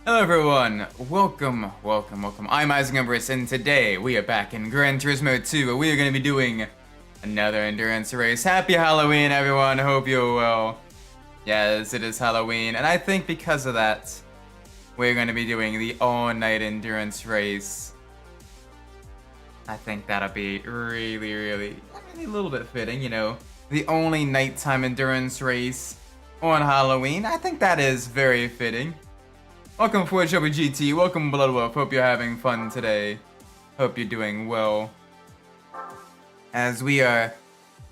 Hello everyone, welcome. I'm Umbras, and today we are back in Gran Turismo 2, where we are going to be doing another endurance race. Happy Halloween everyone, hope you're well. Yes, it is Halloween, and I think because of that, we're going to be doing the all-night endurance race. I think that'll be really a little bit fitting, you know. The only nighttime endurance race on Halloween. I think that is very fitting. Welcome Forge GT, welcome Bloodwolf, hope you're having fun today. Hope you're doing well. As we are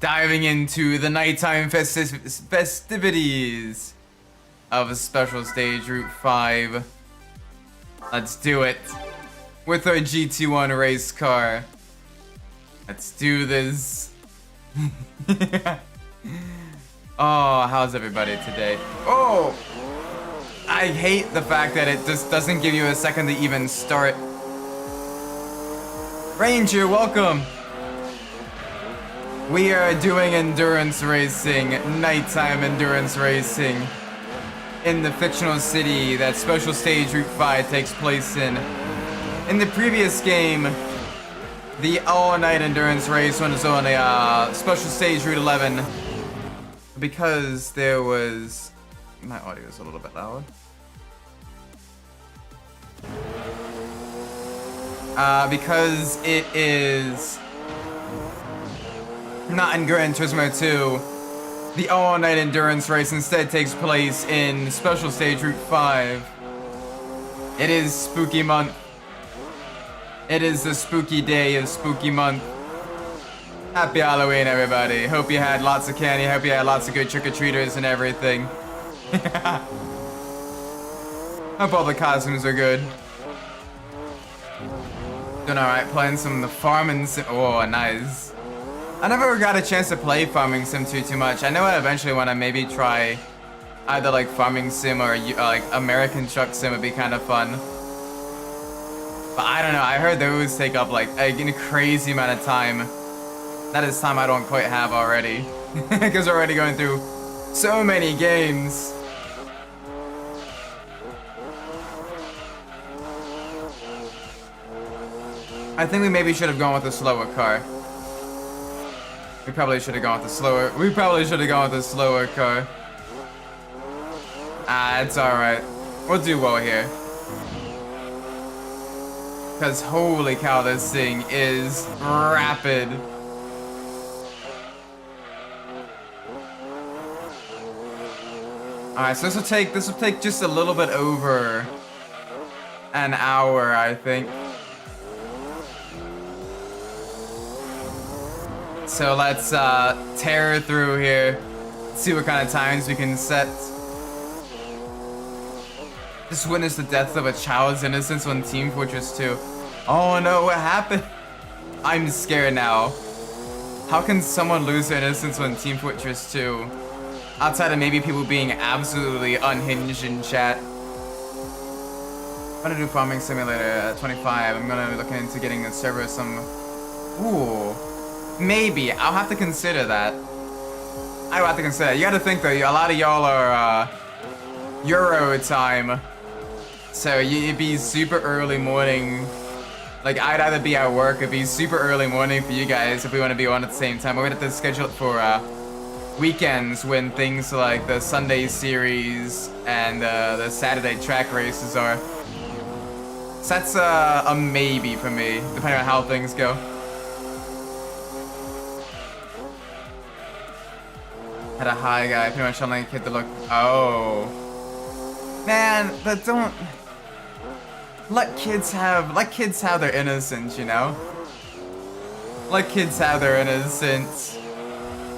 diving into the nighttime festivities of Special Stage Route 5. Let's do it. With our GT1 race car. Let's do this. Oh, how's everybody today? Oh! I hate the fact that it just doesn't give you a second to even start. Ranger, welcome! We are doing endurance racing, nighttime endurance racing, in the fictional city that Special Stage Route 5 takes place in. In the previous game, the all-night endurance race was on a Special Stage Route 11, because there was... My audio is a little bit loud. Because it is not in Gran Turismo 2, the all-night endurance race instead takes place in Special Stage Route 5. It is spooky month. It is the spooky day of spooky month. Happy Halloween, everybody. Hope you had lots of candy. Hope you had lots of good trick-or-treaters and everything. Hope all the costumes are good. Doing alright, playing some of the farming sim. Oh, nice. I never got a chance to play farming sim too much. I know I eventually want to maybe try either like farming sim or like American truck sim would be kind of fun. But I don't know, I heard those take up like a crazy amount of time. That is time I don't quite have already. Because we're already going through so many games. I think we maybe should have gone with a slower car. We probably should have gone with the slower. We probably should have gone with a slower car. Ah, it's alright. We'll do well here. Because holy cow, this thing is rapid. Alright, so this will take just a little bit over an hour, I think. So let's tear through here, see what kind of times we can set. Just witness the death of a child's innocence on Team Fortress 2. Oh no, what happened? I'm scared now. How can someone lose their innocence on Team Fortress 2? Outside of maybe people being absolutely unhinged in chat. I'm gonna do Farming Simulator at 25. I'm gonna be looking into getting a server with some... Ooh. Maybe. I'll have to consider that. I will have to consider that. You gotta think though, a lot of y'all are Euro time. So it'd be super early morning. Like I'd either be at work, it'd be super early morning for you guys if we want to be on at the same time. We're gonna have to schedule it for weekends when things like the Sunday series and the Saturday track races are. So that's a maybe for me, depending on how things go. Had a high guy, pretty much telling a kid to look. Oh, man, but don't let kids have their innocence, you know. Let kids have their innocence.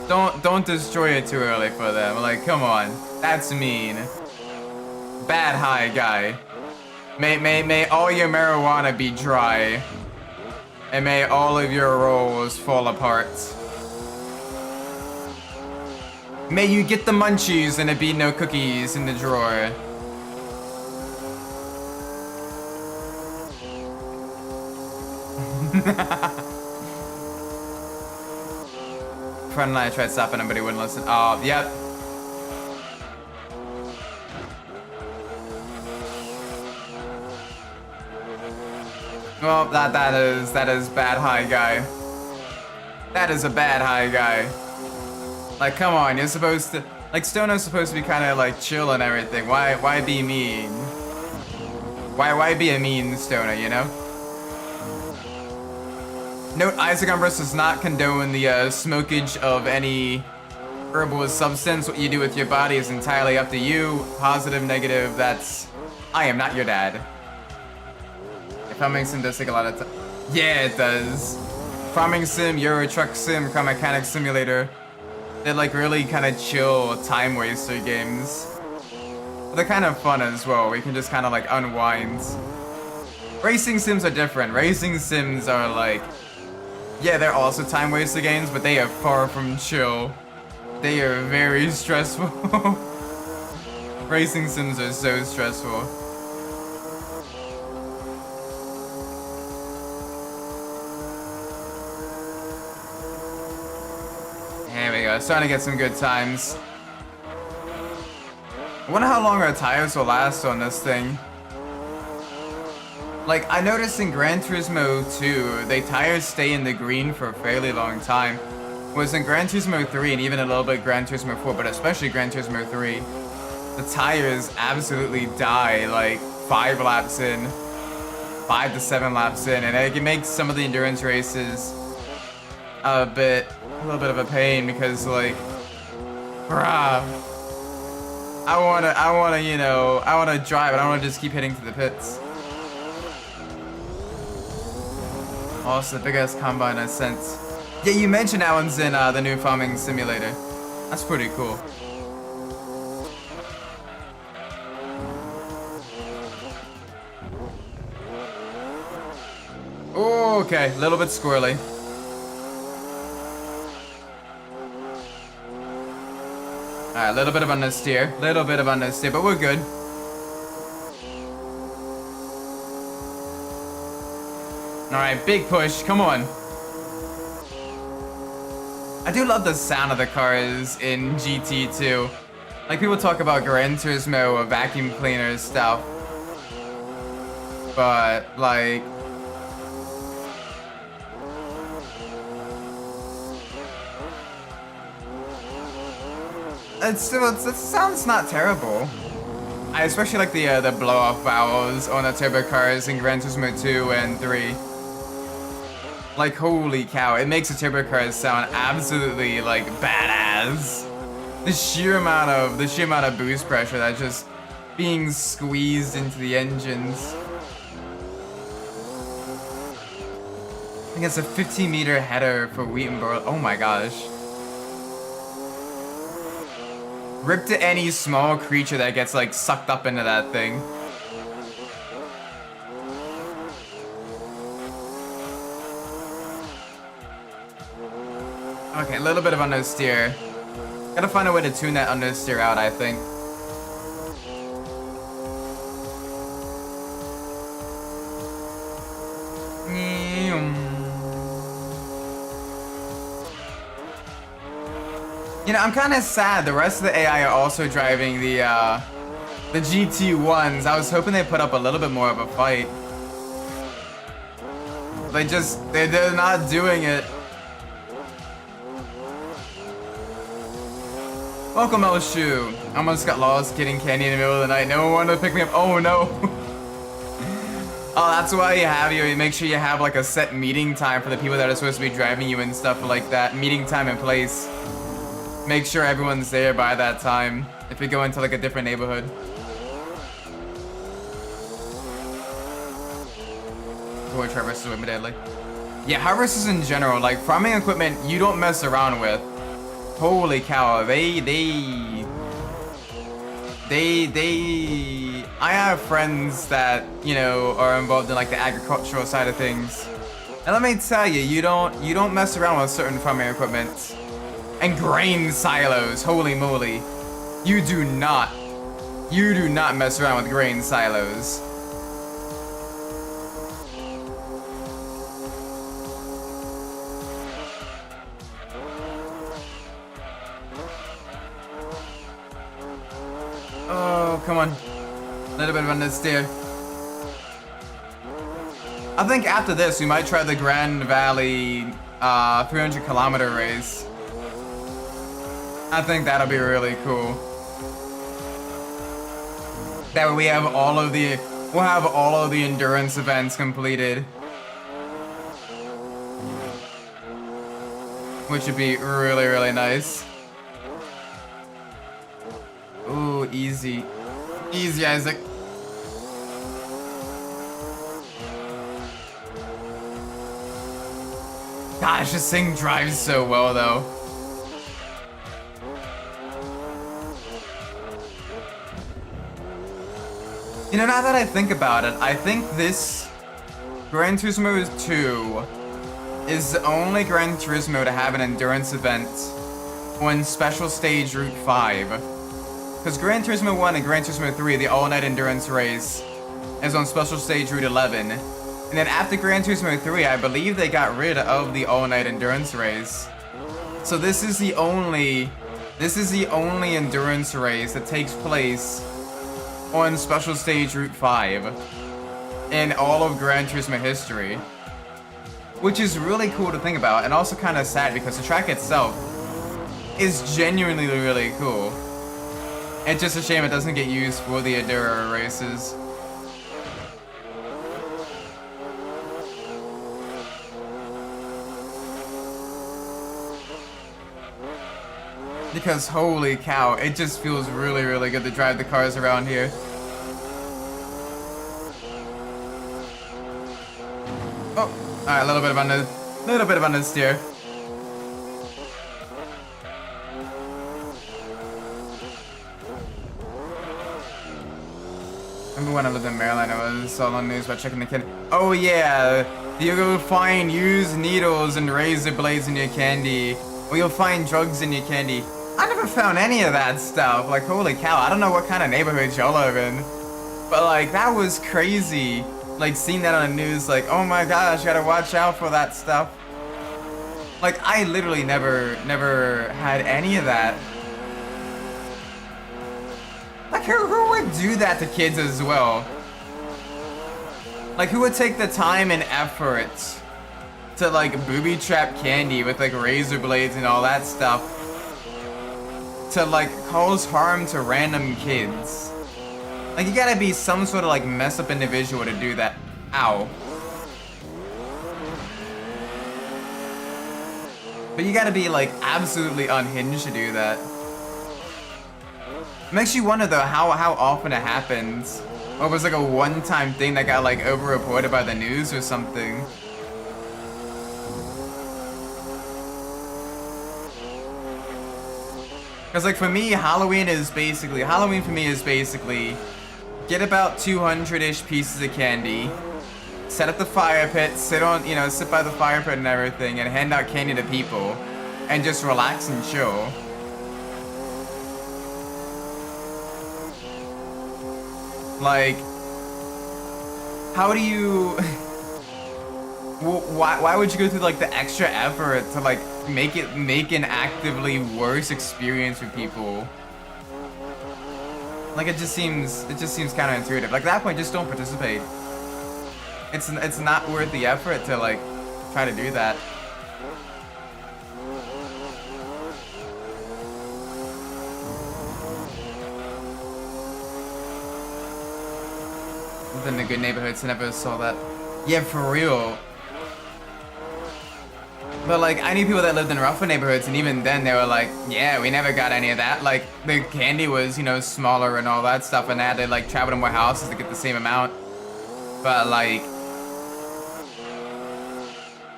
Don't destroy it too early for them. Like, come on, that's mean. Bad high guy. May all your marijuana be dry, and may all of your rolls fall apart. May you get the munchies and it be no cookies in the drawer. Friend and I tried stopping him, but he wouldn't listen. Oh, yep. Well, that is bad high guy. That is a bad high guy. Like, come on, you're supposed to, like, Stoner's supposed to be kind of like chill and everything. Why be mean? Why be a mean Stoner, you know? Note, Isaac Umbras does not condone the smokage of any herbal substance. What you do with your body is entirely up to you. Positive, negative, that's... I am not your dad. Farming sim does take a lot of time. Yeah, it does. Farming sim, Euro Truck Sim, Car Mechanic Simulator. They're like really kind of chill time waster games. But they're kind of fun as well, where you can just kind of like unwind. Racing sims are different. Racing sims are like... Yeah, they're also time waster games, but they are far from chill. They are very stressful. Racing sims are so stressful. There we go, starting to get some good times. I wonder how long our tires will last on this thing. Like, I noticed in Gran Turismo 2, the tires stay in the green for a fairly long time. Whereas in Gran Turismo 3 and even a little bit Gran Turismo 4, but especially Gran Turismo 3, the tires absolutely die like 5 laps in, 5 to 7 laps in, and it makes some of the endurance races a little bit of a pain because like, bruh, I wanna, you know, I wanna drive, I don't wanna just keep hitting to the pits. Also, the biggest combine in a sense. Yeah, you mentioned that one's in the new farming simulator. That's pretty cool. Oh, okay, a little bit squirrely. Alright, a little bit of understeer, but we're good. Alright, big push, come on. I do love the sound of the cars in GT2. Like, people talk about Gran Turismo, vacuum cleaner stuff. But, like... it sounds not terrible. I especially like the blow-off valves on the turbo cars in Gran Turismo 2 and 3. Like, holy cow, it makes the turbo cars sound absolutely like badass. The sheer amount of boost pressure that's just being squeezed into the engines. I think it's a 15-meter header for wheat and barley. Oh my gosh. Rip to any small creature that gets like sucked up into that thing. Okay, a little bit of understeer. Gotta find a way to tune that understeer out, I think. You know, I'm kind of sad. The rest of the AI are also driving the GT1s. I was hoping they put up a little bit more of a fight. They're not doing it. Welcome, Elshu. I almost got lost getting candy in the middle of the night. No one wanted to pick me up. Oh no. Oh, that's why you make sure you have like a set meeting time for the people that are supposed to be driving you and stuff like that. Meeting time and place. Make sure everyone's there by that time if we go into like a different neighborhood. Boy, Traverse is deadly. Yeah, harvesters in general, like farming equipment, you don't mess around with. Holy cow, I have friends that, you know, are involved in like the agricultural side of things. And let me tell you, you don't mess around with certain farming equipment. And grain silos, holy moly. You do not mess around with grain silos. Oh, come on. A little bit of understeer. I think after this, we might try the Grand Valley 300-kilometer race. I think that'll be really cool. That way we have we'll have all of the endurance events completed. Which would be really, really nice. Ooh, easy. Easy, Isaac. Gosh, this thing drives so well, though. You know, now that I think about it, I think this Gran Turismo 2 is the only Gran Turismo to have an endurance event on Special Stage Route 5. Because Gran Turismo 1 and Gran Turismo 3, the all-night endurance race, is on Special Stage Route 11. And then after Gran Turismo 3, I believe they got rid of the all-night endurance race. So this is the only endurance race that takes place on Special Stage Route 5 in all of Gran Turismo history. Which is really cool to think about, and also kind of sad because the track itself is genuinely really cool. It's just a shame it doesn't get used for the Enduro races. Because holy cow, it just feels really, really good to drive the cars around here. Oh, alright, a little bit of understeer. Remember when I lived in Maryland, I was all on news about checking the kid. Oh yeah, you go find used needles and razor blades in your candy. Or you'll find drugs in your candy. I never found any of that stuff. Like, holy cow, I don't know what kind of neighborhood y'all live in. But like, that was crazy. Like, seeing that on the news, like, oh my gosh, you gotta watch out for that stuff. Like, I literally never had any of that. Like, who would do that to kids as well? Like, who would take the time and effort to, like, booby trap candy with, like, razor blades and all that stuff to, like, cause harm to random kids? Like, you gotta be some sort of, like, messed up individual to do that. Ow. But you gotta be, like, absolutely unhinged to do that. Makes you wonder, though, how often it happens. Or it was, like, a one-time thing that got, like, over-reported by the news or something. Because, like, for me, Halloween for me is basically get about 200-ish pieces of candy, set up the fire pit, sit by the fire pit and everything, and hand out candy to people, and just relax and chill. Like, how do you... Why would you go through, like, the extra effort to, like, make an actively worse experience for people? Like, it just seems counterintuitive. Like, at that point, just don't participate. It's not worth the effort to, like, try to do that. Lived in the good neighborhoods, never saw that. Yeah, for real. But, like, I knew people that lived in rougher neighborhoods, and even then they were like, yeah, we never got any of that. Like, the candy was, you know, smaller and all that stuff, and they had to, like, travel to more houses to get the same amount. But, like,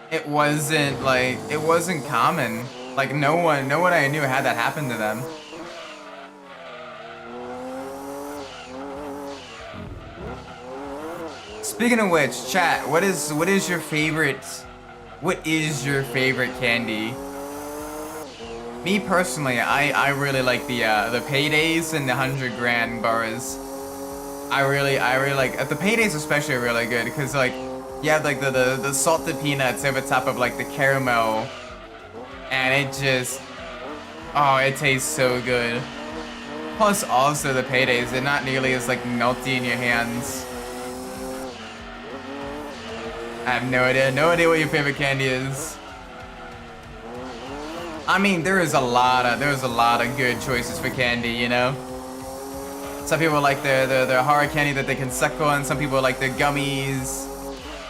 it wasn't common. Like, no one I knew had that happen to them. Speaking of which, chat, what is your favorite candy? Me personally, I really like the paydays and the 100 grand bars. I really like the paydays, especially, are really good because, like, you have, like, the salted peanuts over top of, like, the caramel, and it just, oh, it tastes so good. Plus, also the paydays, they're not nearly as, like, melty in your hands. I have no idea what your favorite candy is. I mean, there's a lot of good choices for candy, you know? Some people like their hard candy that they can suck on, some people like their gummies,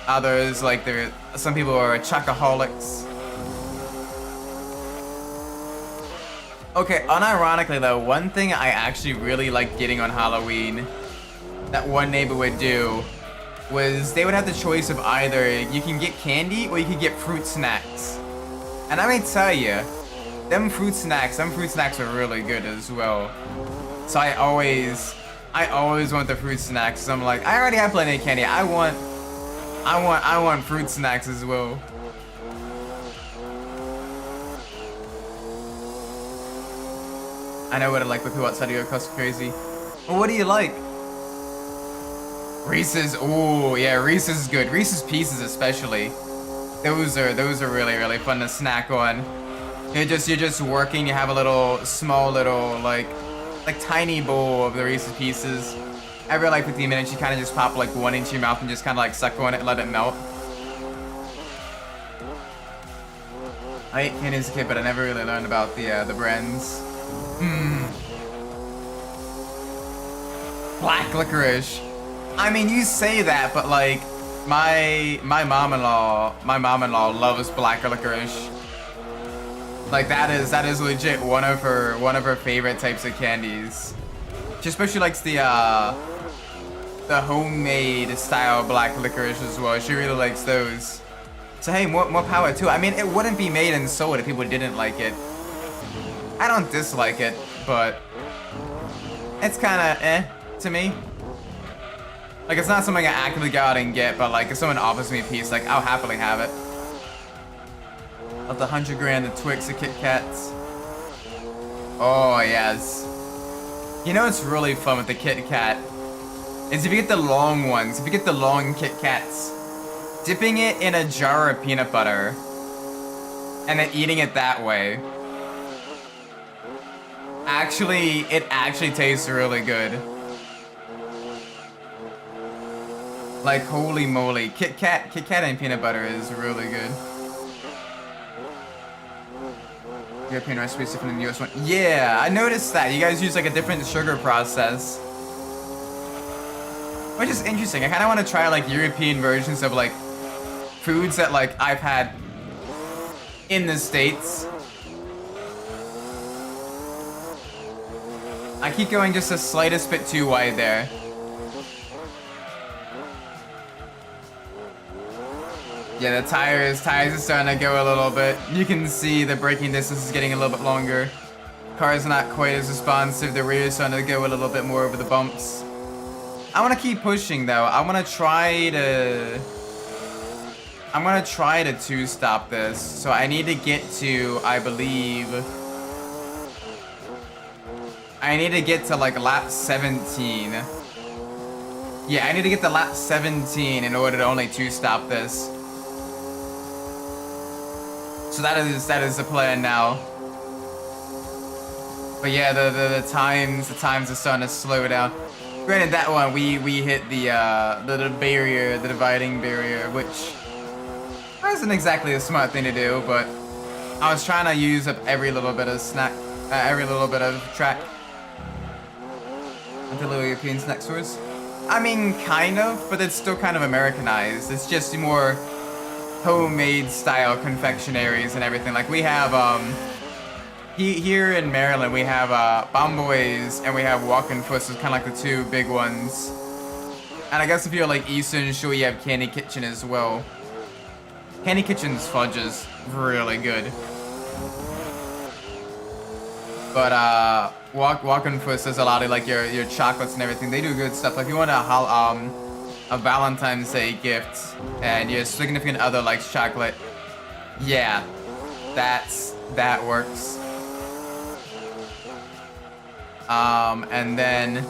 others like some people are chocoholics. Okay, unironically though, one thing I actually really liked getting on Halloween that one neighbor would do was they would have the choice of either you can get candy or you can get fruit snacks. And I may tell you, them fruit snacks are really good as well. So I always want the fruit snacks. So I'm like, I already have plenty of candy. I want fruit snacks as well. I know what I like, but people outside of your cost crazy. Well, what do you like? Reese's, oh yeah, Reese's is good. Reese's Pieces especially. Those are really fun to snack on. You're just working, you have a small little like tiny bowl of the Reese's Pieces. Every like 15 minutes you kind of just pop like one into your mouth and just kind of like suck on it and let it melt. I ate candy as a kid, but I never really learned about the brands. Black licorice. I mean, you say that, but like my mom-in-law loves black licorice. Like that is legit one of her favorite types of candies. She especially likes the homemade style black licorice as well. She really likes those. So hey, more power too. I mean, it wouldn't be made and sold if people didn't like it. I don't dislike it, but it's kind of to me. Like, it's not something I actively go out and get, but like if someone offers me a piece, like I'll happily have it. Of the 100 grand, the Twix, the Kit Kats. Oh yes. You know what's really fun with the Kit Kat is if you get the long ones, if you get the long Kit Kats, dipping it in a jar of peanut butter and then eating it that way. It actually tastes really good. Like holy moly, Kit Kat and peanut butter is really good. European recipe is different than the US one. Yeah, I noticed that. You guys use like a different sugar process. Which is interesting. I kind of want to try like European versions of like foods that like I've had in the States. I keep going just the slightest bit too wide there. Yeah, the tires are starting to go a little bit. You can see the braking distance is getting a little bit longer. Car's not quite as responsive. The rear is starting to go a little bit more over the bumps. I want to keep pushing though. I want to try to two-stop this. So I need to get to, I believe, I need to get to like lap 17. Yeah, I need to get to lap 17 in order to only two-stop this. So that is the plan now. But yeah, the times are starting to slow down. Granted, that one we hit the barrier, the dividing barrier, which wasn't exactly a smart thing to do, but I was trying to use up every little bit of track. Until the European snack stores. I mean, kind of, but it's still kind of Americanized. It's just more homemade style confectionaries and everything. Like we have here in Maryland we have Bomboys and we have Walkin' Foots, is kind of like the two big ones. And I guess if you're like Eastern, sure, you have Candy Kitchen as well. Candy Kitchen's fudge is really good. But Walkin' Foots does a lot of like your chocolates and everything. They do good stuff. Like if you want a Valentine's Day gift and your significant other likes chocolate, yeah, that works. And then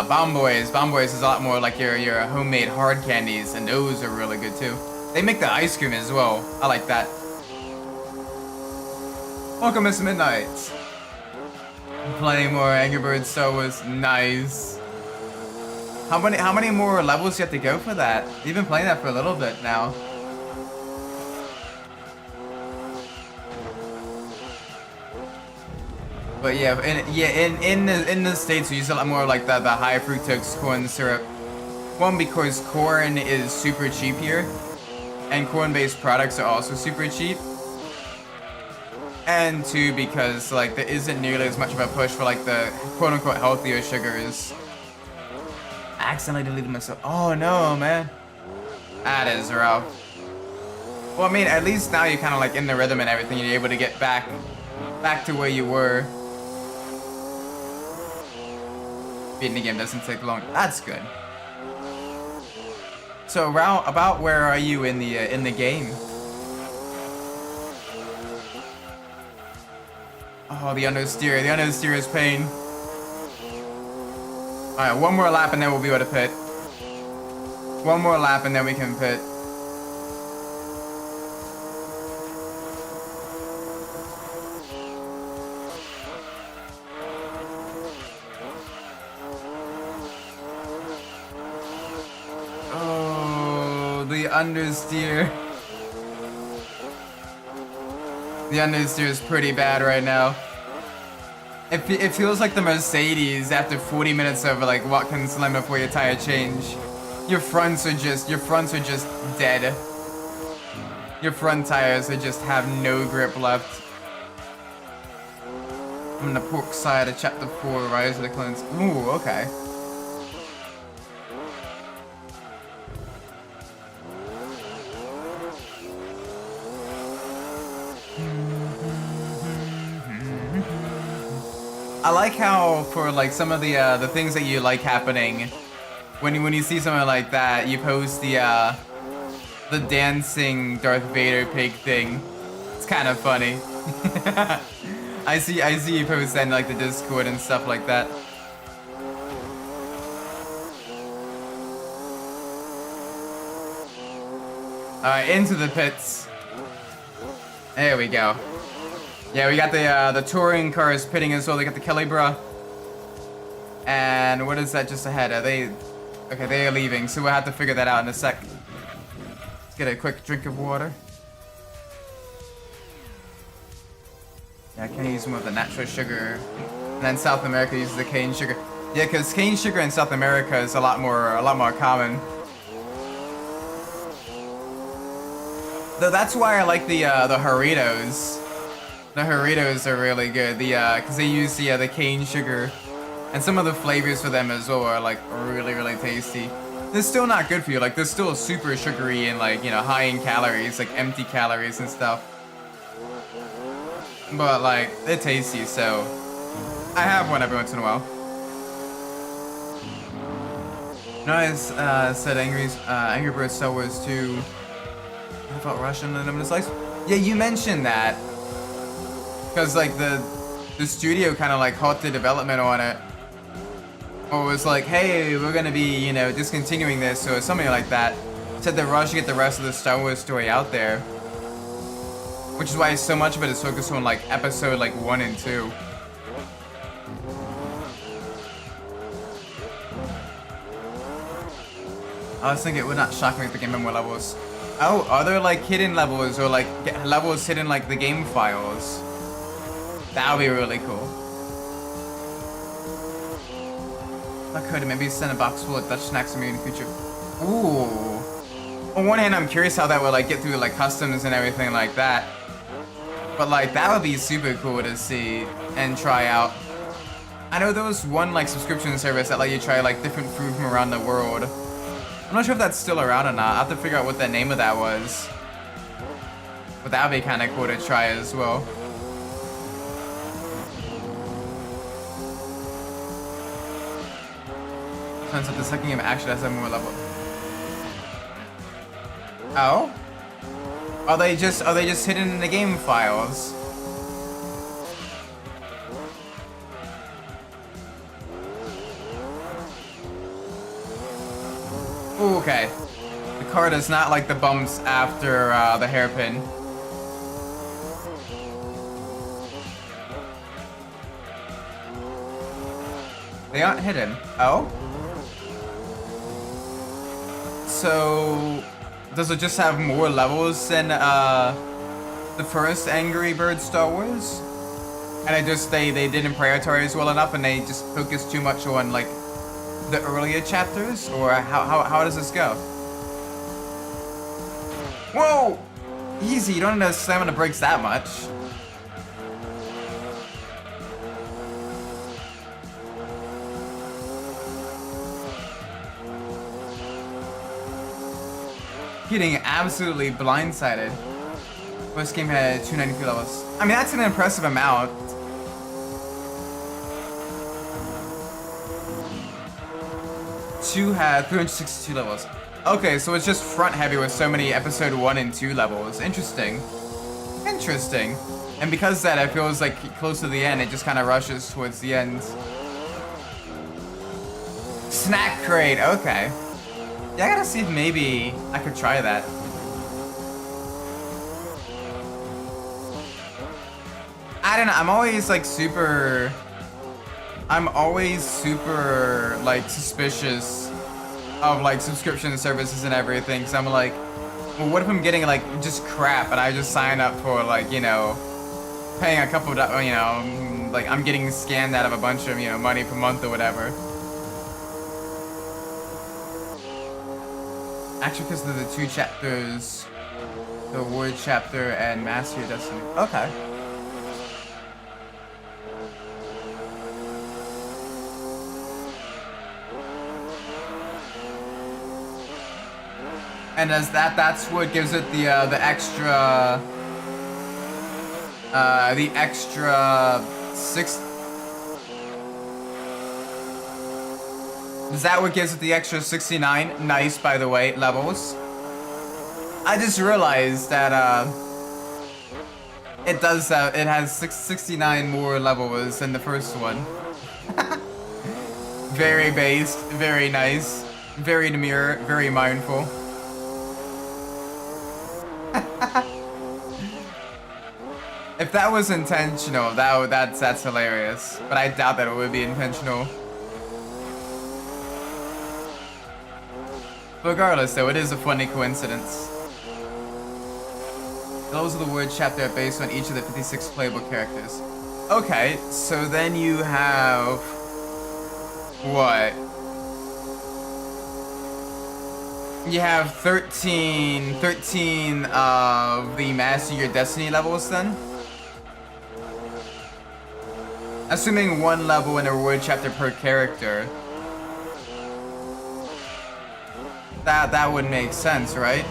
Bomboys is a lot more like your homemade hard candies, and those are really good too. They make the ice cream as well. I like that. Welcome, Miss Midnight. Playing more Angry Birds Star Wars. Nice. How many more levels do you have to go for that? You've been playing that for a little bit now. But yeah, in the States we use a lot more like the high fructose corn syrup. One, because corn is super cheap here, and corn-based products are also super cheap. And two, because like there isn't nearly as much of a push for like the quote-unquote healthier sugars. I accidentally deleted myself. Oh no, man. That is rough. Well, I mean, at least now you're kind of like in the rhythm and everything. You're able to get back to where you were. Beating the game doesn't take long. That's good. So around about where are you in the game? Oh, the understeer. The understeer is pain. Alright, one more lap and then we'll be able to pit. One more lap and then we can pit. Oh, the understeer. The understeer is pretty bad right now. It feels like the Mercedes after 40 minutes of like what can slam before your tire change. Your fronts are just dead. Your front tires just have no grip left. I'm in the pork side of chapter 4, Rise of the Clones. Ooh, okay. I like how for like some of the things that you like happening, when you see something like that, you post the dancing Darth Vader pig thing. It's kind of funny. I see you post that in like the Discord and stuff like that. All right, into the pits. There we go. Yeah, we got the touring cars pitting as well. They got the Calibra. And what is that just ahead? Are they... Okay, they are leaving, so we'll have to figure that out in a sec. Let's get a quick drink of water. Yeah, I can't use more of the natural sugar. And then South America uses the cane sugar. Yeah, because cane sugar in South America is a lot more common. Though that's why I like the Doritos. The Doritos are really good. Because they use the cane sugar, and some of the flavors for them as well are like really, really tasty. They're still not good for you. Like they're still super sugary and like, you know, high in calories, like empty calories and stuff. But like they're tasty, so I have one every once in a while. Nice. Said Angry Birds Star Wars 2. I felt Russian and I'm gonna slice. Yeah, you mentioned that. Because like the studio kind of like halted development on it, or was like, hey, we're gonna be, you know, discontinuing this, or something like that. Said they're rushing to get the rest of the Star Wars story out there, which is why so much of it is focused on like episode like 1 and 2. I was thinking it would not shock me if the game had more levels. Oh, are there like hidden levels or like levels hidden like the game files? That would be really cool. I could maybe send a box full of Dutch snacks to me in the future. Ooh. On one hand, I'm curious how that would like get through like customs and everything like that. But like that would be super cool to see and try out. I know there was one like subscription service that let you try like different food from around the world. I'm not sure if that's still around or not. I'll have to figure out what the name of that was. But that would be kind of cool to try as well. Turns out the second game actually has a more level. Oh? Are they just hidden in the game files? Ooh, okay. The car does not like the bumps after the hairpin. They aren't hidden. Oh? So, does it just have more levels than the first Angry Birds Star Wars? And they didn't prioritize well enough, and they just focused too much on like the earlier chapters, or how does this go? Whoa! Easy, you don't need to slam on the brakes that much. Getting absolutely blindsided. First game had 293 levels. I mean, that's an impressive amount. Two had 362 levels. Okay, so it's just front heavy with so many episode 1 and 2 levels. Interesting. Interesting. And because of that, it feels like close to the end, it just kind of rushes towards the end. Snack crate, okay. Yeah, I gotta see if maybe I could try that. I don't know, I'm always super like suspicious of like subscription services and everything. So I'm like, well, what if I'm getting like just crap and I just sign up for like, you know, paying a couple of, you know, like I'm getting scammed out of a bunch of, you know, money per month or whatever. Actually, because of the 2 chapters, the Word chapter and Master Your Destiny. Okay. And that's what gives it the extra 6. Is that what gives it the extra 69? Nice, by the way, levels. I just realized that it has 69 more levels than the first one. Very based, very nice, very demure, very mindful. If that was intentional, that's hilarious. But I doubt that it would be intentional. Regardless, though, it is a funny coincidence. Those are the Word chapter based on each of the 56 playable characters. Okay, so then you have what? You have 13 of the Master Your Destiny levels then? Assuming 1 level in a Word chapter per character. That would make sense, right?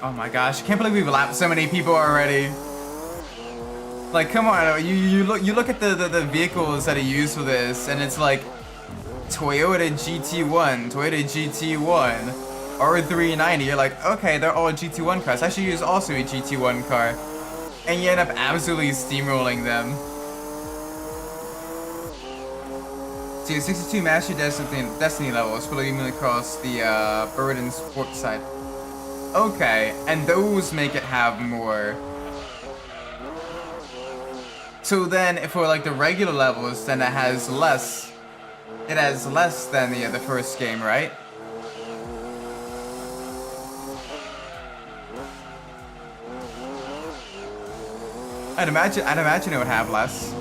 Oh my gosh, I can't believe we've lapped so many people already. Like, come on, you look at the vehicles that are used for this, and it's like Toyota GT1, R390. You're like, okay, they're all GT1 cars. I should use also a GT1 car. And you end up absolutely steamrolling them. So you have 62 Master Destiny levels, split evenly across the Bird and Sport side. Okay, and those make it have more. So then, for like the regular levels, then it has less. It has less than the first game, right? I'd imagine it would have less.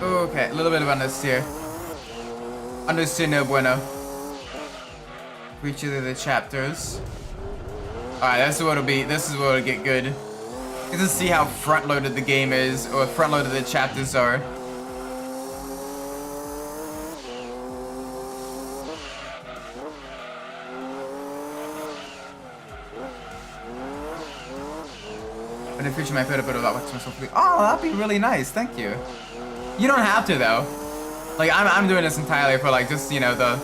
Okay, a little bit of understeer. Understeer no bueno. Reach either the chapters. Alright, this is what it'll get good. You can see how front-loaded the game is, or front-loaded the chapters are. In the future, my put a bit of that to myself. Oh, that'd be really nice. Thank you. You don't have to though. Like I'm doing this entirely for like just, you know, the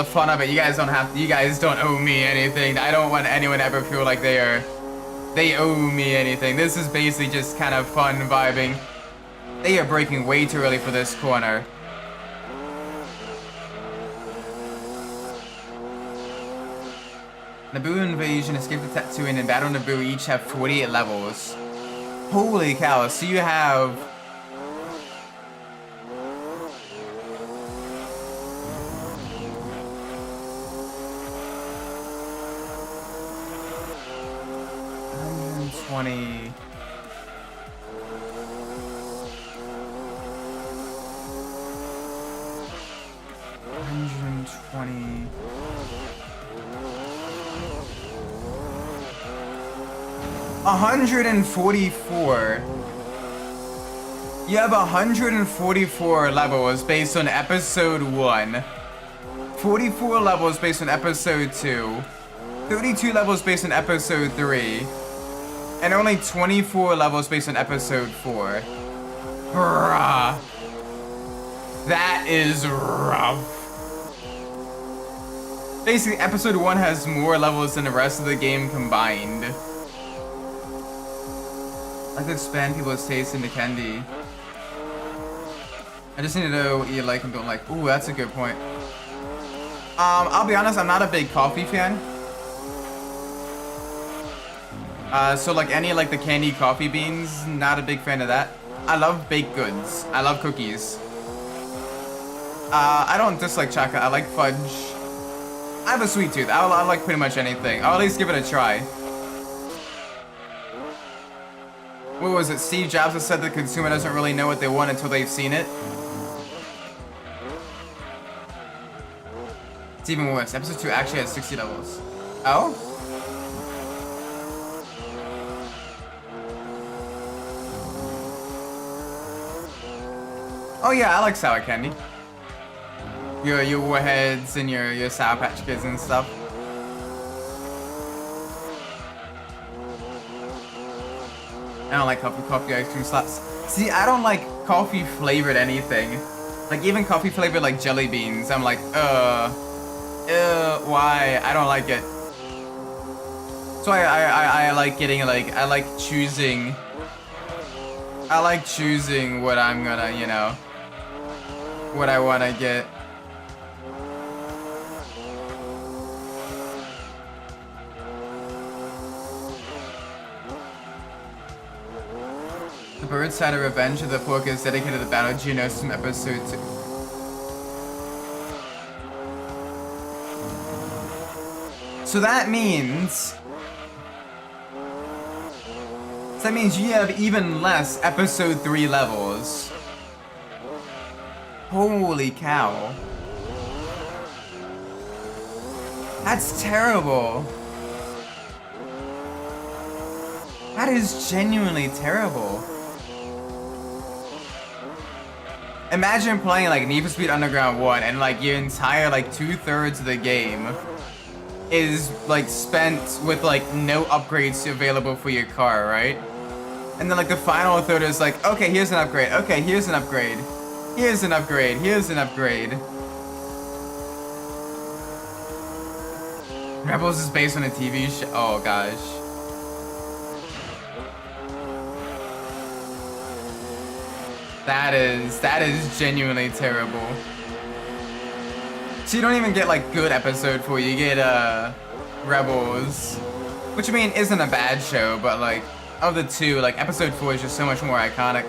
fun of it. You guys don't owe me anything. I don't want anyone to ever feel like they owe me anything. This is basically just kind of fun vibing. They are braking way too early for this corner. Naboo Invasion, Escape the Tatooine, and Battle Naboo each have 48 levels. Holy cow, so you have... $120... 144. You have 144 levels based on episode 1. 44 levels based on episode 2. 32 levels based on episode 3. And only 24 levels based on episode 4. Bruh. That is rough. Basically, episode 1 has more levels than the rest of the game combined. I could expand people's taste into candy. I just need to know what you like and don't like. Ooh, that's a good point. I'll be honest, I'm not a big coffee fan. So like any like the candy coffee beans, not a big fan of that. I love baked goods. I love cookies. I don't dislike chocolate. I like fudge. I have a sweet tooth. I like pretty much anything. I'll at least give it a try. What was it? Steve Jobs has said the consumer doesn't really know what they want until they've seen it. It's even worse. Episode 2 actually has 60 levels. Oh? Oh yeah, I like sour candy. Your Warheads and your Sour Patch Kids and stuff. I don't like coffee ice cream slaps. See, I don't like coffee flavored anything. Like even coffee flavored like jelly beans. I'm like, why? I don't like it. So I like getting like, I like choosing what I'm gonna, you know, what I wanna get. The birds had a revenge of the pork is dedicated to the Battle of Geonosis from episode 2. So that means you have even less episode 3 levels. Holy cow. That's terrible. That is genuinely terrible. Imagine playing like Need for Speed Underground 1 and like your entire like 2/3 of the game is like spent with like no upgrades available for your car, right? And then like the final third is like, okay, here's an upgrade. Okay, here's an upgrade. Here's an upgrade. Here's an upgrade. Rebels is based on a TV show. Oh gosh. That is genuinely terrible. So you don't even get like good episode 4, you get Rebels. Which I mean isn't a bad show, but like of the two, like episode 4 is just so much more iconic.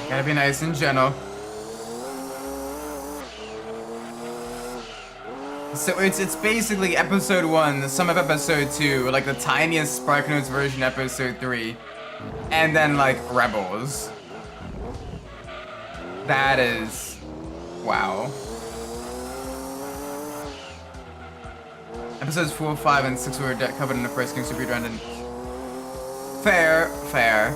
Gotta be nice and gentle. So it's basically episode 1, the sum of episode 2, like the tiniest SparkNotes version episode 3, and then like Rebels. That is... wow. Episodes 4, 5, and 6 were covered in the first game, so we redundant. Fair, fair.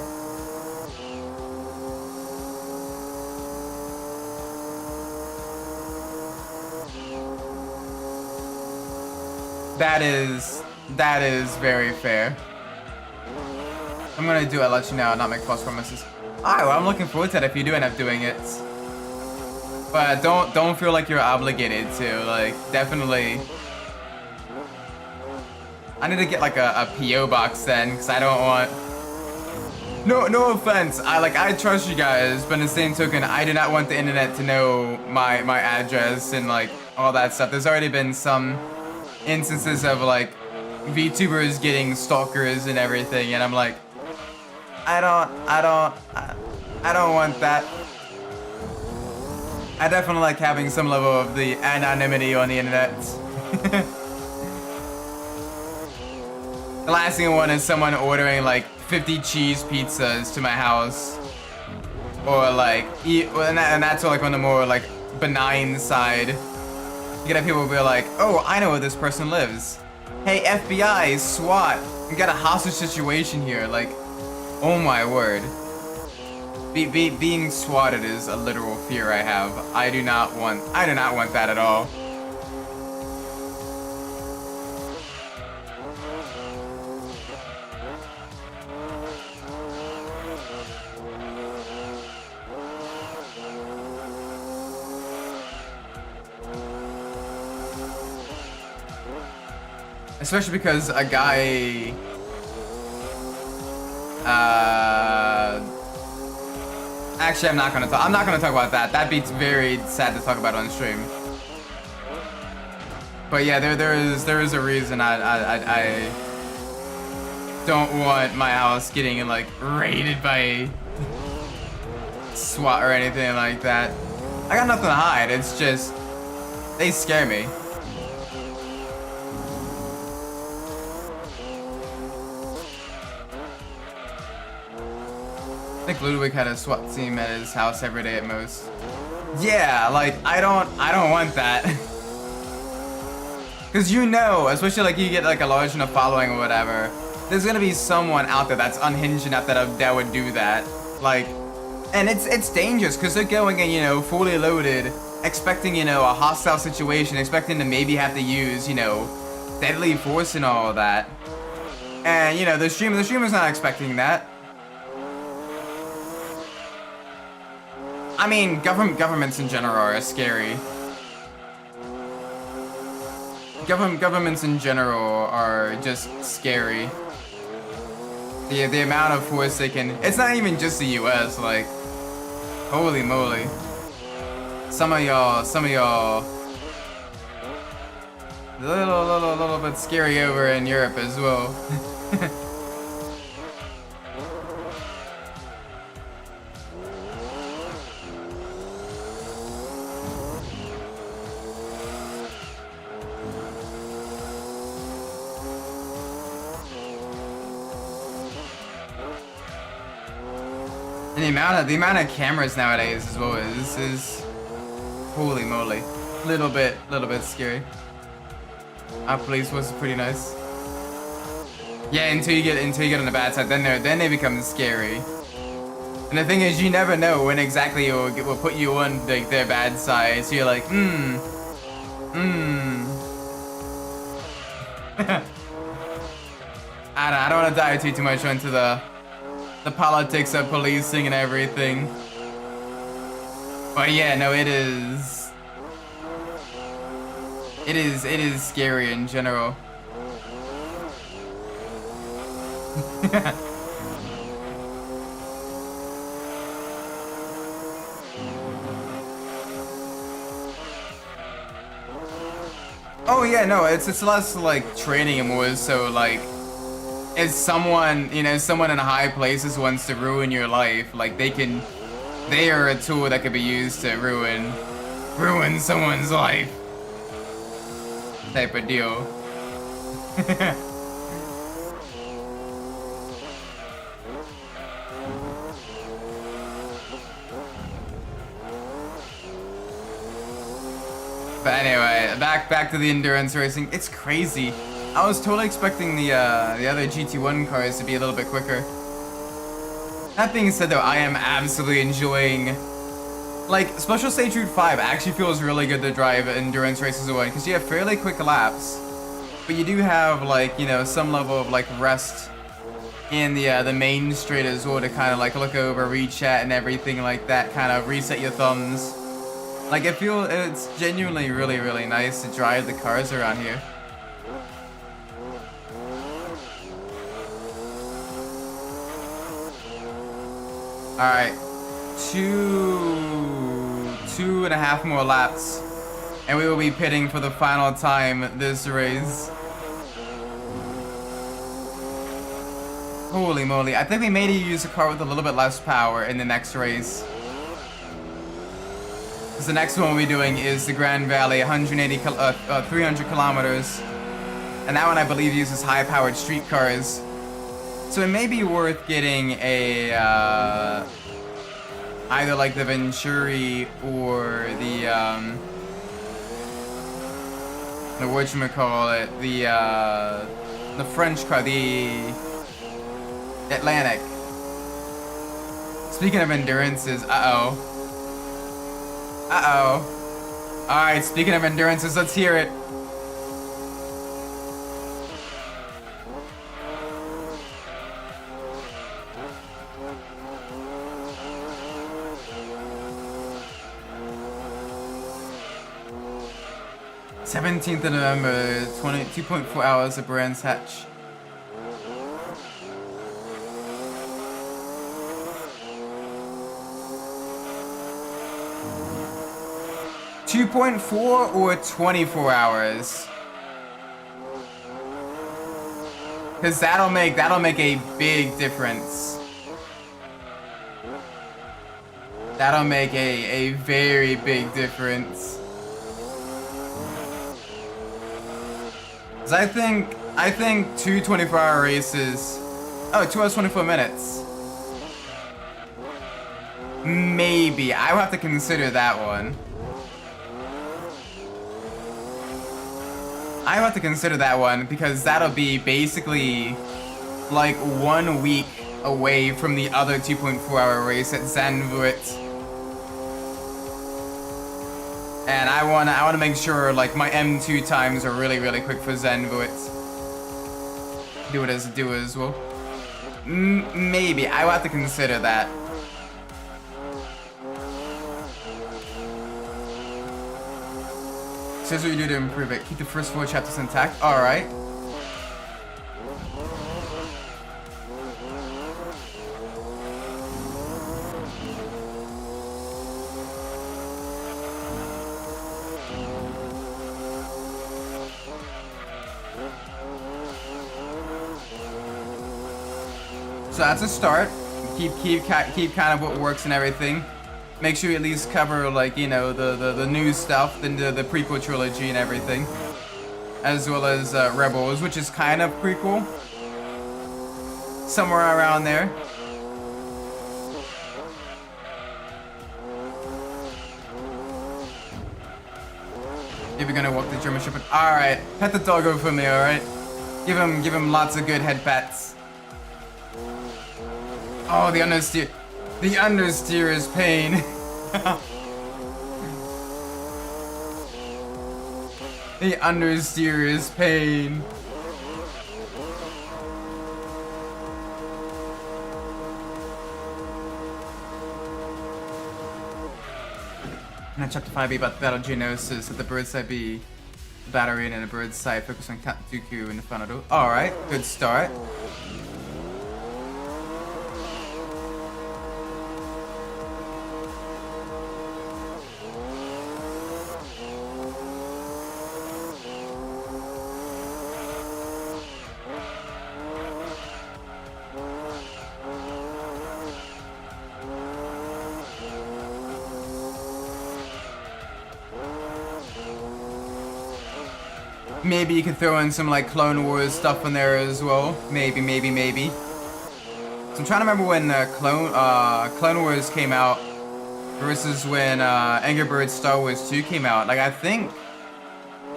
That is very fair. I'm gonna do it, I'll let you know, not make false promises. Alright, well, I'm looking forward to it if you do end up doing it. But don't feel like you're obligated to, like, definitely. I need to get like a PO box then, because I don't want. No offense. I trust you guys, but in the same token, I do not want the internet to know my address and like all that stuff. There's already been some instances of like VTubers getting stalkers and everything, and I'm like, I don't want that. I definitely like having some level of the anonymity on the internet. The last thing I want is someone ordering like 50 cheese pizzas to my house, or like and that's like on the more like benign side. You get people be like, oh, I know where this person lives. Hey, FBI, SWAT, we got a hostage situation here. Like, oh my word. Being swatted is a literal fear I have. I do not want that at all. Especially because a guy actually, I'm not gonna talk about that. That beat's very sad to talk about on stream. But yeah, there is a reason I don't want my house getting like raided by SWAT or anything like that. I got nothing to hide. It's just they scare me. I think Ludwig had a SWAT team at his house every day at most. Yeah, like I don't want that. Cause you know, especially like you get like a large enough following or whatever, there's gonna be someone out there that's unhinged enough that would do that. Like, and it's dangerous because they're going in, you know, fully loaded, expecting, you know, a hostile situation, expecting to maybe have to use, you know, deadly force and all of that. And you know, the streamer's not expecting that. I mean, governments in general are scary. Governments in general are just scary. The amount of force they can. It's not even just the U.S. Like, holy moly. Some of y'all, a little bit scary over in Europe as well. And the amount of cameras nowadays as well is holy moly, little bit scary. Our police was pretty nice. Yeah, until you get on the bad side, then they become scary. And the thing is, you never know when exactly it will put you on like their bad side. So you're like, I don't want to dive too much into the politics of policing and everything. But yeah, no, it is scary in general. Oh yeah, no, it's less like training and more so like if someone, you know, someone in high places wants to ruin your life, like they are a tool that could be used to ruin someone's life. Type of deal. But anyway, back to the endurance racing. It's crazy. I was totally expecting the other GT1 cars to be a little bit quicker. That being said though, I am absolutely enjoying, like, Special Stage Route 5 actually feels really good to drive endurance races on because you have fairly quick laps. But you do have like, you know, some level of like rest in the main straight as well to kind of like look over, read chat and everything like that, kind of reset your thumbs. Like it's genuinely really nice to drive the cars around here. All right, two and a half more laps, and we will be pitting for the final time this race. Holy moly, I think we may use a car with a little bit less power in the next race. Because the next one we'll be doing is the Grand Valley, 300 kilometers. And that one I believe uses high-powered street cars. So it may be worth getting a, either like the Venturi or the whatchamacallit, the French car, the Atlantic. Speaking of endurances, uh-oh. Alright, speaking of endurances, let's hear it. th of November, 22.4 hours of Brands Hatch. .4 or 24 hours? Cause that'll make a big difference. That'll make a very big difference. Cause I think 2 24-hour races. Oh, 2 hours 24 minutes. Maybe I will have to consider that one. I have to consider that one because that'll be basically like 1 week away from the other 2.4-hour race at Zandvoort. And I wanna make sure like my M2 times are really quick for Zandvoort. Do it as well. Maybe I will have to consider that. So here's what you do to improve it. Keep the first 4 chapters intact. Alright. So that's a start. Keep kind of what works and everything. Make sure you at least cover, like, you know, the new stuff, the prequel trilogy and everything. As well as Rebels, which is kind of prequel. Somewhere around there. If you're gonna walk the German Shepherd. Alright, pet the doggo for me, alright? Give him lots of good head pats. Oh, the understeer. The understeer is pain. The understeer is pain. And chapter 5b about the battle Geonosis at the Birdside B. The battery and a bird's side focus on Count Dooku in the final duel. Alright, good start. Maybe you could throw in some like Clone Wars stuff in there as well. Maybe. So I'm trying to remember when Clone Wars came out versus when Angry Birds Star Wars 2 came out. Like I think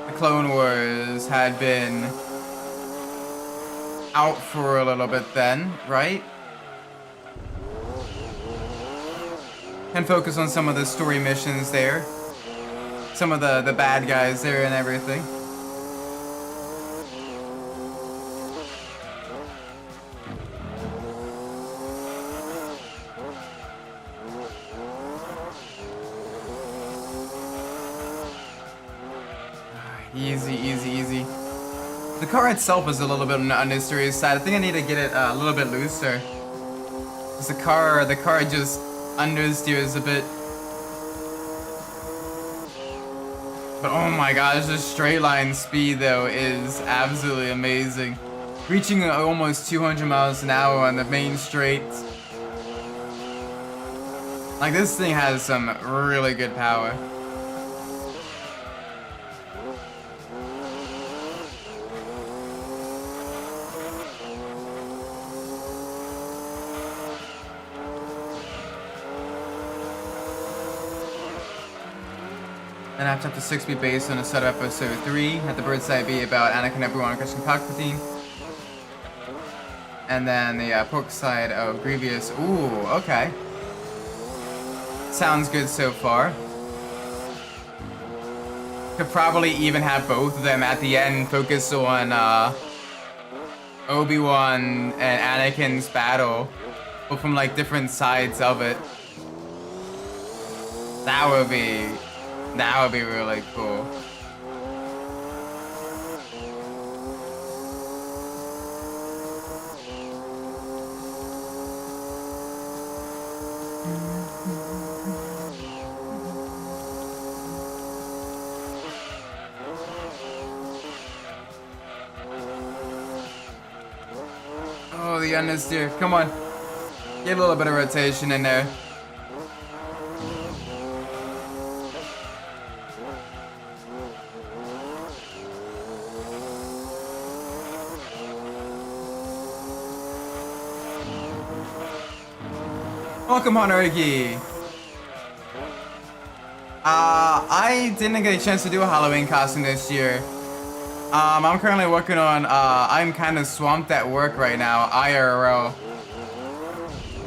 the Clone Wars had been out for a little bit then, right? And focus on some of the story missions there. Some of the bad guys there and everything. easy. The car itself is a little bit on the mysterious side. I think I need to get it a little bit looser. Cause the car just understeers a bit. But oh my gosh, the straight line speed though is absolutely amazing. Reaching almost 200 miles an hour on the main straight. Like, this thing has some really good power. Then after chapter 6 be based on the start of episode 3. At the bird side be about Anakin and everyone Christian Palpatine. And then the pork side of Grievous. Ooh, okay. Sounds good so far. Could probably even have both of them at the end focus on Obi-Wan and Anakin's battle, but from like different sides of it. That would be really cool. Oh, the understeer. Come on. Get a little bit of rotation in there. Welcome, Haruki. I didn't get a chance to do a Halloween costume this year. I'm currently working on, I'm kind of swamped at work right now, IRL.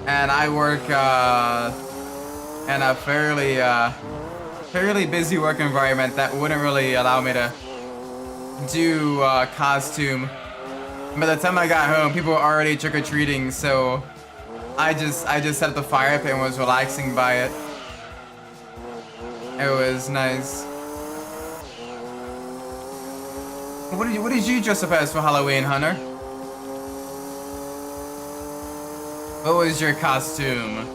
And I work, in a fairly busy work environment that wouldn't really allow me to do, costume. By the time I got home, people were already trick-or-treating, so I just set up the fire pit and was relaxing by it. It was nice. What did you dress up as for Halloween, Hunter? What was your costume?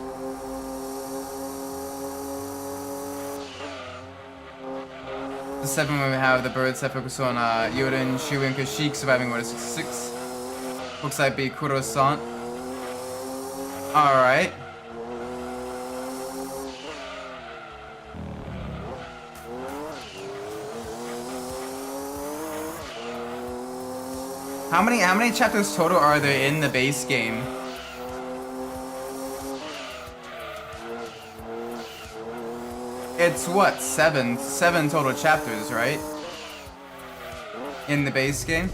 The 7 when we have the birds that focus on Yoda and Chewie and Kashyyyk surviving Order 66. Looks like be Coruscant. Alright. How many chapters total are there in the base game? It's what, seven total chapters, right? In the base game?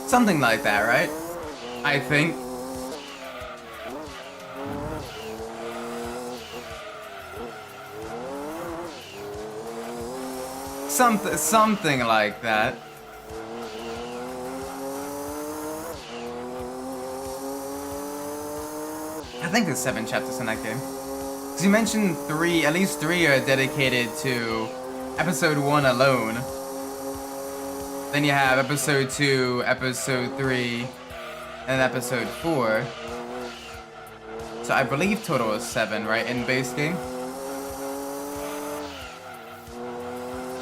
Something like that, right? I think. Something like that. I think there's 7 chapters in that game. Because you mentioned 3, at least 3 are dedicated to episode 1 alone. Then you have episode 2, episode 3, and episode 4. So I believe total is 7, right, in base game?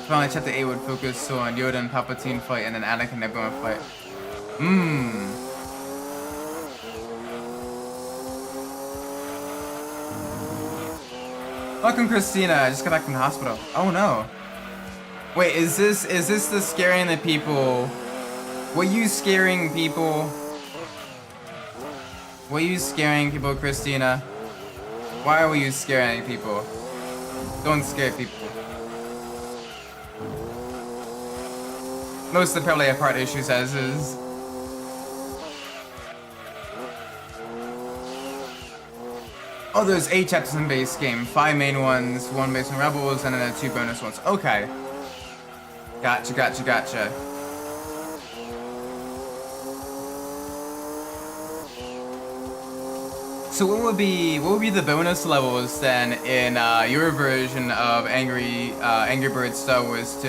Finally, chapter 8 would focus on Yoda and Palpatine fight and then Anakin and Obi-Wan fight. Welcome, Christina. I just got back from the hospital. Oh no. Wait, is this the scaring the people? Were you scaring people? Were you scaring people, Christina? Why were you scaring people? Don't scare people. Most of them probably have heart issues as is. Oh, there's 8 chapters in base game. 5 main ones, 1 based on Rebels, and then 2 bonus ones. Okay. Gotcha. So what would be the bonus levels then in your version of Angry Birds Star Wars 2?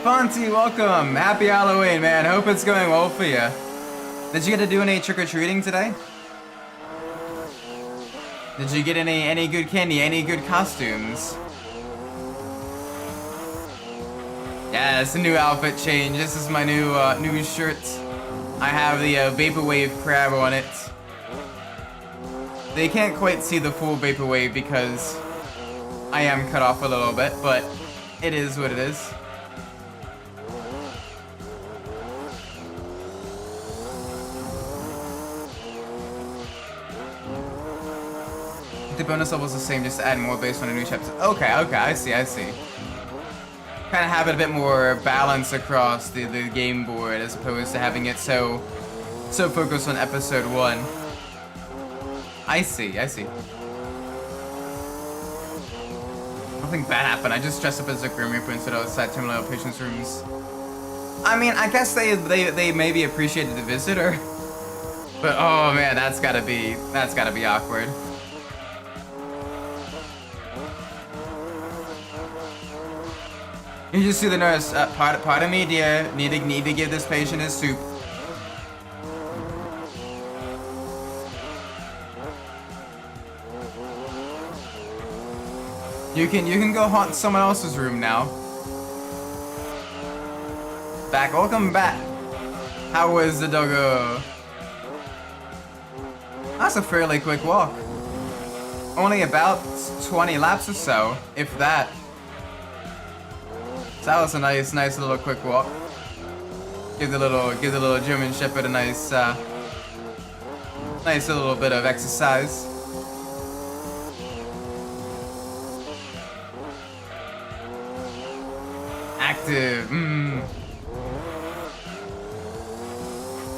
Fonty, welcome! Happy Halloween, man. Hope it's going well for you. Did you get to do any trick-or-treating today? Did you get any good candy, any good costumes? Yeah, it's a new outfit change. This is my new shirt. I have the Vaporwave crab on it. They can't quite see the full Vaporwave because I am cut off a little bit, but it is what it is. The bonus level is the same, just to add more based on a new chapter. Okay, I see. Kind of have it a bit more balance across the game board as opposed to having it so focused on episode 1. I see. Nothing bad happened. I just dressed up as a Grim Reaper instead of outside terminal patients' rooms. I mean, I guess they maybe appreciated the visitor, but oh man, that's gotta be awkward. You just see the nurse. Pardon me, dear. Need to give this patient his soup. You can go haunt someone else's room now. Welcome back. How was the doggo? That's a fairly quick walk. Only about 20 laps or so, if that. So that was a nice little quick walk. Give the little German Shepherd a nice little bit of exercise. Active.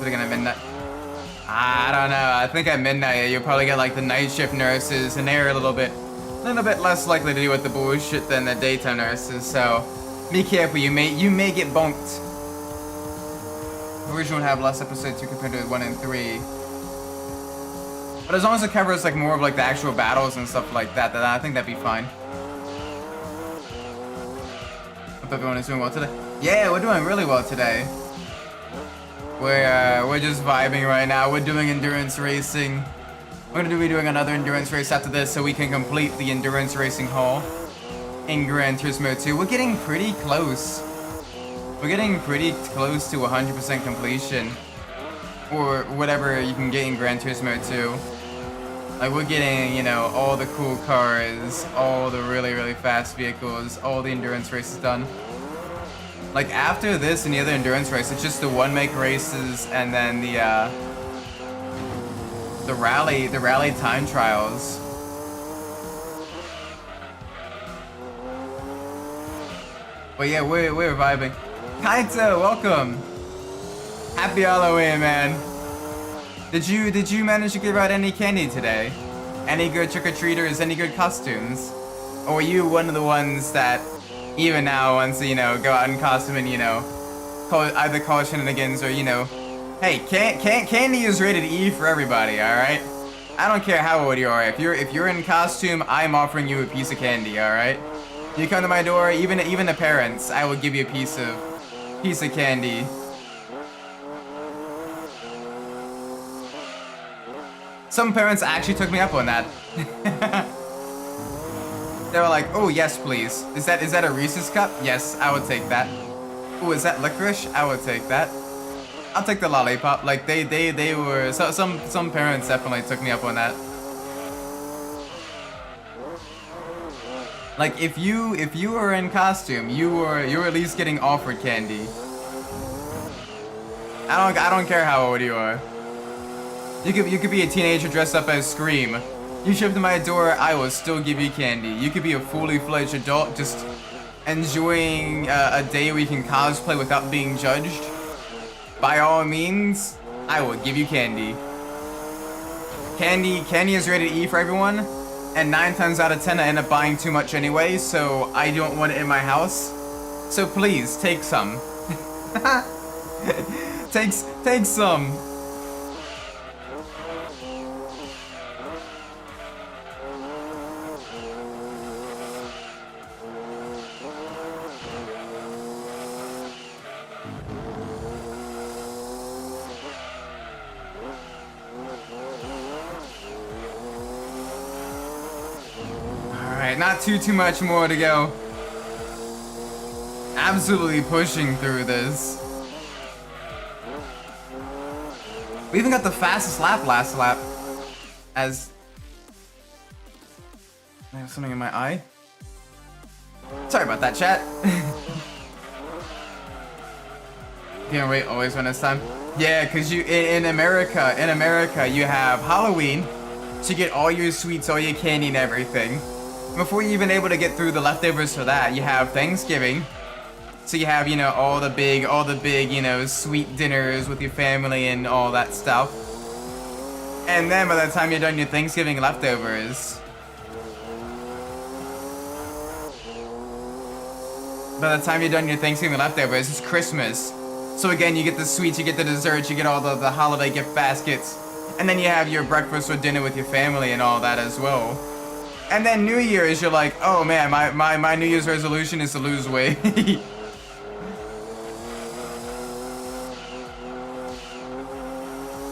Sitting at midnight. I don't know. I think at midnight you'll probably get like the night shift nurses, and they're a little bit less likely to deal with the bullshit than the daytime nurses. So. Be careful, you may get bonked. The original would have less episode 2 compared to 1 and 3. But as long as it covers like more of like the actual battles and stuff like that, then I think that'd be fine. Hope everyone is doing well today. Yeah, we're doing really well today. We're just vibing right now. We're doing endurance racing. We're gonna be doing another endurance race after this so we can complete the endurance racing haul. In Gran Turismo 2, we're getting pretty close. We're getting pretty close to 100% completion, or whatever you can get in Gran Turismo 2. Like we're getting, you know, all the cool cars, all the really fast vehicles, all the endurance races done. Like after this and the other endurance race, it's just the one-make races and then the rally time trials. But yeah, we're vibing. Kaito, welcome. Happy Halloween, man. Did you manage to give out any candy today? Any good trick-or-treaters? Any good costumes? Or were you one of the ones that even now wants to, you know, go out in costume and, you know, either call shenanigans or, you know, hey, candy is rated E for everybody, all right? I don't care how old you are. If you're in costume, I'm offering you a piece of candy, all right? You come to my door, even the parents, I will give you a piece of candy. Some parents actually took me up on that. They were like, "Oh yes, please. Is that a Reese's cup? Yes, I would take that. Oh, is that licorice? I would take that. I'll take the lollipop." Like they were some parents definitely took me up on that. Like if you were in costume, you were at least getting offered candy. I don't care how old you are. You could be a teenager dressed up as Scream. You show up to my door, I will still give you candy. You could be a fully fledged adult just enjoying a day where you can cosplay without being judged. By all means, I will give you candy. Candy is rated E for everyone, and 9 times out of 10 I end up buying too much anyway, so I don't want it in my house. So please, take some. Take some. Alright, not too much more to go. Absolutely pushing through this. We even got the fastest lap last lap. As... I have something in my eye. Sorry about that, chat. Can't wait, always when it's time. Yeah, cause you in America, you have Halloween, so you get all your sweets, all your candy and everything. Before you're even able to get through the leftovers for that, you have Thanksgiving. So you have, you know, all the big, you know, sweet dinners with your family and all that stuff. And then by the time you're done your Thanksgiving leftovers, it's Christmas. So again, you get the sweets, you get the desserts, you get all the holiday gift baskets. And then you have your breakfast or dinner with your family and all that as well. And then New Year's, you're like, oh man, my New Year's resolution is to lose weight.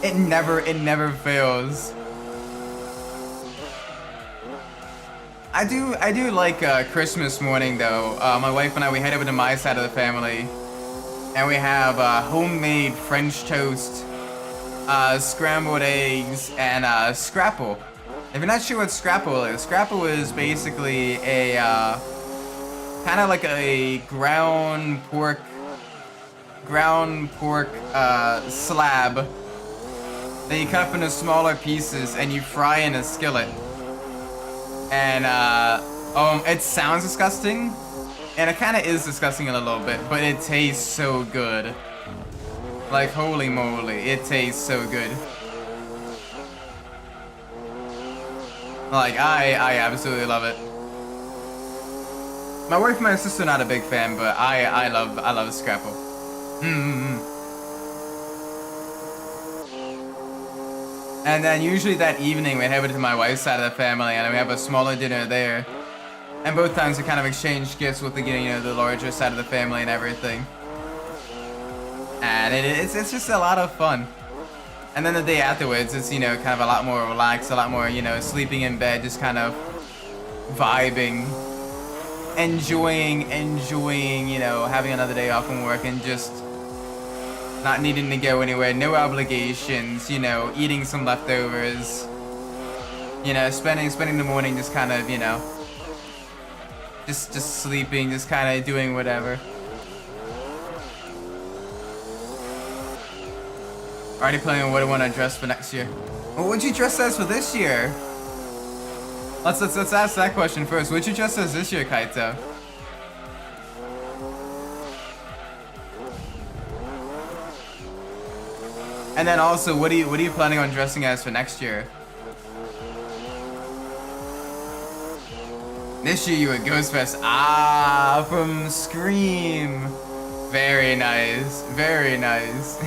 It never fails. I do like Christmas morning though. My wife and I, we head over to my side of the family, and we have homemade French toast, scrambled eggs, and scrapple. If you're not sure what scrapple is basically a kind of like a ground pork slab that you cut up into smaller pieces and you fry in a skillet. And it sounds disgusting, and it kind of is disgusting a little bit, but it tastes so good. Like holy moly, it tastes so good. Like I absolutely love it. My wife and my sister are not a big fan, but I love scrapple. And then usually that evening we head over to my wife's side of the family and we have a smaller dinner there. And both times we kind of exchange gifts with the, you know, the larger side of the family and everything. And it's just a lot of fun. And then the day afterwards, it's, you know, kind of a lot more relaxed, a lot more, you know, sleeping in bed, just kind of vibing, enjoying, you know, having another day off from work and just not needing to go anywhere, no obligations, you know, eating some leftovers, you know, spending the morning just kind of, you know, just sleeping, just kind of doing whatever. Already planning what I want to dress for next year. Well, what'd you dress as for this year? Let's ask that question first. What'd you dress as this year, Kaito? And then also, what are you planning on dressing as for next year? This year you were Ghostfest. Ah, from Scream. Very nice. Very nice.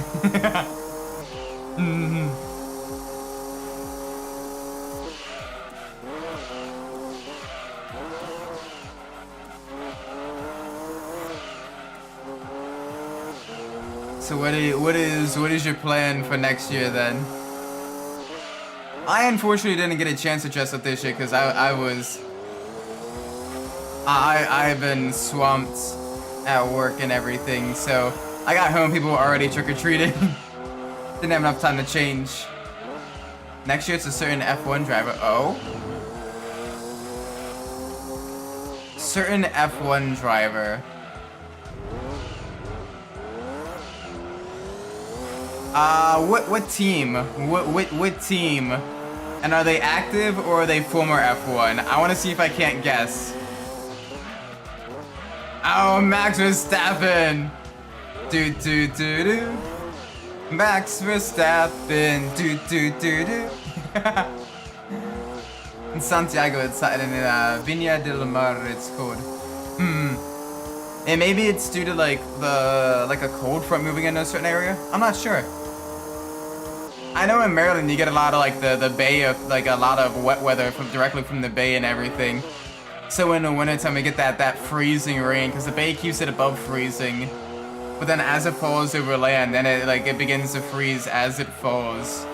So what is your plan for next year then? I unfortunately didn't get a chance to dress up this year because I've been swamped at work and everything. So I got home, people were already trick-or-treating. Didn't have enough time to change. Next year it's a certain F1 driver. Oh? Certain F1 driver. What team? What team? And are they active or are they former F1? I want to see if I can't guess. Oh, Max Verstappen. Do. Max Verstappen. Do. In Santiago, it's in Viña del Mar, it's called. And maybe it's due to like a cold front moving into a certain area. I'm not sure. I know in Maryland you get a lot of like the bay of like a lot of wet weather directly from the bay and everything. So in the wintertime we get that freezing rain because the bay keeps it above freezing. But then as it falls over land, then it begins to freeze as it falls.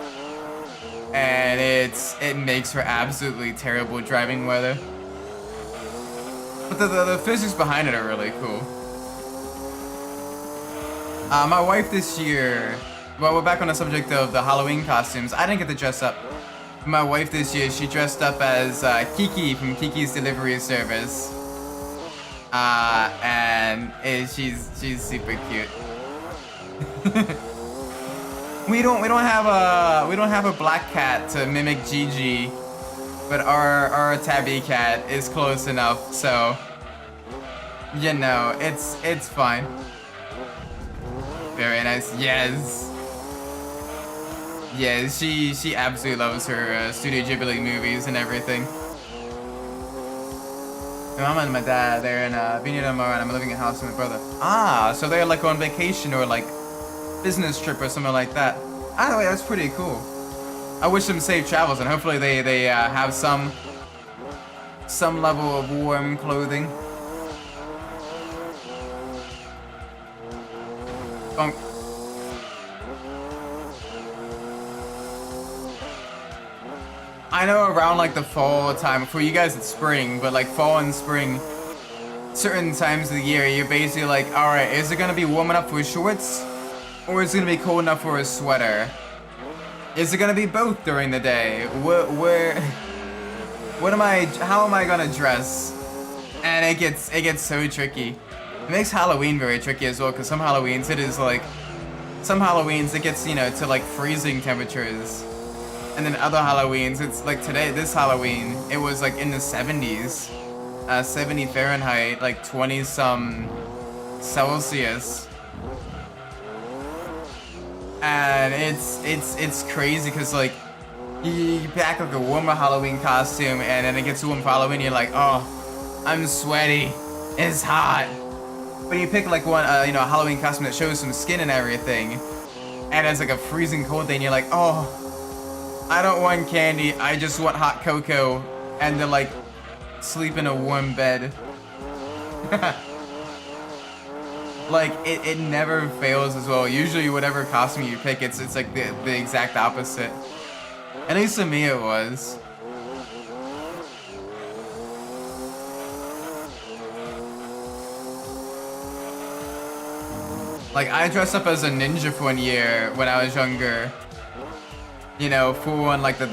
And it makes for absolutely terrible driving weather. But the physics behind it are really cool. My wife this year, well, we're back on the subject of the Halloween costumes. I didn't get to dress up. My wife this year, she dressed up as Kiki from Kiki's Delivery Service. And she's super cute. we don't have a black cat to mimic Gigi, but our tabby cat is close enough, so you know it's fine. Very nice. Yes. Yeah, she absolutely loves her Studio Ghibli movies and everything. My mom and my dad, they're in Viña del Mar, and I'm living in a house with my brother. Ah, so they're like on vacation or like business trip or something like that. Ah, wait, that's pretty cool. I wish them safe travels, and hopefully they have some level of warm clothing. I know around like the fall time, for you guys it's spring, but like fall and spring, certain times of the year, you're basically like, alright, is it gonna be warm enough for shorts? Or is it gonna be cold enough for a sweater? Is it gonna be both during the day? How am I gonna dress? And it gets so tricky. It makes Halloween very tricky as well, because some Halloweens it gets, you know, to like freezing temperatures. And then other Halloweens, it's like today, this Halloween, it was like in the 70s. 70 Fahrenheit, like 20-some Celsius. And it's crazy because like you pack like a warmer Halloween costume and then it gets warm for Halloween, you're like, oh, I'm sweaty, it's hot. But you pick like one, you know, a Halloween costume that shows some skin and everything, and it's like a freezing cold day, and you're like, oh, I don't want candy, I just want hot cocoa, and to like sleep in a warm bed. Like it never fails as well. Usually whatever costume you pick, it's like the exact opposite. At least to me it was. Like I dressed up as a ninja for 1 year when I was younger. You know, full on like the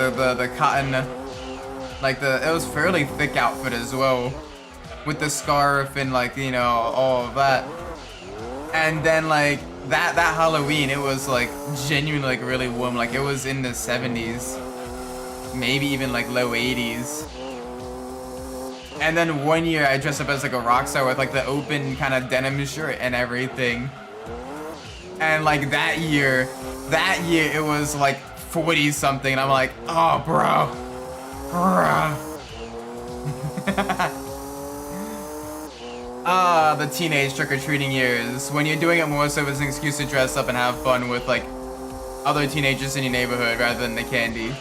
cotton, like it was fairly thick outfit as well, with the scarf and like, you know, all of that. And then like that Halloween, it was like genuinely like really warm, like it was in the 70s, maybe even like low 80s. And then 1 year I dressed up as like a rock star with like the open kind of denim shirt and everything. And like that year it was like 40 something, and I'm like, oh bro, the teenage trick-or-treating years, when you're doing it more so as an excuse to dress up and have fun with like other teenagers in your neighborhood rather than the candy.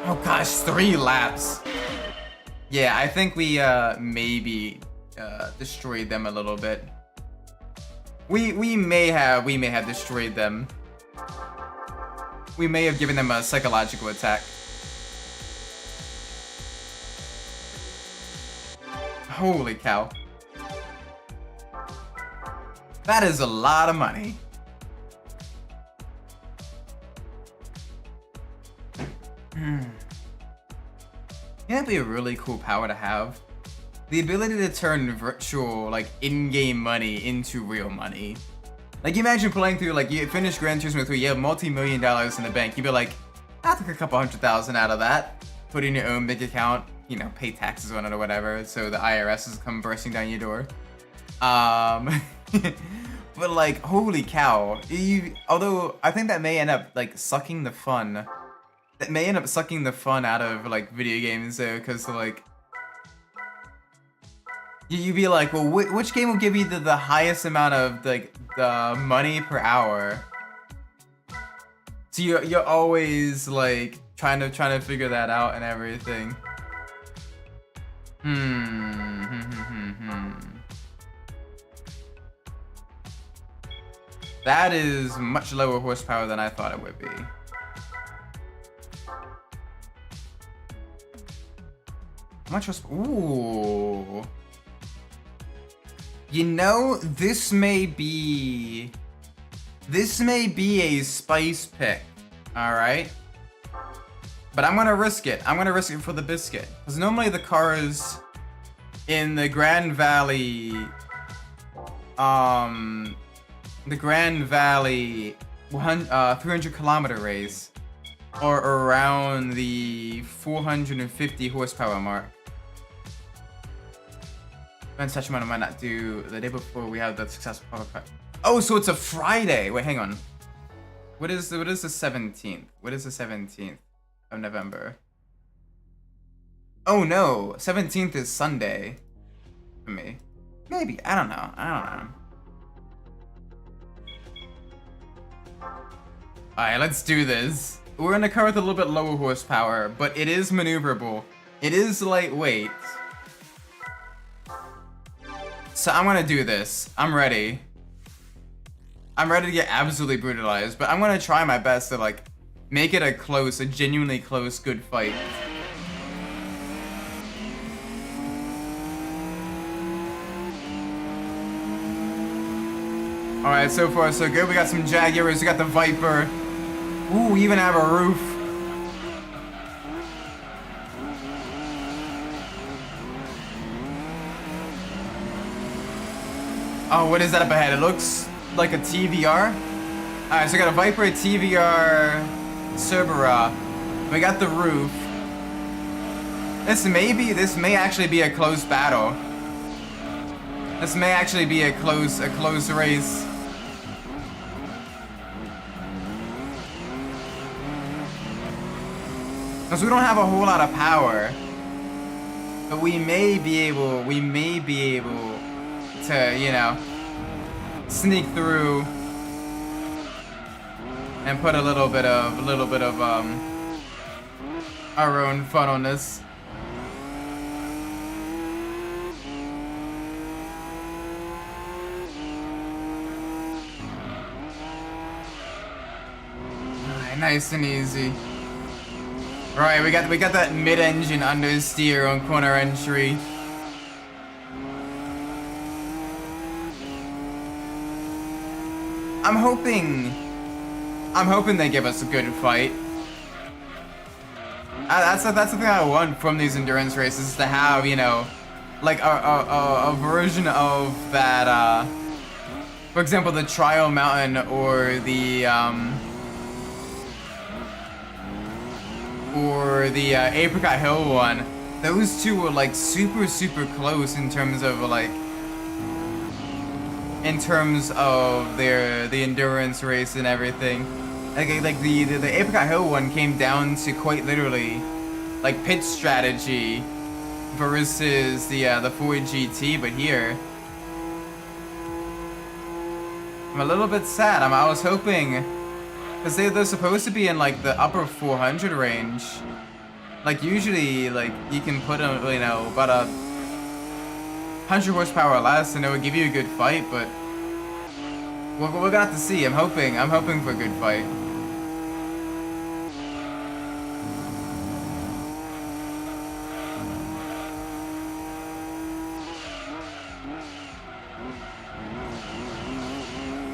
Oh gosh, 3 laps. Yeah, I think we maybe destroyed them a little bit. We may have destroyed them. We may have given them a psychological attack. Holy cow. That is a lot of money. That'd be a really cool power to have. The ability to turn virtual, like, in-game money into real money. Like, imagine playing through, like, you finish Gran Turismo 3, you have multi-million dollars in the bank, you'd be like, I'll take a couple $100,000 out of that, put in your own bank account, you know, pay taxes on it or whatever, so the IRS is come bursting down your door. But, like, holy cow. Although, I think that may end up, like, sucking the fun That may end up sucking the fun out of like video games though, because like you'd be like, well, which game will give you the highest amount of like the money per hour? So you're always like trying to figure that out and everything. That is much lower horsepower than I thought it would be. How much horsepower? Ooh. You know, this may be a spice pick, alright? But I'm gonna risk it. I'm gonna risk it for the biscuit. Because normally the cars in the Grand Valley, the Grand Valley 300-kilometer race are around the 450 horsepower mark. Ben Sachimano might not do the day before we have the successful public. Oh, so it's a Friday. Wait, hang on. What is the 17th? What is the 17th of November? Oh no, 17th is Sunday for me. Maybe, I don't know. Alright, let's do this. We're in a car with a little bit lower horsepower, but it is maneuverable. It is lightweight. So I'm gonna do this. I'm ready. I'm ready to get absolutely brutalized, but I'm gonna try my best to like make it a genuinely close, good fight. Alright, so far so good. We got some Jaguars, we got the Viper. Ooh, we even have a roof. Oh, what is that up ahead? It looks like a TVR. Alright, so we got a Viper, a TVR, Cerberus. We got the roof. This may actually be a close battle. This may actually be a close race. Because we don't have a whole lot of power. But we may be able to, you know, sneak through and put a little bit of our own fun on this. Alright, nice and easy. Right, we got that mid-engine understeer on corner entry. I'm hoping they give us a good fight. That's the thing I want from these endurance races, is to have, you know, like a version of that, for example, the Trial Mountain or the Apricot Hill one. Those two were like super close in terms of like, the endurance race and everything. Like the Apricot Hill one came down to quite literally like pit strategy versus the Ford GT, but here I'm a little bit sad. I was hoping, because they're supposed to be in like the upper 400 range. Like usually, like you can put them, you know, about 100 horsepower less, and it would give you a good fight. But we're gonna have to see. I'm hoping for a good fight.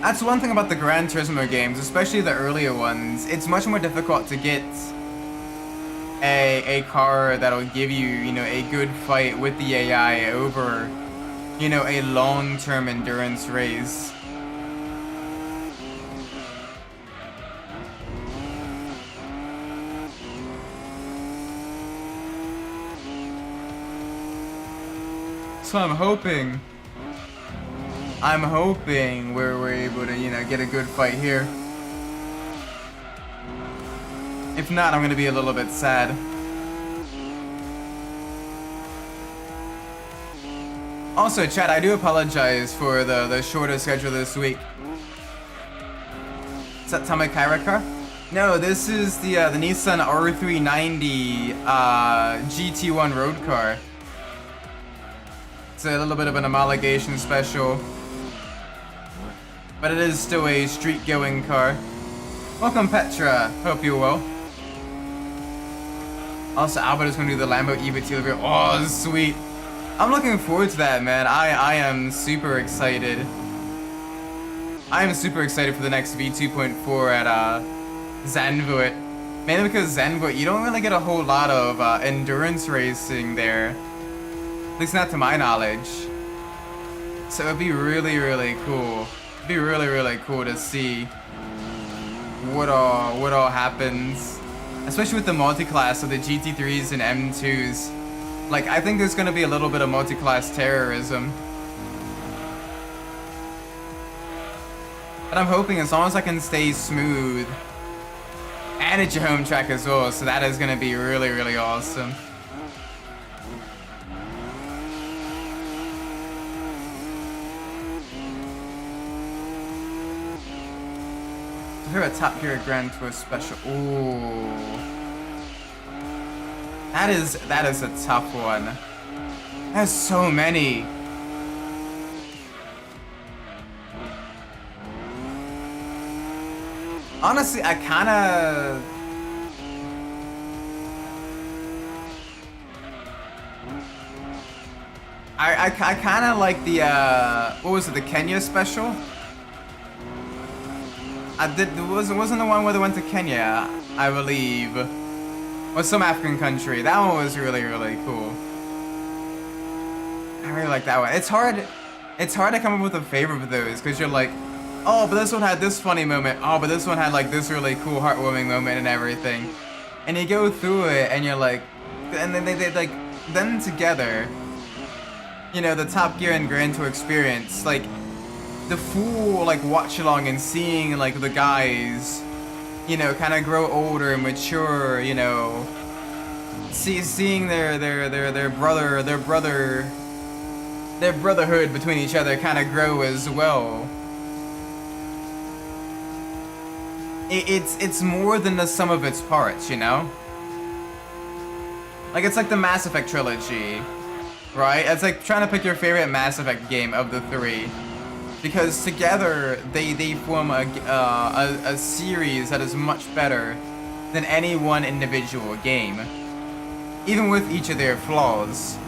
That's one thing about the Gran Turismo games, especially the earlier ones. It's much more difficult to get a car that'll give you, you know, a good fight with the AI over, you know, a long-term endurance race. So I'm hoping we're able to, you know, get a good fight here. If not, I'm gonna be a little bit sad. Also, chat, I do apologize for the shorter schedule this week. Is that Tamakaira car? No, this is the Nissan R390 GT1 road car. It's a little bit of an homologation special, but it is still a street-going car. Welcome, Petra. Hope you're well. Also, Albert is going to do the Lambo EVT review. Oh, sweet. I'm looking forward to that, man. I am super excited. I am super excited for the next V2.4 at Zandvoort. Mainly because Zandvoort, you don't really get a whole lot of endurance racing there. At least not to my knowledge. So it'd be really, really cool. It'd be really, really cool to see what all happens. Especially with the multi-class of the GT3s and M2s. Like, I think there's gonna be a little bit of multi-class terrorism. But I'm hoping as long as I can stay smooth. And it's your home track as well, so that is gonna be really, really awesome. Here a Top Gear Grand Tour special. Ooh. That is a tough one. There's so many. Honestly, I kinda... I kinda like the, what was it, the Kenya special? Wasn't the one where they went to Kenya, I believe. Or some African country. That one was really, really cool. I really like that one. It's hard to come up with a favorite of those, because you're like, oh, but this one had this funny moment. Oh, but this one had like this really cool heartwarming moment and everything. And you go through it and you're like, and then they like, them together, you know, the Top Gear and Grand Tour experience, like, the full, like, watch along and seeing, like, the guys, you know, kind of grow older and mature, you know, seeing their brotherhood between each other kind of grow as well. It's more than the sum of its parts, you know? Like, it's like the Mass Effect trilogy, right? It's like trying to pick your favorite Mass Effect game of the three. Because together, they form a series that is much better than any one individual game. Even with each of their flaws.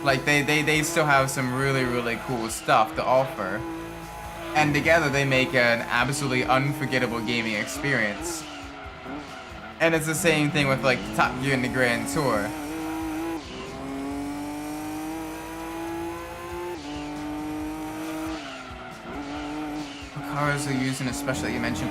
Like, they still have some really, really cool stuff to offer. And together they make an absolutely unforgettable gaming experience. And it's the same thing with, like, Top Gear and the Grand Tour. What cars are using especially that you mentioned?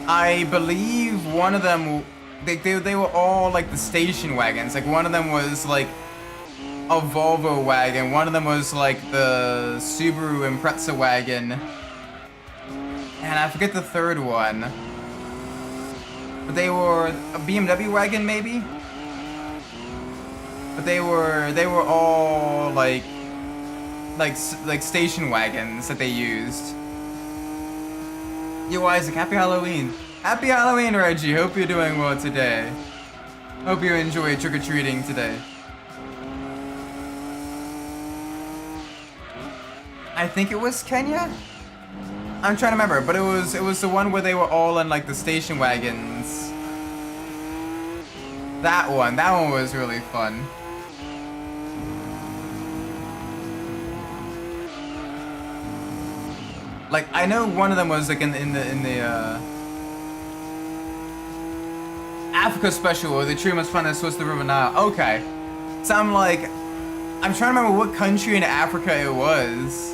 I believe one of them, they were all, like, the station wagons. Like, one of them was, like, a Volvo wagon. One of them was, like, the Subaru Impreza wagon. And I forget the third one. But they were a BMW wagon, maybe? But they were all, like station wagons that they used. Yo, Isaac, happy Halloween. Happy Halloween, Reggie. Hope you're doing well today. Hope you enjoy trick-or-treating today. I think it was Kenya? I'm trying to remember, but it was the one where they were all in, like, the station wagons. That one was really fun. Like, I know one of them was, like, in the Africa special, or the tree must find us was the River Nile. Okay. So I'm trying to remember what country in Africa it was.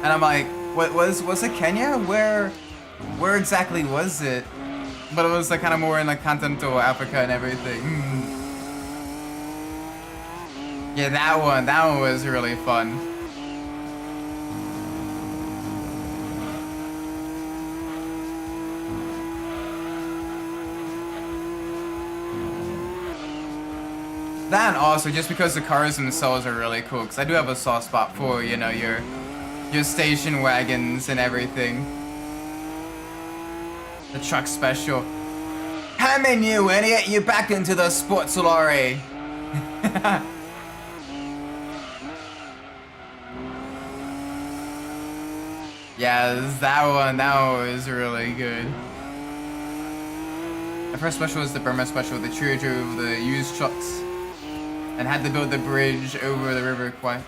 And I'm like, what was it Kenya? Where exactly was it? But it was, like, kind of more in, like, continental Africa and everything. Yeah, that one was really fun. That and also just because the cars themselves are really cool, because I do have a soft spot for, you know, your station wagons and everything. The truck special. Come in, you idiot! You back into the sports lorry! Yes, that one was really good. The first special was the Burma special, the trio drove the used trucks and had to build the bridge over the river Kwai.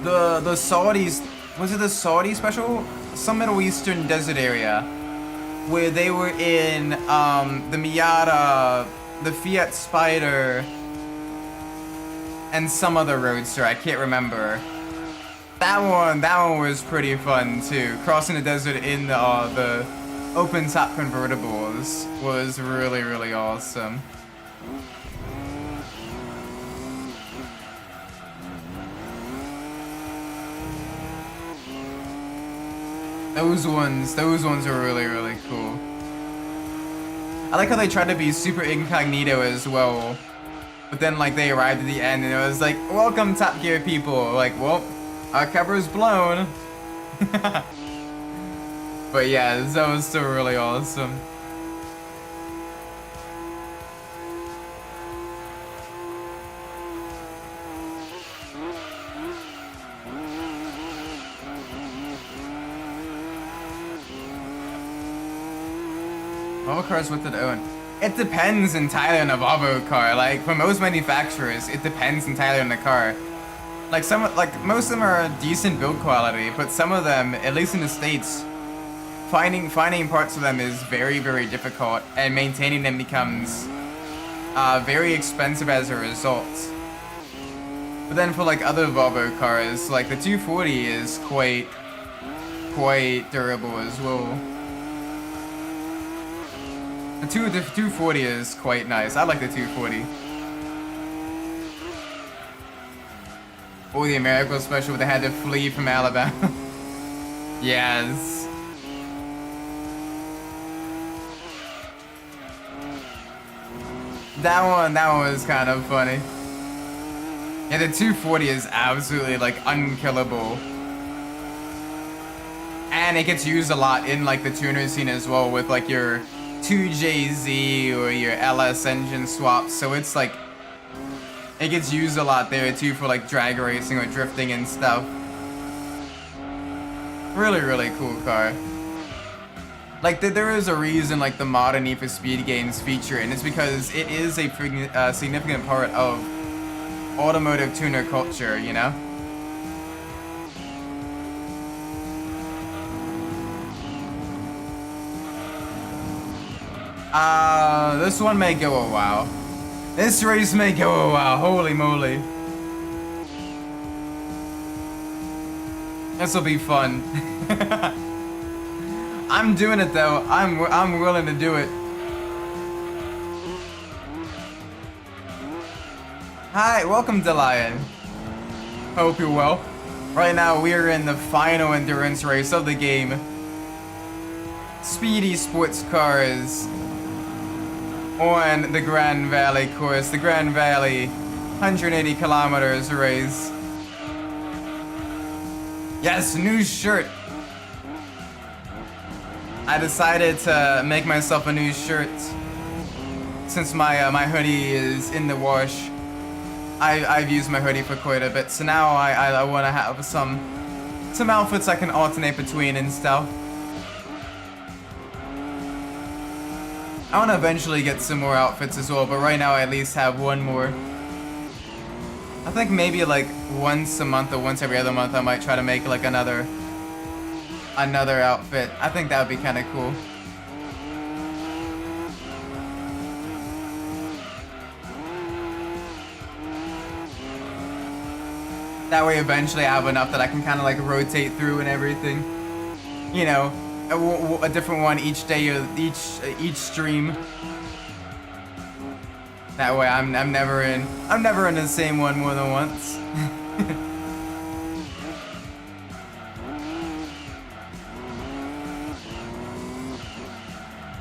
The Saudis, was it the Saudi special? Some Middle Eastern desert area where they were in the Miata, the Fiat Spider, and some other roadster, I can't remember. That one was pretty fun too. Crossing the desert in the open top convertibles was really, really awesome. Those ones are really, really cool. I like how they tried to be super incognito as well. But then, like, they arrived at the end and it was like, welcome, Top Gear people. Like, well, our cover's blown. But yeah, that was still really awesome. Volvo cars with it own. It depends entirely on a Volvo car. Like, for most manufacturers, it depends entirely on the car. Like, most of them are decent build quality, but some of them, at least in the States, finding parts of them is very, very difficult, and maintaining them becomes very expensive as a result. But then for like other Volvo cars, like the 240 is quite durable as well. The 240 is quite nice. I like the 240. Or the American special where they had to flee from Alabama. Yes. That one was kind of funny. Yeah, the 240 is absolutely like unkillable. And it gets used a lot in like the tuner scene as well with like your 2JZ or your LS engine swaps, so it's like it gets used a lot there too for like drag racing or drifting and stuff. Really, really cool car. Like there is a reason like the modern Need for Speed games feature it, and it's because it is a significant part of automotive tuner culture, you know? This one may go a while. This race may go a while, holy moly. This'll be fun. I'm doing it though, I'm willing to do it. Hi, welcome Delian. Hope you're well. Right now we are in the final endurance race of the game. Speedy sports cars on the Grand Valley course, the Grand Valley 180 kilometers race. Yes, new shirt. I decided to make myself a new shirt since my my hoodie is in the wash. I've used my hoodie for quite a bit, so now I want to have some outfits I can alternate between and stuff. I want to eventually get some more outfits as well, but right now I at least have one more. I think maybe like once a month or once every other month I might try to make like another outfit. I think that would be kind of cool. That way eventually I have enough that I can kind of like rotate through and everything. You know, a different one each day or each stream. That way I'm never in the same one more than once.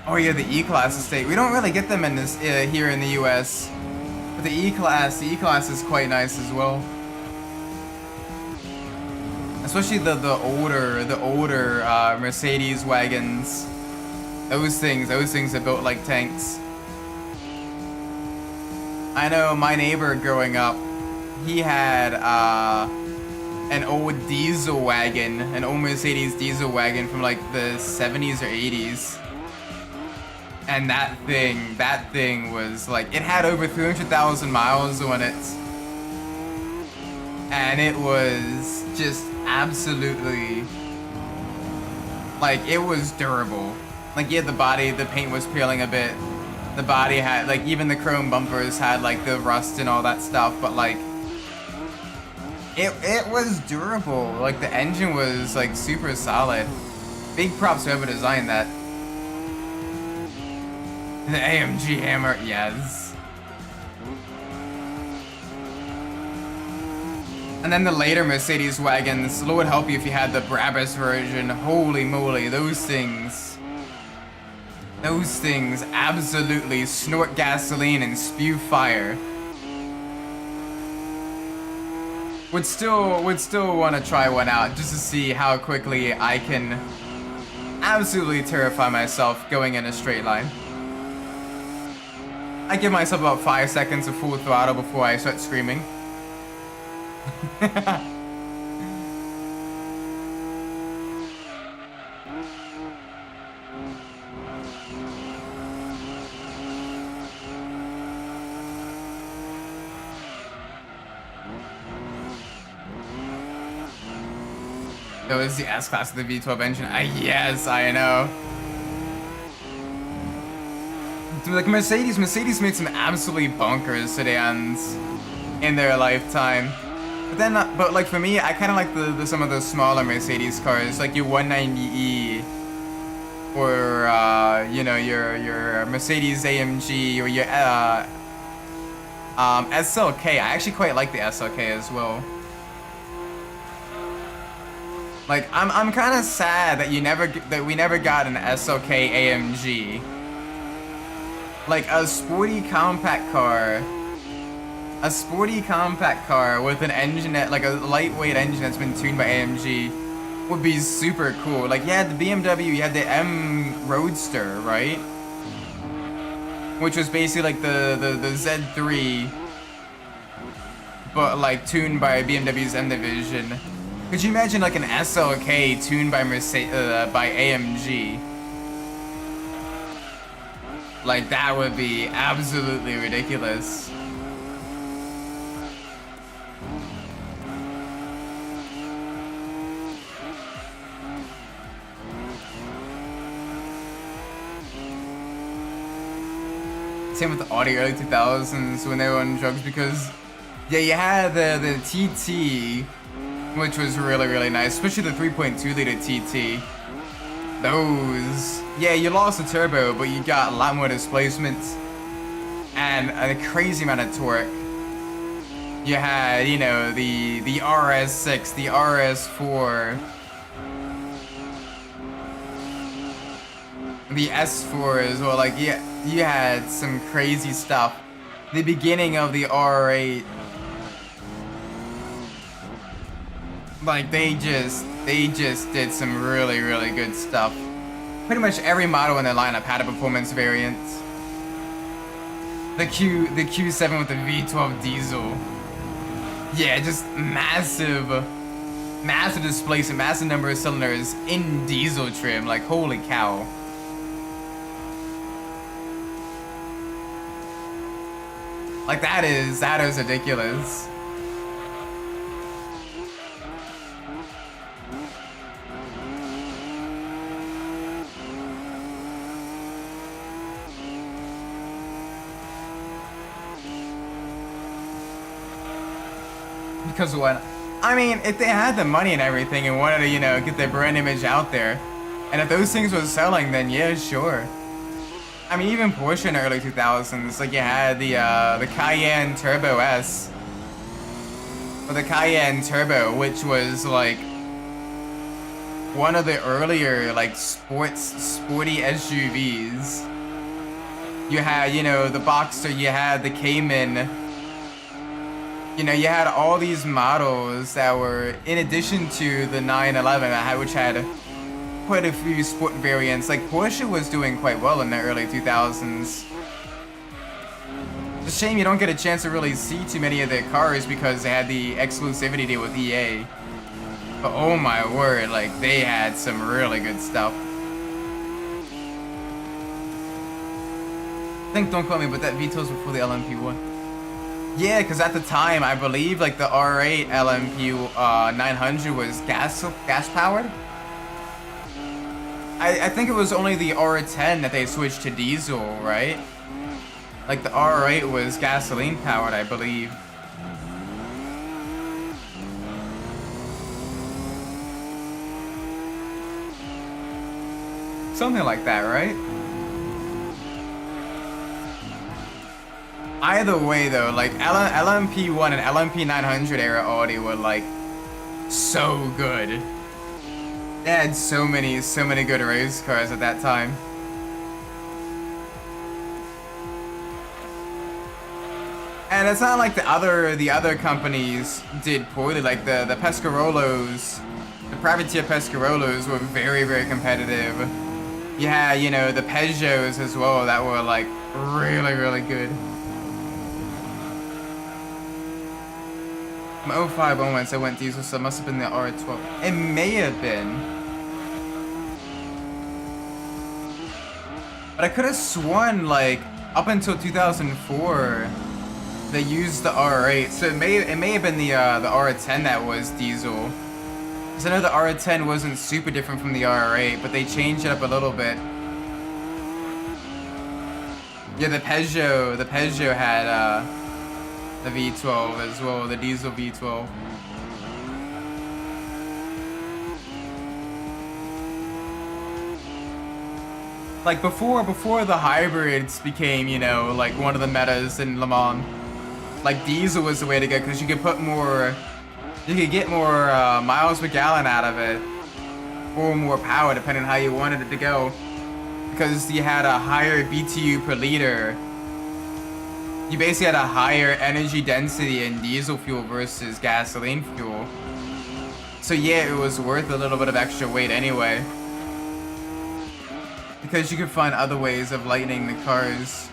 Oh Oh yeah, the E-Class estate. We don't really get them in this here in the U.S. But the E-Class is quite nice as well. Especially the older Mercedes wagons. Those things are built like tanks. I know my neighbor growing up, he had an old diesel wagon, an old Mercedes diesel wagon from like the 70s or 80s. And that thing was like, it had over 300,000 miles on it. And it was just absolutely, like, it was durable. Like, yeah, the body, the paint was peeling a bit. The body had, like, even the chrome bumpers had, like, the rust and all that stuff, but, like, it was durable. Like, the engine was, like, super solid. Big props to whoever designed that. The AMG Hammer, yes. And then the later Mercedes wagons, Lord help you if you had the Brabus version. Holy moly, those things absolutely snort gasoline and spew fire. Would still want to try one out just to see how quickly I can absolutely terrify myself going in a straight line. I give myself about 5 seconds of full throttle before I start screaming. That was the S-Class of the V12 engine. Yes, I know. Like Mercedes made some absolutely bonkers sedans in their lifetime. But then, but like for me, I kind of like some of those smaller Mercedes cars, like your 190E, or you know, your Mercedes AMG, or your SLK. I actually quite like the SLK as well. Like I'm kind of sad that we never got an SLK AMG. Like a sporty compact car with an engine like a lightweight engine that's been tuned by AMG would be super cool. Like, you had the BMW, you had the M Roadster, right? Which was basically like the Z3, but like tuned by BMW's M Division. Could you imagine like an SLK tuned by by AMG? Like, that would be absolutely ridiculous. Same with the Audi early 2000s when they were on drugs, because yeah, you had the TT, which was really, really nice, especially the 3.2 liter TT. Those, yeah, you lost the turbo, but you got a lot more displacement and a crazy amount of torque. You had, you know, the RS6, the RS4, the S4 as well. Like, yeah, you had some crazy stuff. The beginning of the R8, like, they just did some really, really good stuff. Pretty much every model in their lineup had a performance variant. The Q7 with the V12 diesel. Yeah, just massive displacement, massive number of cylinders in diesel trim. Like, holy cow. Like, that is ridiculous. Because what? I mean, if they had the money and everything and wanted to, you know, get their brand image out there, and if those things were selling, then yeah, sure. I mean, even Porsche in the early 2000s, like, you had the Cayenne Turbo S, or the Cayenne Turbo, which was like one of the earlier like sporty SUVs. You had, you know, the Boxster, you had the Cayman. You know, you had all these models that were in addition to the 911, which had quite a few sport variants. Like Porsche was doing quite well in the early 2000s. It's a shame you don't get a chance to really see too many of their cars because they had the exclusivity deal with EA. But oh my word, like they had some really good stuff. I think, don't quote me, but that V12s before the LMP1. Yeah, because at the time, I believe like the R8 LMP 900 was gas powered. I think it was only the R10 that they switched to diesel, right? Like the R8 was gasoline powered, I believe. Something like that, right? Either way though, like LMP1 and LMP 900 era Audi were like so good. They had so many good race cars at that time. And it's not like the other companies did poorly. Like the Pescarolos, the privateer Pescarolos were very competitive. You had, you know, the Peugeots as well that were like really good. My 05 onwards I went diesel, so it must have been the R12. It may have been. But I could have sworn like up until 2004 they used the R8, so it may have been the R10 that was diesel. Because I know the R10 wasn't super different from the R8, but they changed it up a little bit. Yeah, the Peugeot had the V12 as well, the diesel V12. Like before the hybrids became, you know, like one of the metas in Le Mans. Like diesel was the way to go because you could put more, you could get more miles per gallon out of it, or more power depending on how you wanted it to go. Because you had a higher BTU per liter. You basically had a higher energy density in diesel fuel versus gasoline fuel. So yeah, it was worth a little bit of extra weight anyway. Because you could find other ways of lightening the cars.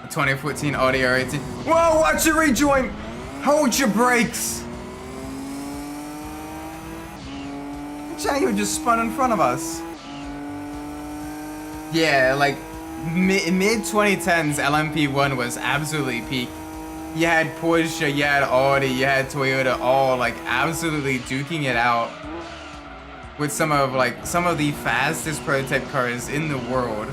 The 2014 Audi R18. Whoa, watch it rejoin! Hold your brakes! You just spun in front of us. Yeah, like mid-2010s LMP1 was absolutely peak. You had Porsche, you had Audi, you had Toyota, all like absolutely duking it out with some of the fastest prototype cars in the world.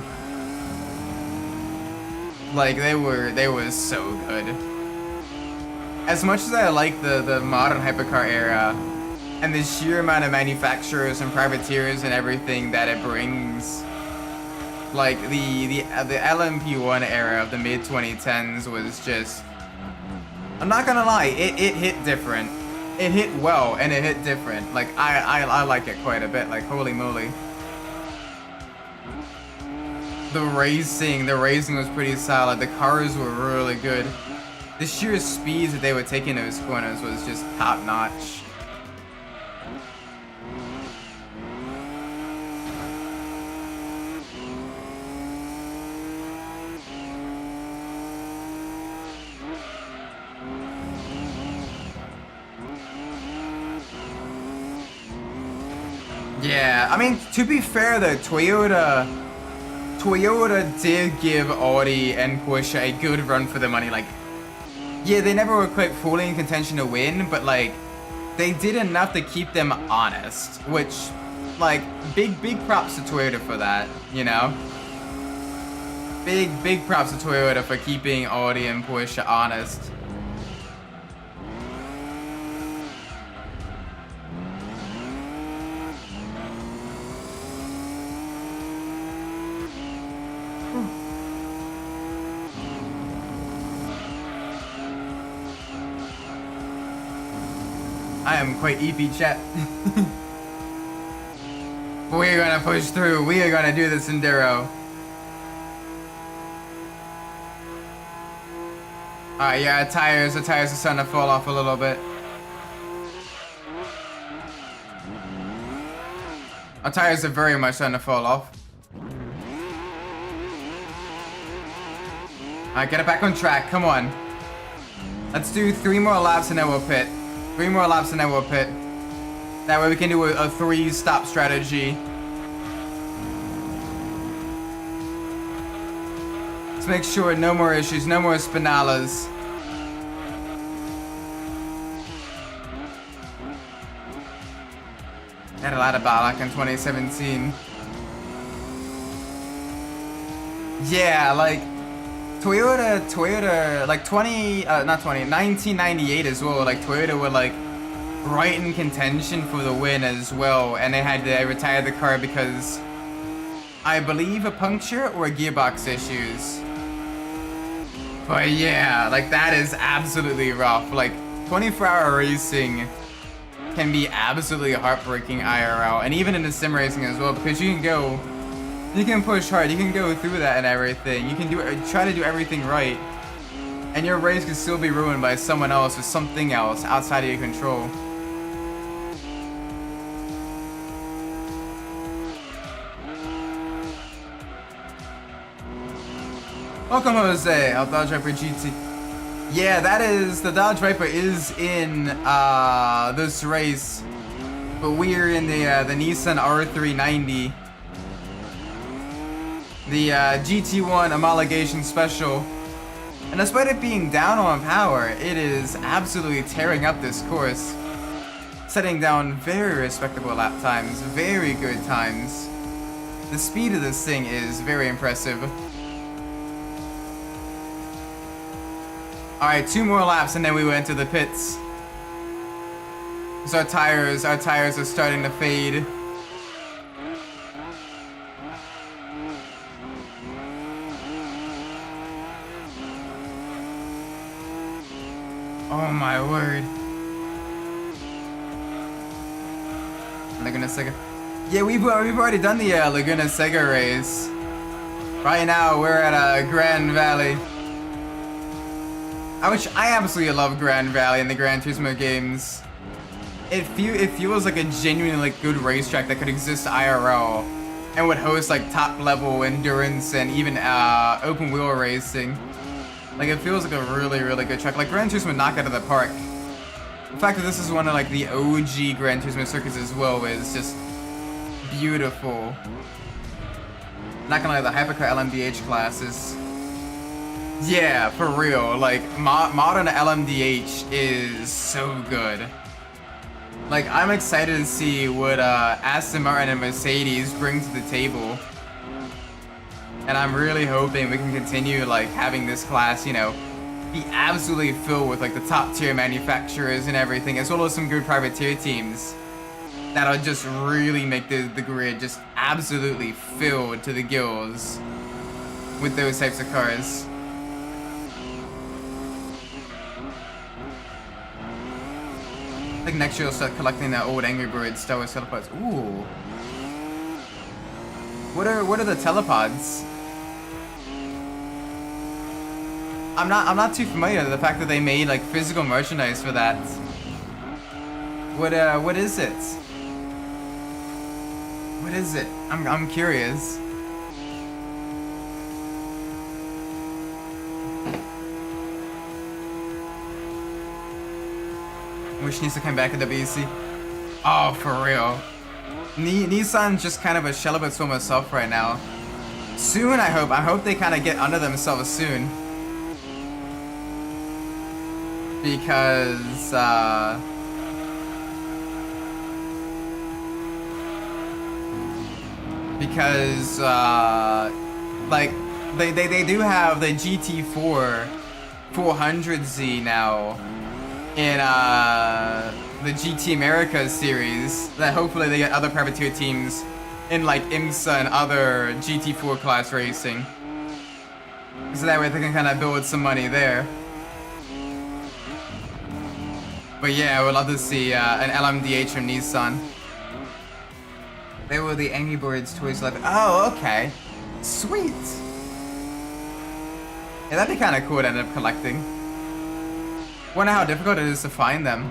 Like they were so good. As much as I like the modern hypercar era and the sheer amount of manufacturers and privateers and everything that it brings, like the LMP1 era of the mid-2010s was just, I'm not gonna lie, it hit different. It hit well and it hit different. Like I like it quite a bit. Like holy moly. The racing was pretty solid. The cars were really good. The sheer speeds that they would take in those corners was just top notch. Yeah, I mean, to be fair though, Toyota did give Audi and Porsche a good run for their money. Like, yeah, they never were quite fully in contention to win, but like, they did enough to keep them honest, which, like, big props to Toyota for that, you know? Big props to Toyota for keeping Audi and Porsche honest. I am quite EP chat. We're gonna push through. We are gonna do this enduro. Alright, yeah, our tires are starting to fall off a little bit. Our tires are very much starting to fall off. Alright, get it back on track. Come on. Let's do 3 more laps and then we'll pit. 3 more laps and then we'll pit. That way we can do a 3-stop strategy. Let's make sure no more issues, no more spinalas. Had a lot of Balak in 2017. Yeah, like Toyota, like 1998 as well. Like Toyota were like right in contention for the win as well, and they had to retire the car because I believe a puncture or gearbox issues. But yeah, like that is absolutely rough. Like 24-hour racing can be absolutely heartbreaking IRL, and even in the sim racing as well, because you can push hard, you can go through that and everything. You can try to do everything right, and your race can still be ruined by someone else or something else outside of your control. Welcome, Jose. I'll Dodge Viper GT. Yeah, the Dodge Viper is in this race, but we're in the Nissan R390, the GT1 homologation special, and despite it being down on power, it is absolutely tearing up this course, setting down very respectable lap times, very good times. The speed of this thing is very impressive. Alright, 2 more laps and then we went to the pits. So our tires are starting to fade. Oh my word. Laguna Seca. Yeah, we've already done the Laguna Seca race. Right now we're at Grand Valley. I absolutely love Grand Valley and the Gran Turismo games. It feels like a genuinely good racetrack that could exist IRL and would host like top level endurance and even open wheel racing. Like it feels like a really good track. Like Gran Turismo would knock out of the park. The fact that this is one of like the OG Gran Turismo circuits as well is just beautiful. Not gonna lie, the Hypercar LMDH class is. Yeah, for real, like, modern LMDH is so good. Like, I'm excited to see what Aston Martin and Mercedes bring to the table. And I'm really hoping we can continue, like, having this class, you know, be absolutely filled with, like, the top tier manufacturers and everything, as well as some good privateer teams that'll just really make the grid just absolutely filled to the gills with those types of cars. I think next year I'll start collecting that old Angry Birds Star Wars telepods. Ooh. What are the telepods? I'm not too familiar with the fact that they made like physical merchandise for that. What is it? What is it? I'm curious. Which needs to come back to WEC. Oh, for real. Nissan's just kind of a shell of its former self right now. Soon, I hope they kind of get under themselves soon. Because, like, they do have the GT4 400Z now in the GT America series, that hopefully they get other privateer teams in like IMSA and other GT4 class racing, so that way they can kind of build some money there. But yeah, I would love to see an LMDH from Nissan. They were the Angry Birds toys left. Oh, okay. Sweet. Yeah, that'd be kind of cool to end up collecting. Wonder how difficult it is to find them.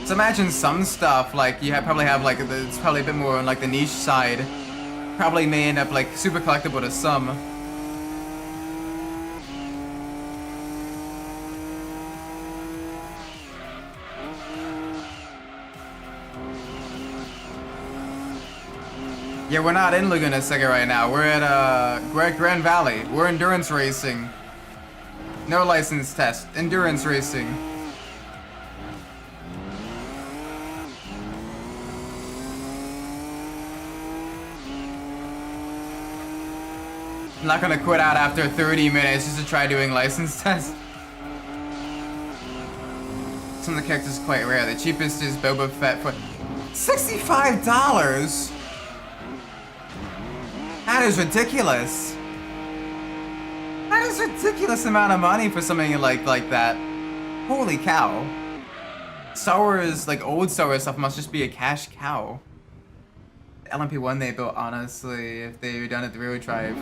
So imagine some stuff, like, you probably have, like, it's probably a bit more on, like, the niche side. Probably may end up, like, super collectible to some. Yeah, we're not in Laguna Seca right now. We're at Grand Valley. We're endurance racing. No license test. Endurance racing. I'm not gonna quit out after 30 minutes just to try doing license tests. Some of the characters are quite rare. The cheapest is Boba Fett for $65. That is ridiculous. That is a ridiculous amount of money for something like that. Holy cow. Star Wars, like old Star Wars stuff must just be a cash cow. The LMP1 they built, honestly, if they were done at the real drive.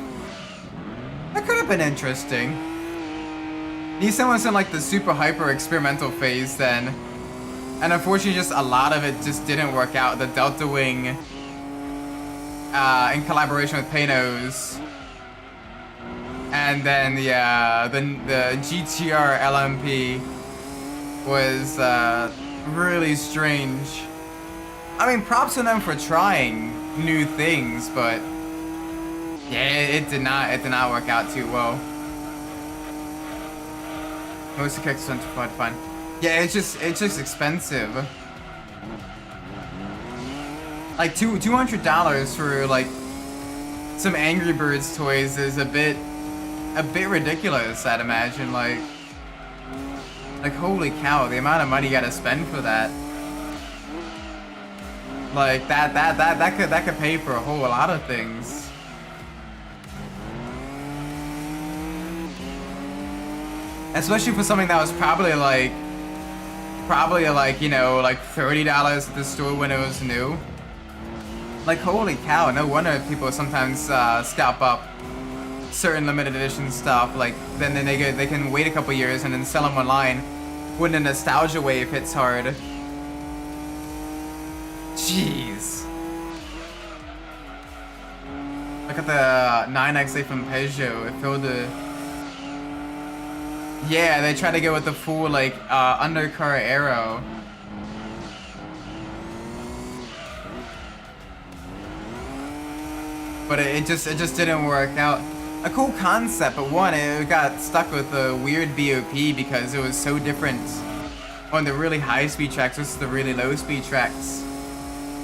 That could have been interesting. Nissan was in like the super hyper experimental phase then. And unfortunately just a lot of it just didn't work out. The Delta Wing, in collaboration with Panos. And then the GTR LMP was really strange. I mean, props to them for trying new things, but yeah, it did not work out too well. Most of the characters went to fun. Yeah, it's just expensive. Like $200 for like some Angry Birds toys is a bit ridiculous, I'd imagine. Like holy cow, the amount of money you gotta spend for that. Like that could pay for a whole lot of things. Especially for something that was probably like, you know, like $30 at the store when it was new. Like holy cow, no wonder people sometimes scalp up certain limited edition stuff. Like then they can wait a couple years and then sell them online when the nostalgia wave hits hard. Jeez. Look at the 9XA from Peugeot. It filled the... Yeah, they try to go with the full like undercar aero. But it just didn't work out. A cool concept, but one, it got stuck with the weird BOP because it was so different on the really high speed tracks versus the really low speed tracks.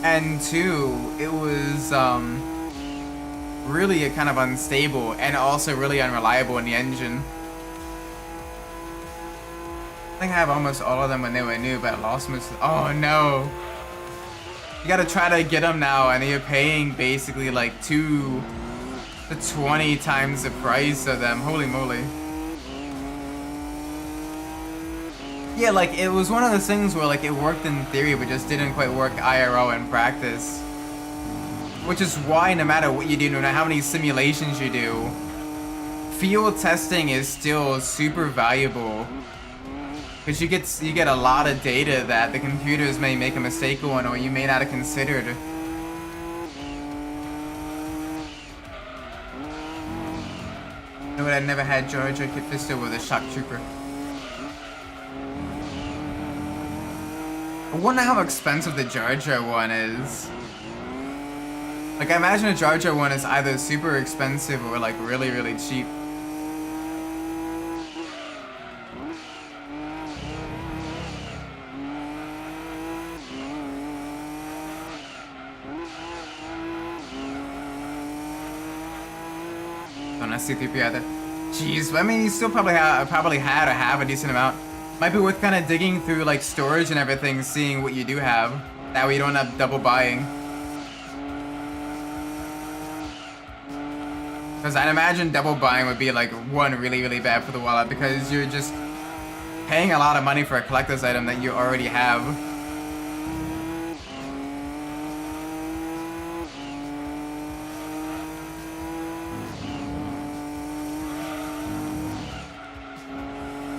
And two, it was really kind of unstable and also really unreliable in the engine. I think I have almost all of them when they were new, but I lost most of them. Oh no! You gotta try to get them now, and you're paying basically like 2 to 20 times the price of them. Holy moly. Yeah, like it was one of those things where like it worked in theory, but just didn't quite work IRL in practice. Which is why no matter what you do, no matter how many simulations you do, field testing is still super valuable. Because you get a lot of data that the computers may make a mistake on, or you may not have considered. No, but I never had Jar Jar Kit Fisto with a shock trooper. I wonder how expensive the Jar Jar one is. Like, I imagine a Jar Jar one is either super expensive or like really, really cheap. C3P either. Jeez, I mean, you still probably had or have a decent amount. Might be worth kind of digging through like storage and everything, seeing what you do have. That way you don't end up double buying. Because I'd imagine double buying would be like one really, really bad for the wallet because you're just paying a lot of money for a collector's item that you already have.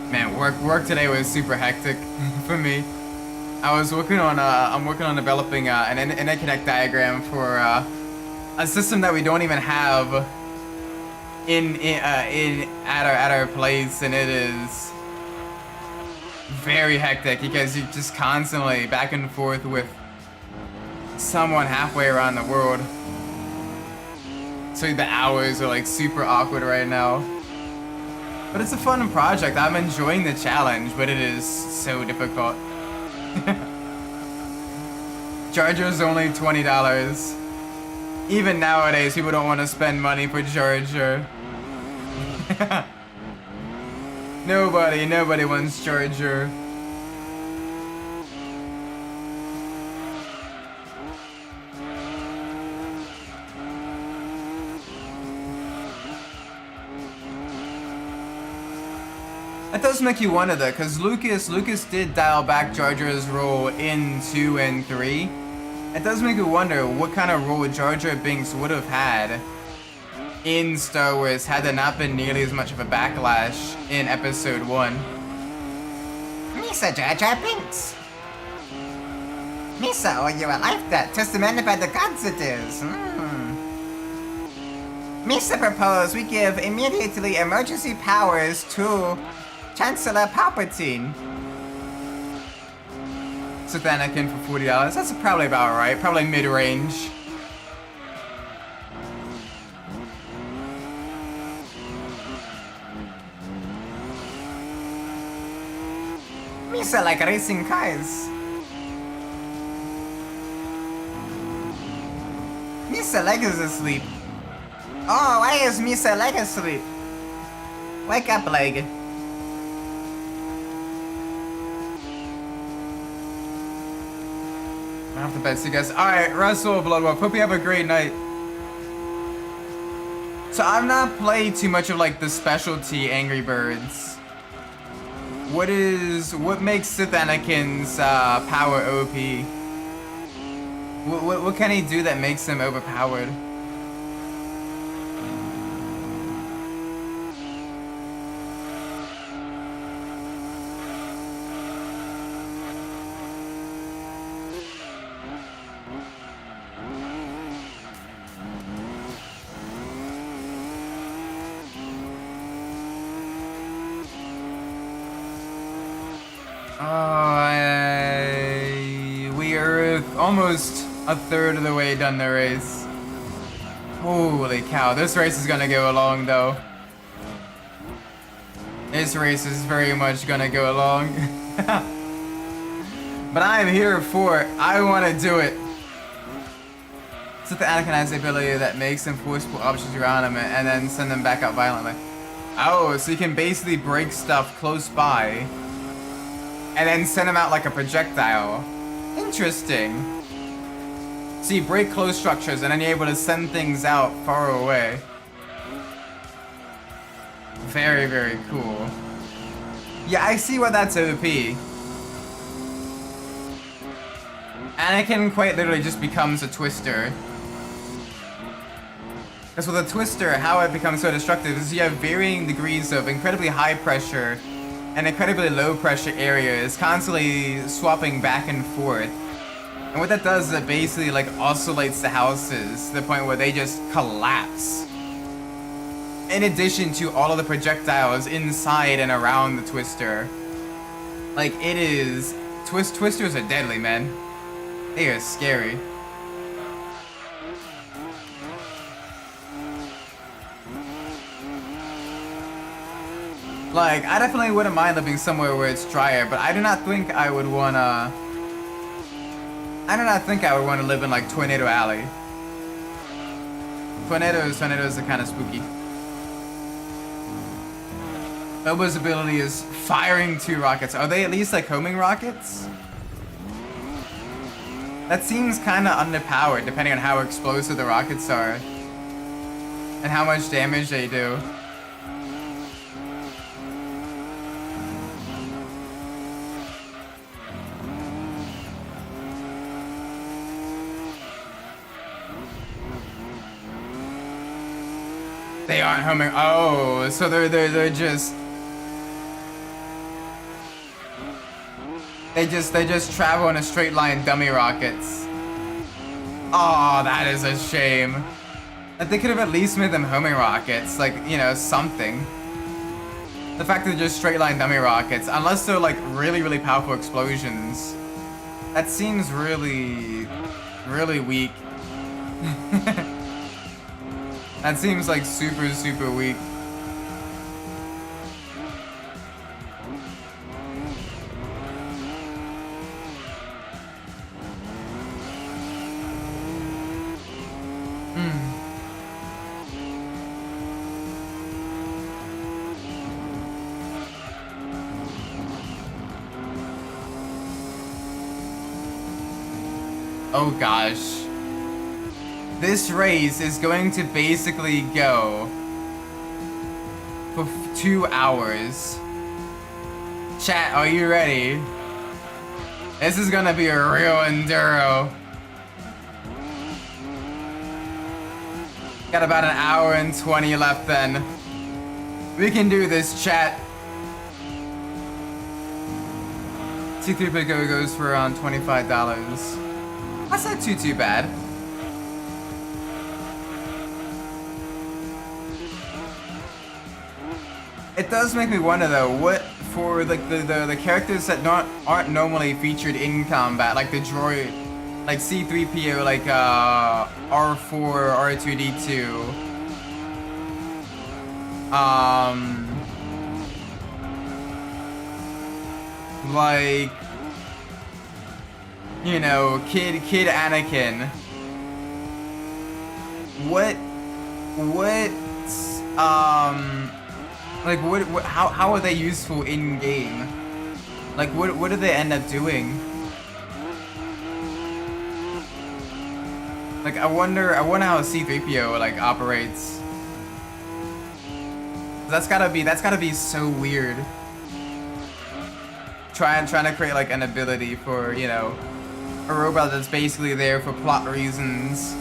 Man, work today was super hectic for me. I'm working on developing an interconnect diagram for a system that we don't even have at our place, and it is very hectic because you're just constantly back and forth with someone halfway around the world. So the hours are like super awkward right now. But it's a fun project. I'm enjoying the challenge, but it is so difficult. Charger's only $20. Even nowadays, people don't want to spend money for Charger. Nobody wants Charger. It does make you wonder though, because Lucas did dial back Jar Jar's role in 2 and 3. It does make you wonder what kind of role Jar Jar Binks would have had in Star Wars had there not been nearly as much of a backlash in Episode 1. Misa Jar Jar Binks. Misa, owe you a life debt, testamented by the gods it is. Misa proposed we give immediately emergency powers to Chancellor Palpatine. So Anakin for $40. That's probably about right. Probably mid-range. Misa like racing cars. Misa Leg is asleep. Oh, why is Misa Leg asleep? Wake up, Leg. I have to bet you guys. Alright, Russell Bloodwolf. Hope you have a great night. So I've not played too much of like the specialty Angry Birds. What makes Sith Anakin's power OP? What can he do that makes him overpowered? We are almost a third of the way done the race. Holy cow, this race is gonna go along though. This race is very much gonna go along. But I am here for it. I want to do it. So the Anakin has the ability that makes him force put objects around him and then send them back out violently. Oh, so you can basically break stuff close by and then send them out like a projectile. Interesting. So you break close structures and then you're able to send things out far away. Very, very cool. Yeah, I see why that's OP. Anakin quite literally just becomes a twister. Because with a twister, how it becomes so destructive is you have varying degrees of incredibly high pressure and incredibly low pressure areas constantly swapping back and forth. And what that does is it basically like oscillates the houses to the point where they just collapse. In addition to all of the projectiles inside and around the twister. Like it is... Twisters are deadly, man. They are scary. Like, I definitely wouldn't mind living somewhere where it's drier, but I do not think I would wanna... I do not think I would want to live in like Tornado Alley. Tornadoes are kind of spooky. Boba's ability is firing 2 rockets. Are they at least like homing rockets? That seems kind of underpowered depending on how explosive the rockets are. and how much damage they do. They aren't homing. Oh, so they're just. They just travel in a straight line, dummy rockets. Oh, that is a shame. Like, they could have at least made them homing rockets, like, you know, something. The fact that they're just straight line dummy rockets, unless they're like really powerful explosions, that seems really weak. That seems like super weak. Oh gosh. This race is going to basically go for 2 hours. Chat, are you ready? This is gonna be a real enduro. Got about an hour and 20 left then. We can do this, chat. C3 Pico goes for around $25. That's not too bad. It does make me wonder though, what for like the characters that aren't normally featured in combat, like the droid, like C3PO, like R4, R2D2. Like, you know, kid Anakin. Like what how are they useful in game? Like what do they end up doing? Like I wonder how C3PO like operates. That's gotta be so weird. Trying to create like an ability for, you know, a robot that's basically there for plot reasons.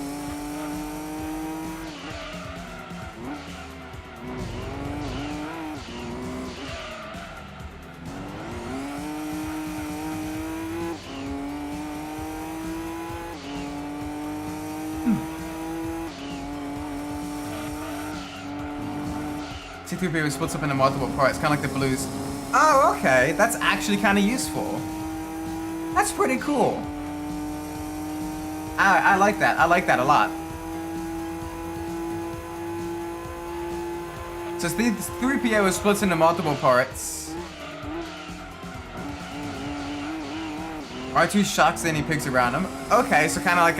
C3PO splits up into multiple parts, kind of like the blues. Oh, okay. That's actually kind of useful. That's pretty cool. I like that. I like that a lot. So 3PO splits into multiple parts. R2 shocks any pigs around him. Okay, so kind of like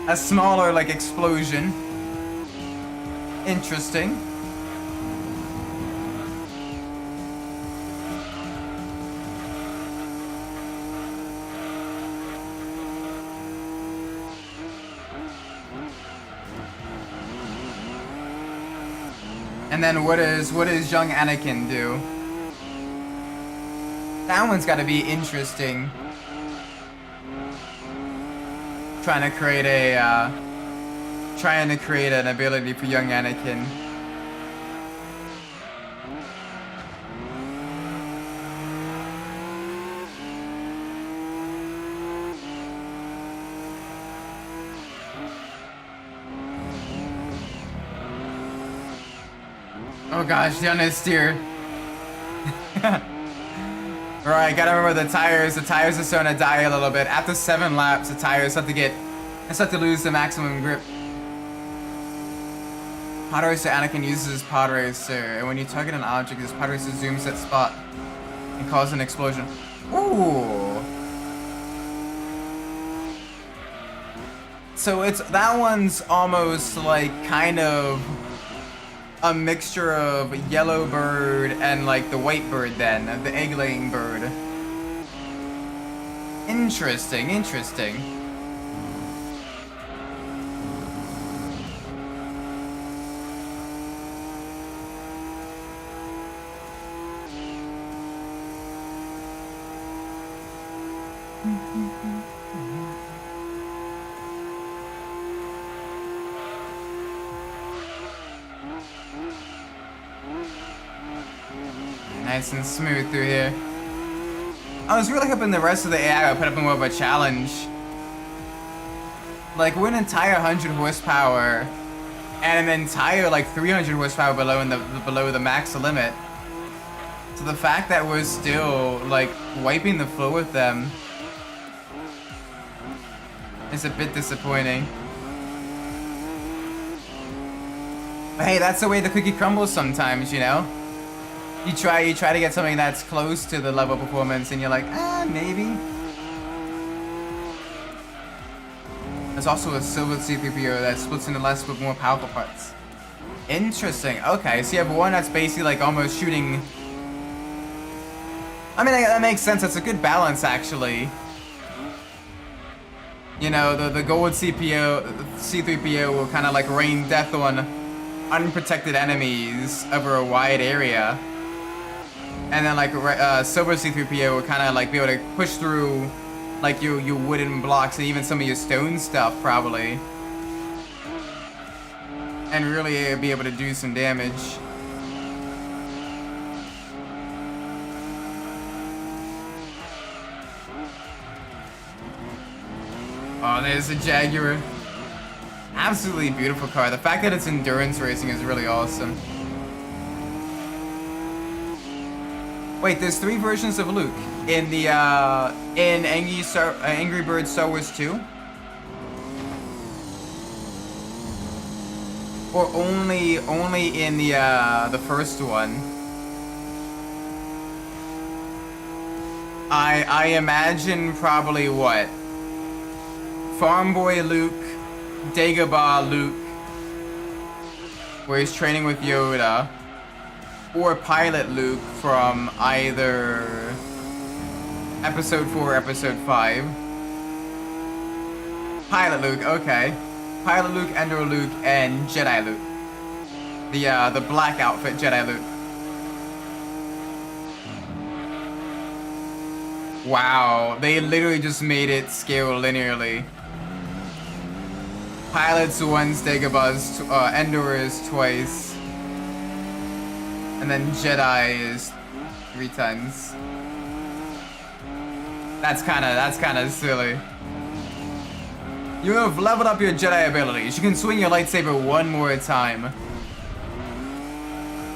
a smaller like explosion. Interesting. And then what does young Anakin do? That one's got to be interesting. Trying to create an ability for young Anakin. Oh gosh, the understeer. Right, gotta remember the tires. The tires are starting to die a little bit. After 7 laps, the tires start to lose the maximum grip. Pod Racer Anakin uses his Pod Racer, and when you target an object, his Pod Racer zooms that spot and causes an explosion. Ooh. So that one's almost like kind of a mixture of yellow bird and like the white bird then, the egg-laying bird. Interesting, interesting. Nice and smooth through here. I was really hoping the rest of the AI would put up more of a challenge. Like, we're an entire 100 horsepower and an entire like 300 horsepower below the max limit. So the fact that we're still like wiping the floor with them is a bit disappointing. But hey, that's the way the cookie crumbles sometimes, you know? You try to get something that's close to the level of performance and you're like, maybe. There's also a silver C3PO that splits into less but more powerful parts. Interesting. Okay, so you have one that's basically like almost shooting. I mean, that makes sense. That's a good balance, actually. You know, the gold C3PO will kind of like rain death on unprotected enemies over a wide area. And then like silver C3PO will kind of like be able to push through like your wooden blocks and even some of your stone stuff probably. And really be able to do some damage. Oh, there's a Jaguar. Absolutely beautiful car. The fact that it's endurance racing is really awesome. Wait, there's 3 versions of Luke in the in Angry Birds Star Wars 2, or only in the first one. I imagine probably what? Farm Boy Luke, Dagobah Luke, where he's training with Yoda. Or Pilot Luke from either Episode 4 or Episode 5. Pilot Luke, okay. Pilot Luke, Endor Luke, and Jedi Luke. The black outfit Jedi Luke. Wow, they literally just made it scale linearly. Pilot's once, Dagobah's, Endor is twice. And then Jedi is 3 times. That's kinda silly. You have leveled up your Jedi abilities. You can swing your lightsaber one more time.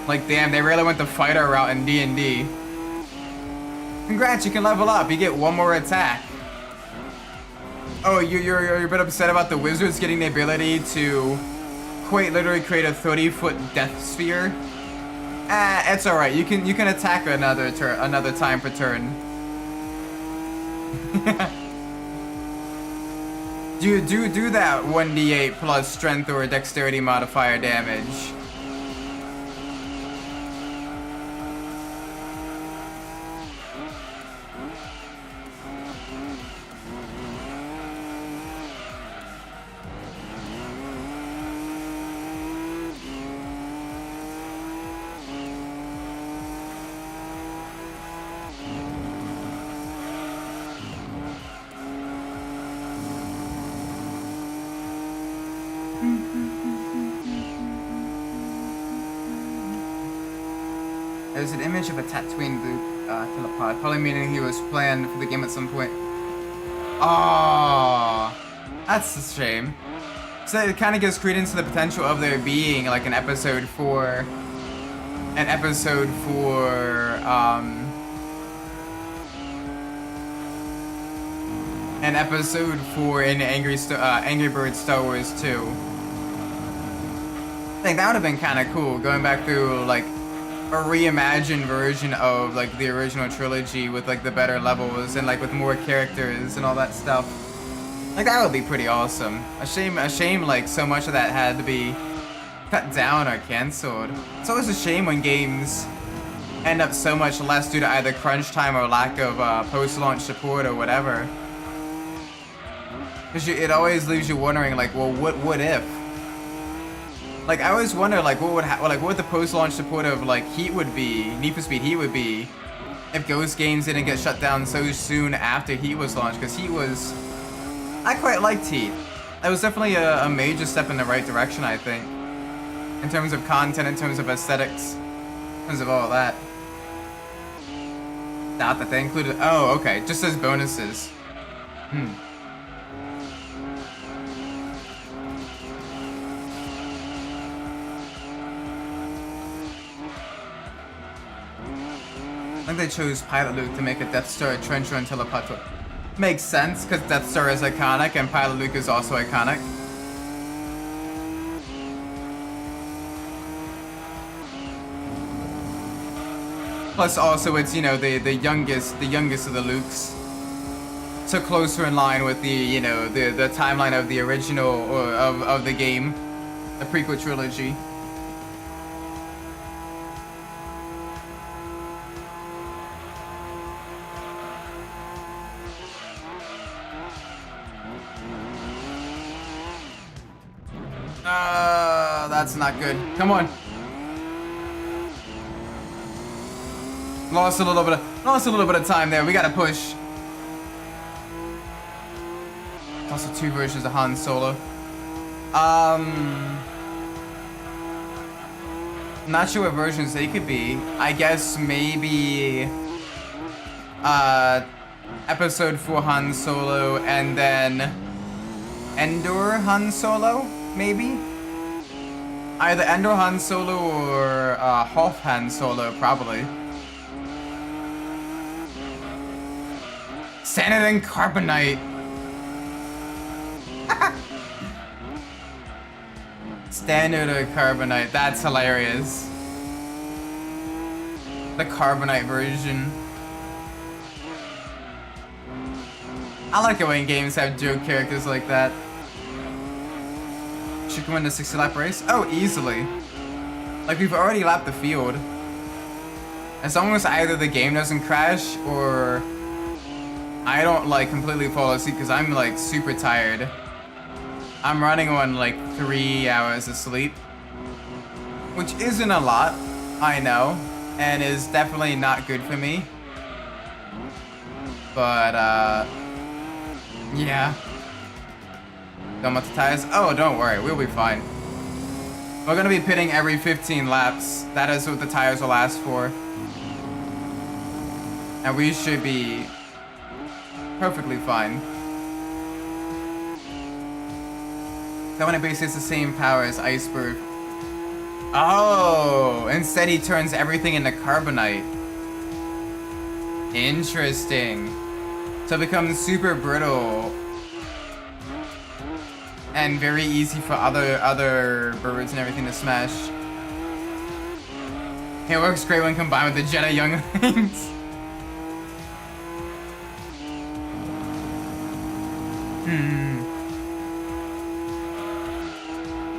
Like damn, they really went the fighter route in D&D. Congrats, you can level up. You get one more attack. Oh, you're a bit upset about the wizards getting the ability to quite literally create a 30-foot death sphere? It's alright. You can attack another time per turn. do that 1d8 plus strength or dexterity modifier damage. There's an image of a Tatooine Luke telepod, probably meaning he was planned for the game at some point. Oh, that's a shame. So it kind of gives credence to the potential of there being like an episode 4 in Angry Birds Star Wars 2. I think that would have been kind of cool, going back through like a reimagined version of like the original trilogy with like the better levels and like with more characters and all that stuff. Like that would be pretty awesome. A shame like so much of that had to be cut down or canceled. It's always a shame when games end up so much less due to either crunch time or lack of post-launch support or whatever. Because it always leaves you wondering like, well, what if? Like I always wonder like what would the post-launch support of like Heat would be, Need for Speed Heat would be, if Ghost Games didn't get shut down so soon after Heat was launched. Because I quite liked Heat. It was definitely a major step in the right direction, I think, in terms of content, in terms of aesthetics. Because of all that. Doubt that they included. Oh, okay. Just as bonuses. I think they chose Pilot Luke to make a Death Star, Trencher, and Teleporter. Makes sense, because Death Star is iconic, and Pilot Luke is also iconic. Plus, also, it's, you know, the youngest of the Lukes. So closer in line with the, you know, the timeline of the original, or of the game. The prequel trilogy. That's not good. Come on. Lost a little bit of time there. We gotta push. Also, 2 versions of Han Solo. Not sure what versions they could be. I guess maybe Episode 4 Han Solo, and then Endor Han Solo, maybe? Either Endor Han Solo or Hoth Han Solo, probably. Standard and Carbonite. Standard or Carbonite, that's hilarious. The Carbonite version. I like it when games have joke characters like that. Should win the 60 lap race? Oh, easily. Like, we've already lapped the field. As long as either the game doesn't crash or I don't like completely fall asleep, because I'm like super tired. I'm running on like 3 hours of sleep, which isn't a lot, I know, and is definitely not good for me. But yeah. Done with the tires? Oh, don't worry, we'll be fine. We're gonna be pitting every 15 laps. That is what the tires will last for. And we should be perfectly fine. That one basically has the same power as Iceberg. Oh, instead he turns everything into Carbonite. Interesting. So it becomes super brittle and very easy for other birds and everything to smash. It works great when combined with the Jedi Younglings.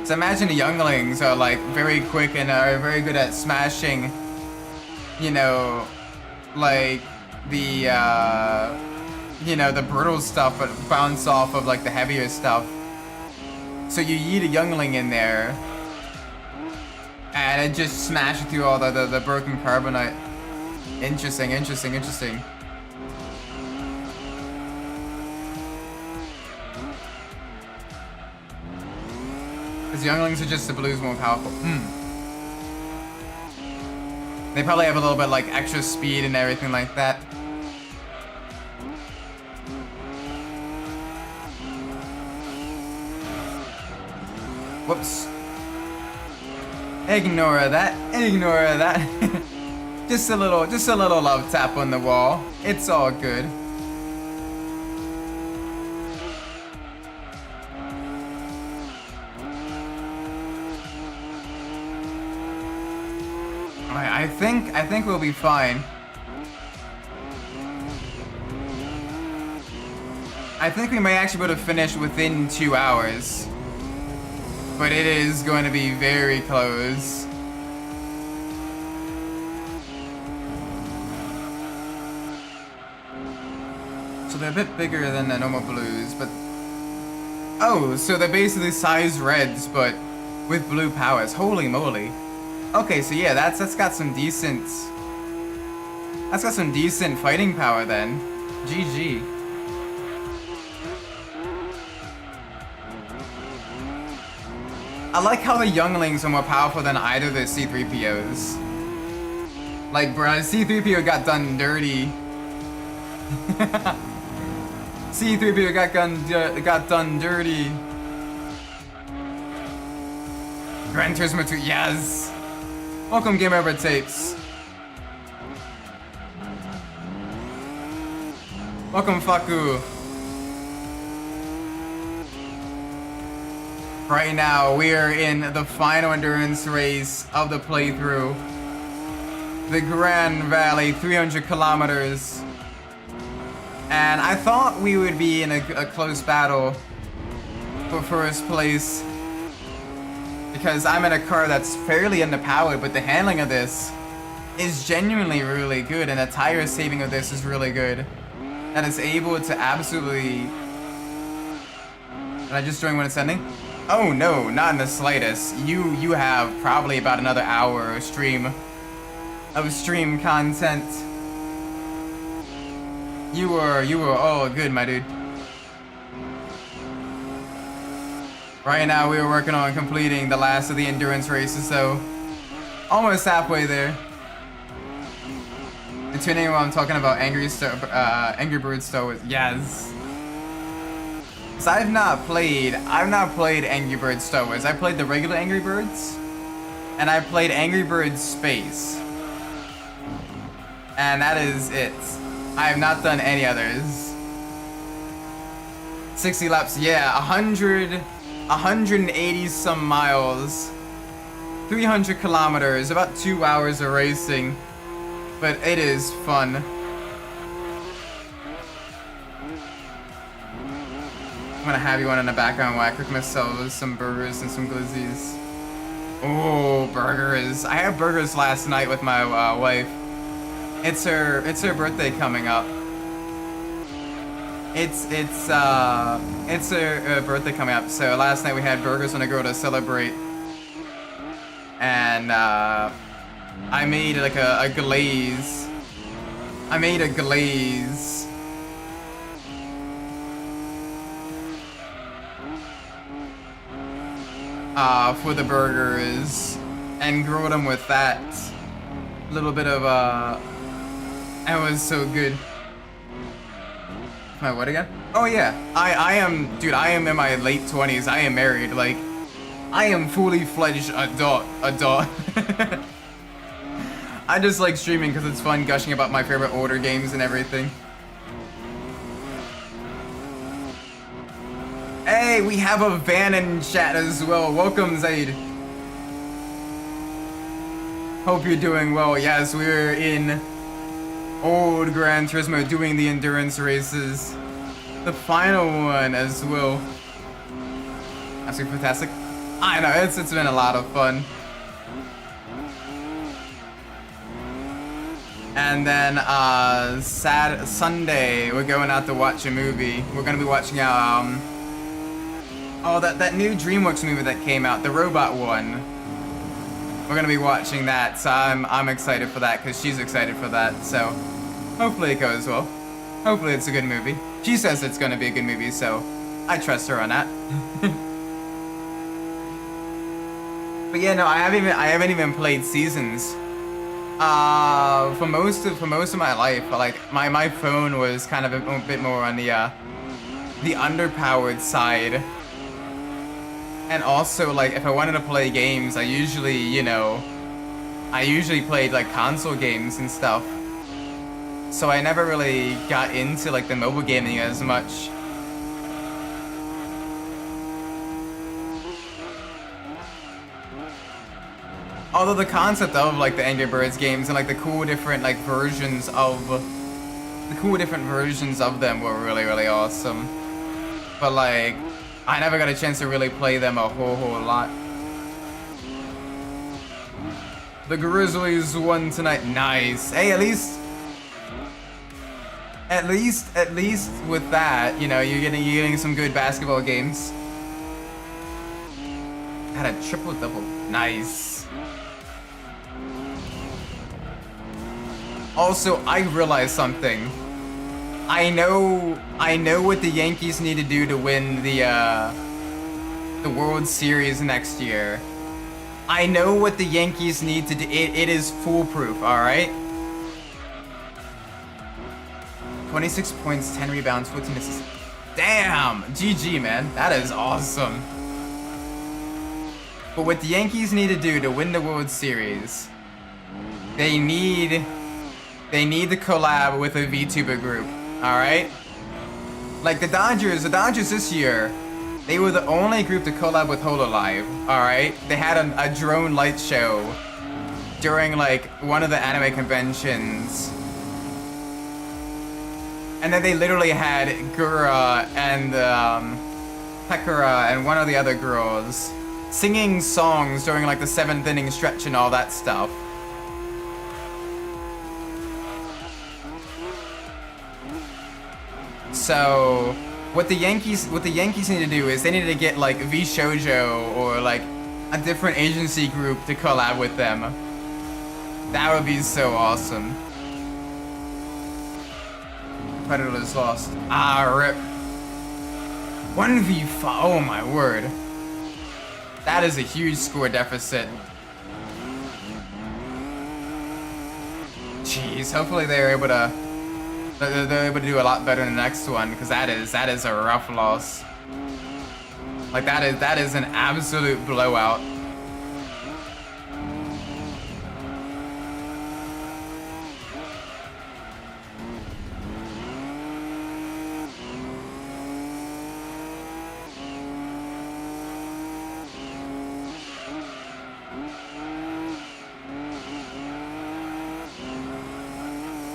So imagine the Younglings are like very quick and are very good at smashing, you know, like the you know, the brittle stuff, but bounce off of like the heavier stuff. So you yeet a Youngling in there, and it just smashes through all the broken Carbonite. Interesting, interesting, interesting. Because Younglings are just the blues more powerful. They probably have a little bit like extra speed and everything like that. Whoops. Ignore that. Ignore that. just a little love tap on the wall. It's all good. I think we'll be fine. I think we may actually be able to finish within 2 hours. But it is going to be very close. So they're a bit bigger than the normal blues, but... Oh, so they're basically size reds, but with blue powers. Holy moly. Okay, so yeah, that's got some decent... That's got some decent fighting power then. GG. I like how the Younglings are more powerful than either of the C-3POs. Like, bruh, C-3PO got done dirty. C-3PO got done dirty. Gran Turismo 2, yes! Welcome, Game Over Tapes. Welcome, Faku. Right now, we are in the final endurance race of the playthrough. The Grand Valley, 300 kilometers. And I thought we would be in a close battle for first place, because I'm in a car that's fairly underpowered, but the handling of this is genuinely really good, and the tire saving of this is really good. That is able to absolutely... Did I just join when it's ending? Oh no, not in the slightest. You have probably about another hour of stream content. You were all good, my dude. Right now we are working on completing the last of the endurance races, so almost halfway there. And to anyone I'm talking about, Angry Birds Star Wars, yes. So I've not played Angry Birds Star Wars. I played the regular Angry Birds, and I played Angry Birds Space. And that is it. I have not done any others. 60 laps, yeah, 180 some miles. 300 kilometers, about 2 hours of racing. But it is fun. I'm gonna have you one in the background while I cook myself some burgers and some glizzies. Oh, burgers. I had burgers last night with my wife. It's her birthday coming up. It's her birthday coming up. So last night we had burgers on the grill to celebrate. And I made like a glaze. I made a glaze. For the burgers, and grilled them with that. A little bit of it was so good. My what again? Oh yeah, I am in my late 20s. I am married. Like, I am fully fledged adult. I just like streaming because it's fun gushing about my favorite older games and everything. Hey, we have a van in chat as well. Welcome, Zaid. Hope you're doing well. Yes, we're in old Gran Turismo doing the endurance races. The final one as well. Absolutely fantastic. I know, it's been a lot of fun. And then Sunday, we're going out to watch a movie. We're gonna be watching that new DreamWorks movie that came out, the robot one. We're gonna be watching that, so I'm excited for that because she's excited for that. So hopefully it goes well. Hopefully it's a good movie. She says it's gonna be a good movie, so I trust her on that. But yeah, no, I haven't even played Seasons. For most of my life, like my phone was kind of a bit more on the underpowered side. And also, like, if I wanted to play games, I usually played like console games and stuff. So I never really got into like the mobile gaming as much. Although the concept of like the Angry Birds games and like the cool different versions of them were really, really awesome. But like, I never got a chance to really play them a whole lot. The Grizzlies won tonight. Nice. Hey, at least with that, you know, you're getting some good basketball games. Had a triple-double. Nice. Also, I realized something. I know what the Yankees need to do to win the World Series next year. I know what the Yankees need to do. It is foolproof, alright? 26 points, 10 rebounds, 14 assists. Damn! GG, man. That is awesome. But what the Yankees need to do to win the World Series, they need to collab with a VTuber group, alright? Like the Dodgers this year, they were the only group to collab with Hololive, alright? They had a drone light show during like one of the anime conventions. And then they literally had Gura and Pekora and one of the other girls singing songs during like the 7th inning stretch and all that stuff. So what the Yankees need to do is they need to get like V Shoujo or like a different agency group to collab with them. That would be so awesome. Predators lost. Ah, rip. 1v5. Oh my word. That is a huge score deficit. Jeez, hopefully they're able to do a lot better in the next one, because that is a rough loss. Like that is an absolute blowout.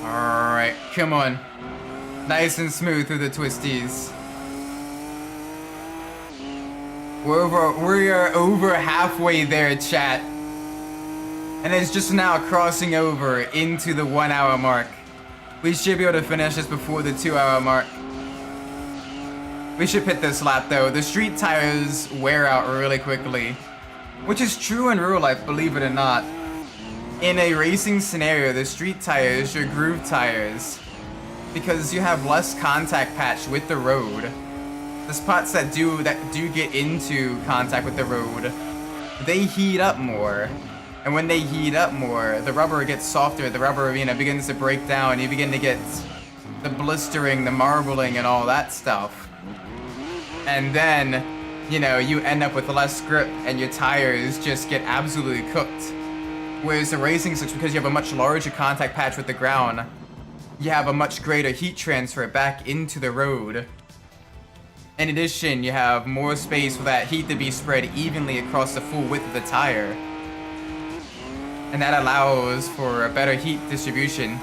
Alright, come on. Nice and smooth through the twisties. We are over halfway there, chat. And it's just now crossing over into the 1 hour mark. We should be able to finish this before the 2 hour mark. We should pit this lap though. The street tires wear out really quickly. Which is true in real life, believe it or not. In a racing scenario, the street tires are groove tires because you have less contact patch with the road. The spots that do get into contact with the road, they heat up more. And when they heat up more, the rubber gets softer, the rubber, begins to break down, you begin to get the blistering, the marbling, and all that stuff. And then, you end up with less grip and your tires just get absolutely cooked. Whereas the racing slicks, because you have a much larger contact patch with the ground, you have a much greater heat transfer back into the road. In addition, you have more space for that heat to be spread evenly across the full width of the tire. And that allows for a better heat distribution.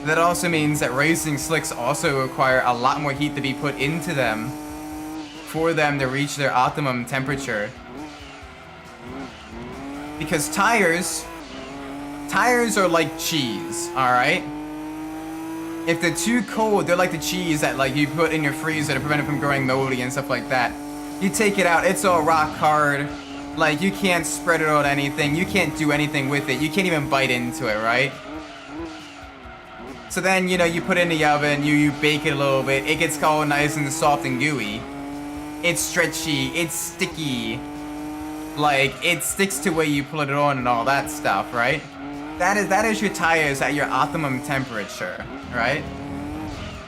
That also means that racing slicks also require a lot more heat to be put into them for them to reach their optimum temperature. Because tires are like cheese, alright? If they're too cold, they're like the cheese that you put in your freezer to prevent it from growing moldy and stuff like that. You take it out, it's all rock hard. You can't spread it on anything, you can't do anything with it, you can't even bite into it, right? So then, you put it in the oven, you bake it a little bit, it gets all nice and soft and gooey. It's stretchy, it's sticky. It sticks to where you put it on and all that stuff, right? That is your tires at your optimum temperature, right?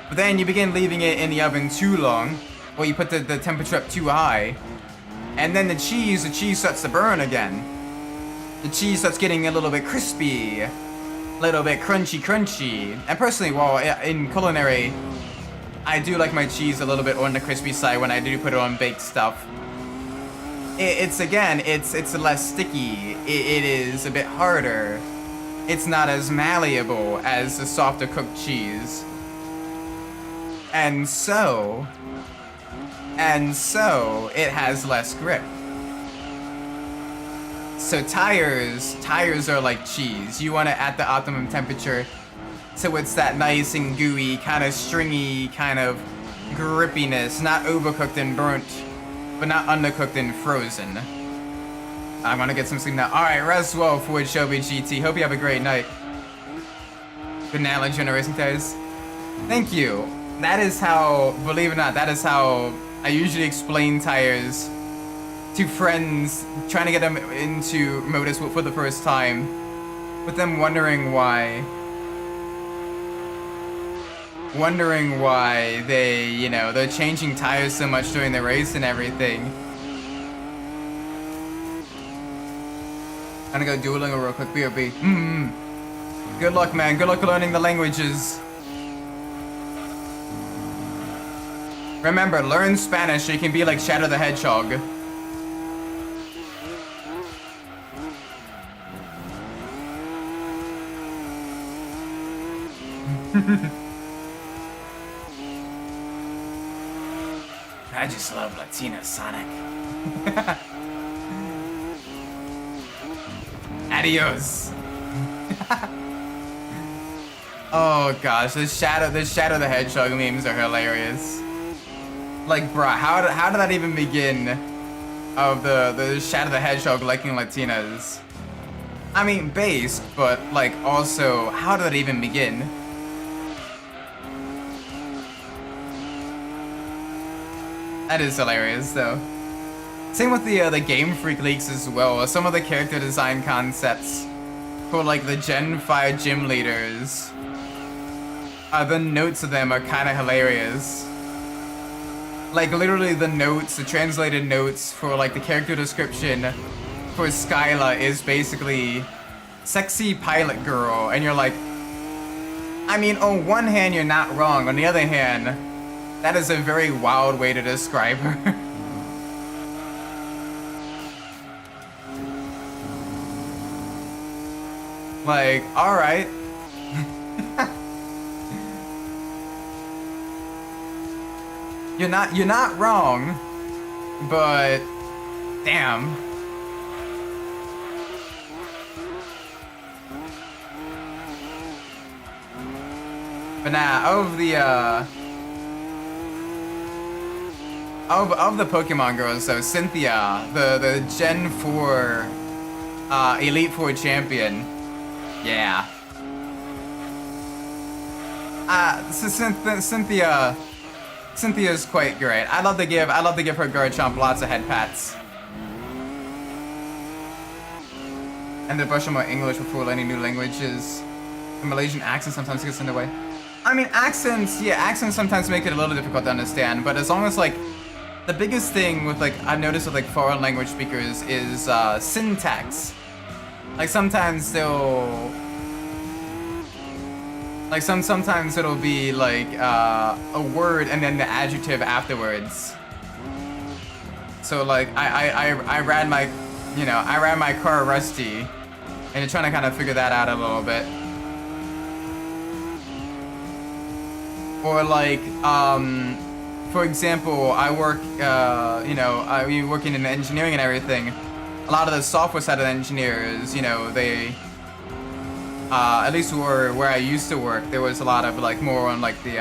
But then you begin leaving it in the oven too long, or you put the temperature up too high, and then the cheese starts to burn again. The cheese starts getting a little bit crispy, a little bit crunchy. And personally, while in culinary, I do like my cheese a little bit on the crispy side when I do put it on baked stuff. It's less sticky. It is a bit harder. It's not as malleable as the softer cooked cheese. And so it has less grip. So tires are like cheese. You want it at the optimum temperature, so it's that nice and gooey, kind of stringy, kind of grippiness, not overcooked and burnt, but not undercooked and frozen. I'm gonna get some sleep now. Alright, rest well, Ford Shelby GT. Hope you have a great night. Good analogy on the racing tires. Thank you. That is how, believe it or not, that is how I usually explain tires two friends trying to get them into motorsport for the first time, with them wondering why they, you know, they're changing tires so much during the race and everything. I'm gonna go Duolingo real quick, B.O.B. Good luck, man. Good luck learning the languages. Remember, learn Spanish so you can be like Shadow the Hedgehog. I just love Latino Sonic. Adios. Oh gosh, the Shadow the Hedgehog memes are hilarious. Like, bruh, how did that even begin? Of the Shadow the Hedgehog liking Latinas. I mean, based, but like also, how did that even begin? That is hilarious, though. Same with the Game Freak leaks as well. Some of the character design concepts for like the Gen 5 gym leaders. The notes of them are kind of hilarious. Like literally the notes, the translated notes for like the character description for Skyla is basically sexy pilot girl, and you're like, I mean, on one hand you're not wrong, on the other hand, that is a very wild way to describe her. Like, alright. You're not wrong, but damn. But nah, of the Pokemon girls, so Cynthia, the Gen 4 Elite Four champion, yeah. So Cynthia's quite great. I love to give her Garchomp lots of head pats. And to brush on my English before learning new languages. The Malaysian accent sometimes gets in the way. I mean, accents sometimes make it a little difficult to understand, but as long as like, the biggest thing with like, I've noticed with like foreign language speakers is syntax. Like sometimes they'll, like sometimes it'll be like a word and then the adjective afterwards. So like I ran my, you know, I ran my car rusty, and you're trying to kind of figure that out a little bit. Or like, for example, I work, you know, I'm working in engineering and everything. A lot of the software side of the engineers, you know, they, at least where I used to work, there was a lot of like more on like the,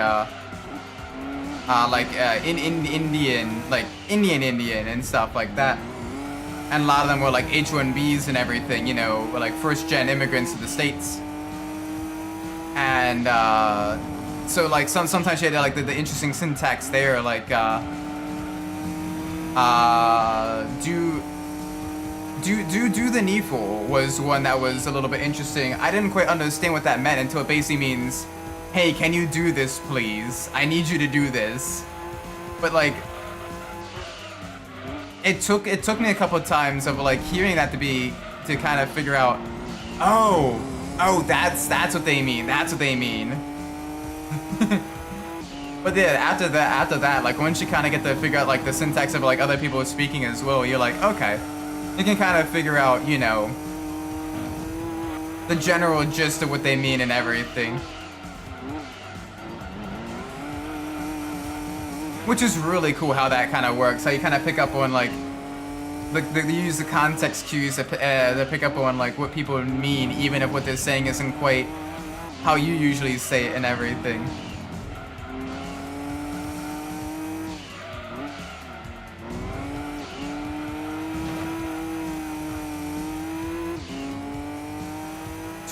Indian, like Indian and stuff like that. And a lot of them were like H-1Bs and everything, you know, were like first-gen immigrants to the States. And, so like sometimes you had like the interesting syntax there, like do the needful was one that was a little bit interesting. I didn't quite understand what that meant until it basically means, hey, can you do this please? I need you to do this. But like, it took me a couple of times of like hearing that to kind of figure out, oh, that's what they mean. That's what they mean. But then after that, like once you kind of get to figure out like the syntax of like other people speaking as well, you're like, okay, you can kind of figure out, you know, the general gist of what they mean and everything. Which is really cool how that kind of works, how you kind of pick up on like, they use the context cues to pick up on like what people mean, even if what they're saying isn't quite how you usually say it and everything.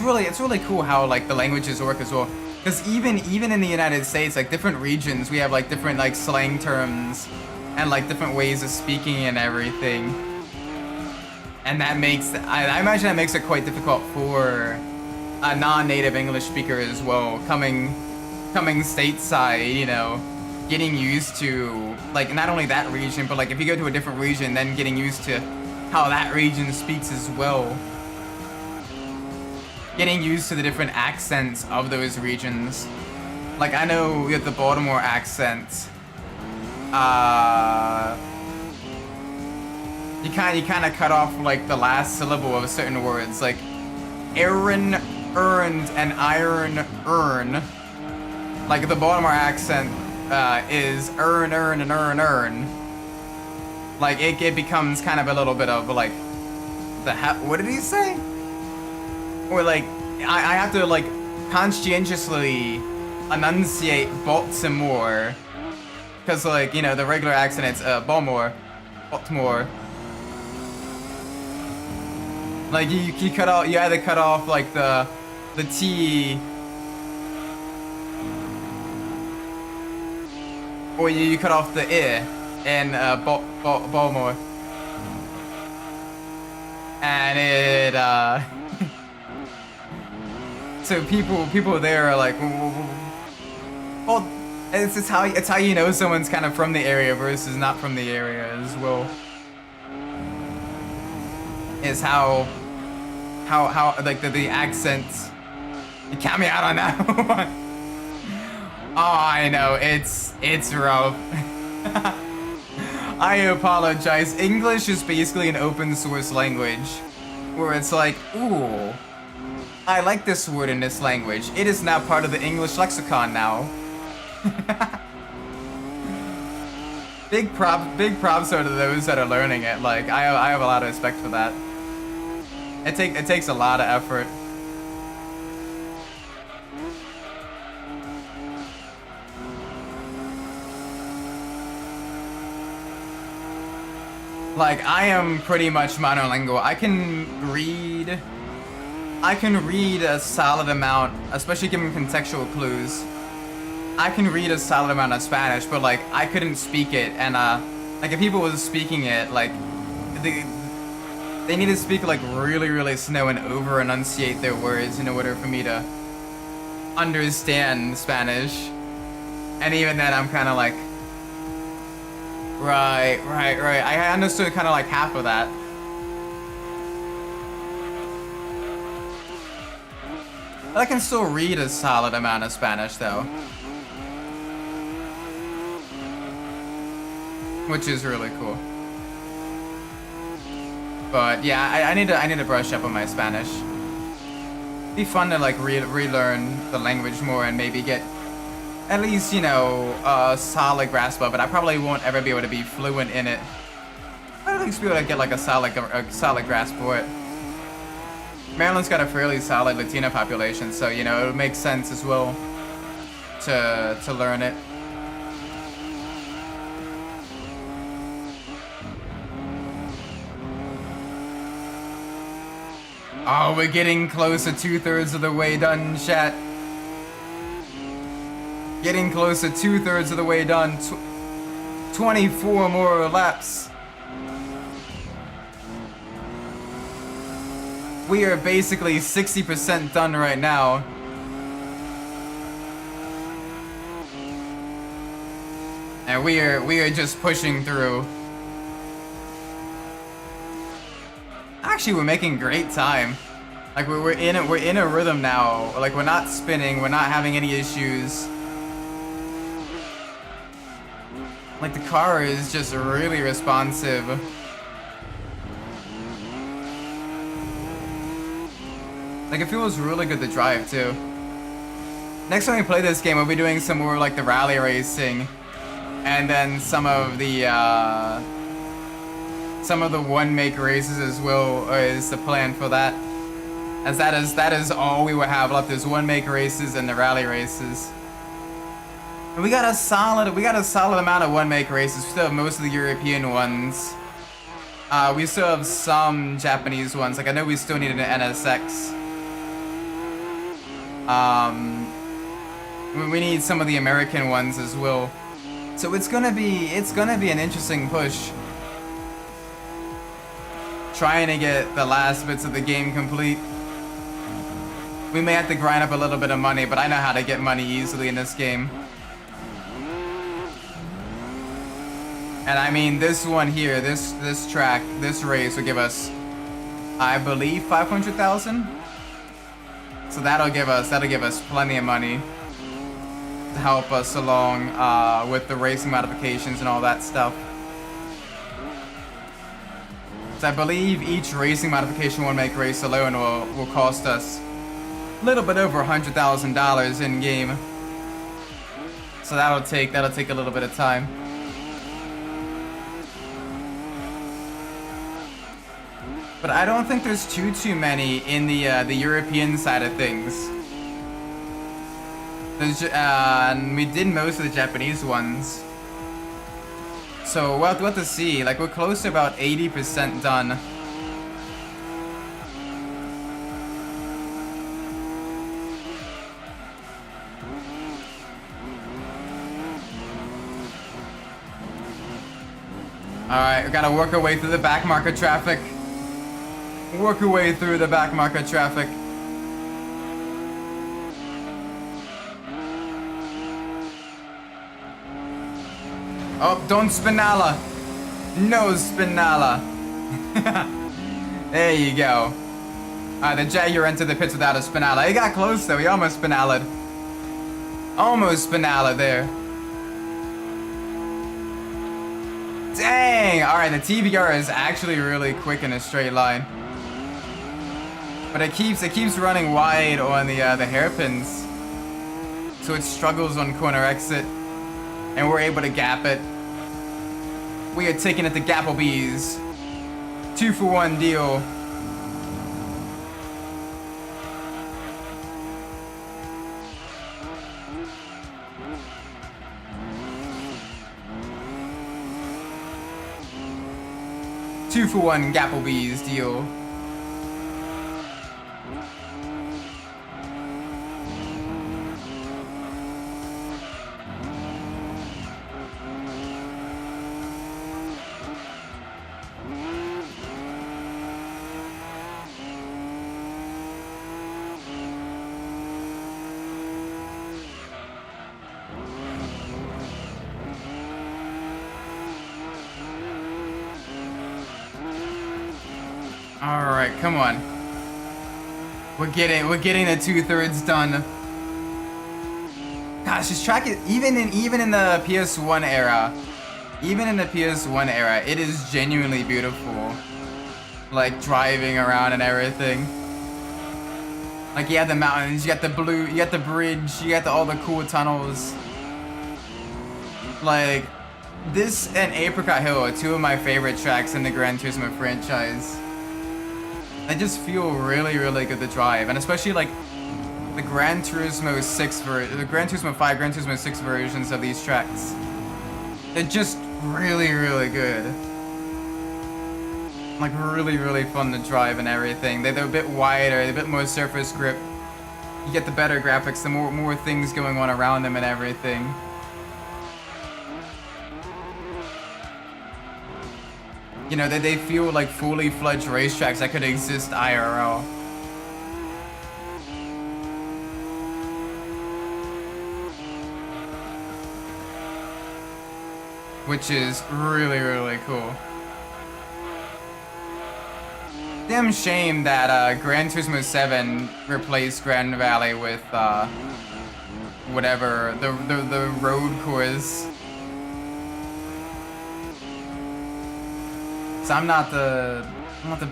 It's really cool how like the languages work as well. Because even in the United States, like different regions, we have like different like slang terms and like different ways of speaking and everything. And that makes, I imagine that makes it quite difficult for a non-native English speaker as well, coming stateside, you know, getting used to, like, not only that region, but like if you go to a different region, then getting used to how that region speaks as well. Getting used to the different accents of those regions. Like, I know with the Baltimore accent, you kind of cut off like the last syllable of certain words, like Aaron, earned, and iron, earn. Like the Baltimore accent is earn, and earn. Like it becomes kind of a little bit of like what did he say? Or like I have to like conscientiously enunciate Baltimore, because like, you know, the regular accent it's Baltimore. Like you cut off, you either cut off like the T, or you cut off the I in Baltimore, and it so people there are like, well, it's how you know someone's kind of from the area versus not from the area as well. Is how like the accent. You count me out on that one. Oh, I know, it's rough. I apologize. English is basically an open source language where it's like, ooh, I like this word in this language. It is now part of the English lexicon now. Big props are to those that are learning it. Like, I have a lot of respect for that. It takes a lot of effort. Like, I am pretty much monolingual. I can read a solid amount, especially given contextual clues. I can read a solid amount of Spanish, but like I couldn't speak it, and like if people was speaking it, like they need to speak like really slow and over enunciate their words in order for me to understand Spanish. And even then, I'm kind of like, right. I understood kind of like half of that. But I can still read a solid amount of Spanish though, which is really cool. But yeah, I need to brush up on my Spanish. It'd be fun to like relearn the language more and maybe get at least, you know, a solid grasp of it. I probably won't ever be able to be fluent in it, but at least be able to get like a solid grasp for it. Maryland's got a fairly solid Latino population, so you know it would make sense as well to learn it. Oh, we're getting close to 2/3 of the way done, chat. Getting close to 2/3 of the way done. 24 more laps. We are basically 60% done right now. And we are just pushing through. Actually, we're making great time. Like we're in a rhythm now. Like we're not spinning, we're not having any issues. Like the car is just really responsive. Like it feels really good to drive too. Next time we play this game, we'll be doing some more like the rally racing, and then some of the one make races as well is the plan for that. As that is all we will have left is one make races and the rally races. And we got a solid amount of one make races. We still have most of the European ones. We still have some Japanese ones. Like I know we still need an NSX. We need some of the American ones as well. So it's gonna be an interesting push. trying to get the last bits of the game complete. We may have to grind up a little bit of money, but I know how to get money easily in this game. And I mean, this one here, this track, this race will give us, I believe, 500,000. So that'll give us plenty of money to help us along with the racing modifications and all that stuff. So I believe each racing modification we'll make race alone will cost us a little bit over $100,000 in game. So that'll take a little bit of time. But I don't think there's too many in the European side of things. And we did most of the Japanese ones. So we'll have to see. Like, we're close to about 80% done. Alright, we gotta work our way through the back market traffic. Work our way through the back market traffic. Oh, don't spinala. No spinala. There you go. Alright, the Jaguar entered the pits without a spinala. He got close though, he almost spinala'd. Almost spinala there. Dang! Alright, the TBR is actually really quick in a straight line. But it keeps running wide on the hairpins. So it struggles on corner exit. And we're able to gap it. We are taking it to Gapplebee's. 2-for-1 deal. Two-for-1 Gapplebee's deal. Alright, come on. We're getting the 2/3 done. Gosh, this track is even in the PS1 era. Even in the PS1 era, it is genuinely beautiful. Like driving around and everything. Like you have the mountains, you got the blue, you got the bridge, you got all the cool tunnels. Like this and Apricot Hill are two of my favorite tracks in the Gran Turismo franchise. They just feel really, really good to drive, and especially like the Gran Turismo 6 the Gran Turismo 5, Gran Turismo 6 versions of these tracks. They're just really, really good. Like really, really fun to drive and everything. They're a bit wider, a bit more surface grip. You get the better graphics, the more things going on around them and everything. You know, they feel like fully fledged racetracks that could exist IRL. Which is really, really cool. Damn shame that Gran Turismo 7 replaced Grand Valley with whatever, the road course. So I'm not the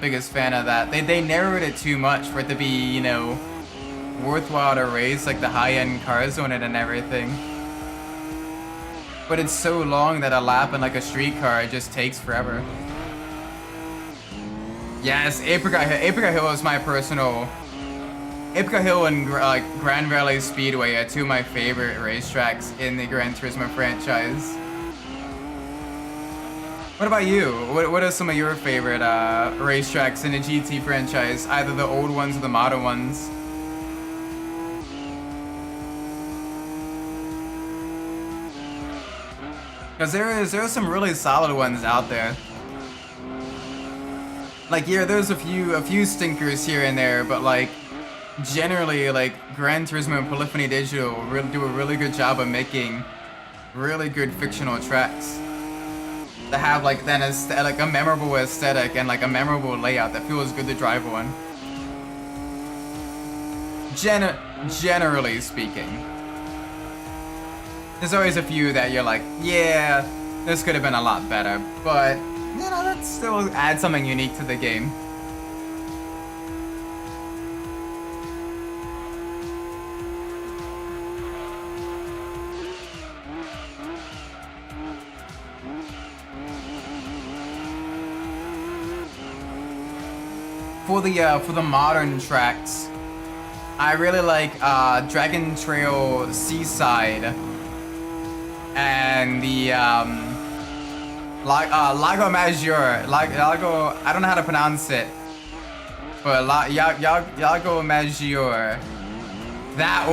biggest fan of that. They narrowed it too much for it to be, you know, worthwhile to race, like the high-end cars on it and everything. But it's so long that a lap in like a street car just takes forever. Yes, Apricot Hill is my personal. Apricot Hill and Grand Valley Speedway are two of my favorite racetracks in the Gran Turismo franchise. What about you? What are some of your favorite racetracks in the GT franchise? Either the old ones or the modern ones? Because there are some really solid ones out there. Like, yeah, there's a few stinkers here and there, but like generally, like Gran Turismo and Polyphony Digital do a really good job of making really good fictional tracks that have like like a memorable aesthetic and like a memorable layout that feels good to drive on. Generally speaking, there's always a few that you're like, yeah, this could have been a lot better, but you know, that still adds something unique to the game. For the modern tracks, I really like Dragon Trail Seaside and the Lago Maggiore. Lago, I don't know how to pronounce it, but Lago Maggiore. That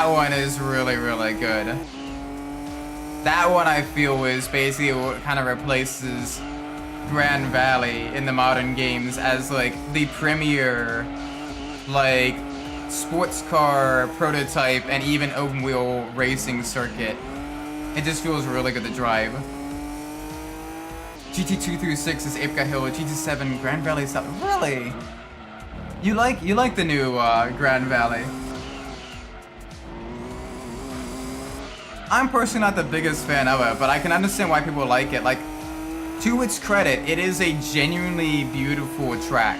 one is really, really good. That one I feel is basically what kind of replaces Grand Valley in the modern games as like the premier like sports car prototype and even open wheel racing circuit. It just feels really good to drive. GT2 through 6 is Apricot Hill, GT7 Grand Valley South. Really? You like the new Grand Valley? I'm personally not the biggest fan of it, but I can understand why people like it. Like, to its credit, it is a genuinely beautiful track.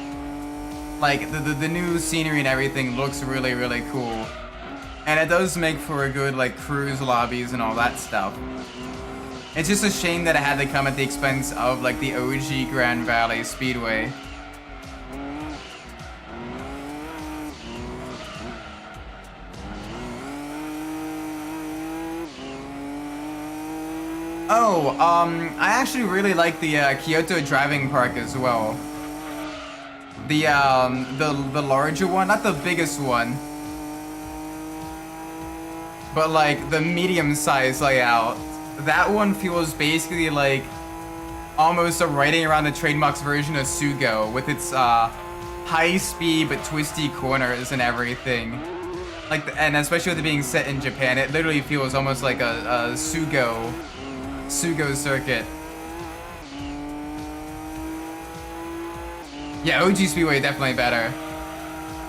Like, the new scenery and everything looks really, really cool. And it does make for a good, like, cruise lobbies and all that stuff. It's just a shame that it had to come at the expense of, like, the OG Grand Valley Speedway. Oh, I actually really like the Kyoto Driving Park as well. The larger one, not the biggest one, but like the medium-sized layout. That one feels basically like almost a riding around the trademarks version of Sugo with its high speed but twisty corners and everything. Like, and especially with it being set in Japan, it literally feels almost like a Sugo circuit. Yeah, OG Speedway definitely better.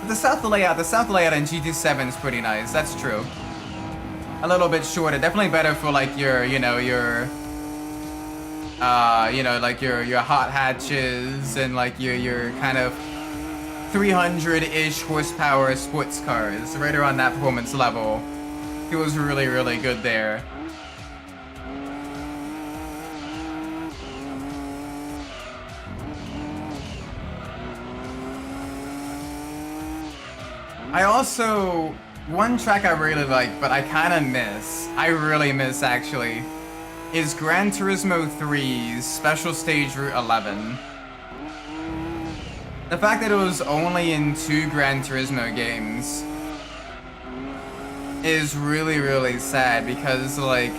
But the south layout in GT7 is pretty nice. That's true. A little bit shorter, definitely better for like your like your hot hatches and like your kind of 300-ish horsepower sports cars, right around that performance level. Feels really, really good there. I also, one track I really like, but I kind of miss, I really miss actually, is Gran Turismo 3's Special Stage Route 11. The fact that it was only in 2 Gran Turismo games is really, really sad because, like,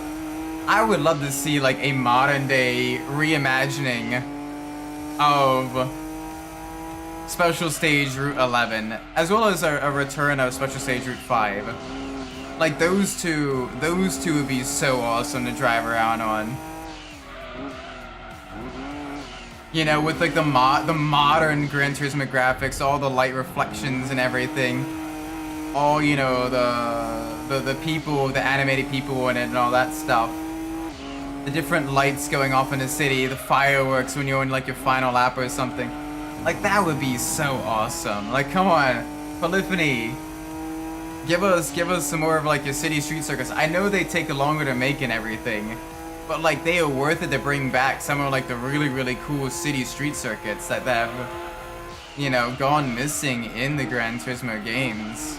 I would love to see, like, a modern day reimagining of Special Stage Route 11, as well as a return of Special Stage Route 5. Like, those two would be so awesome to drive around on. You know, with like the modern Gran Turismo graphics, all the light reflections and everything. All, you know, the people, the animated people in it and all that stuff. The different lights going off in the city, the fireworks when you're in like your final lap or something. Like, that would be so awesome. Like, come on, Polyphony. Give us some more of like your city street circuits. I know they take longer to make and everything, but like they are worth it to bring back some of like the really, really cool city street circuits that have, you know, gone missing in the Gran Turismo games.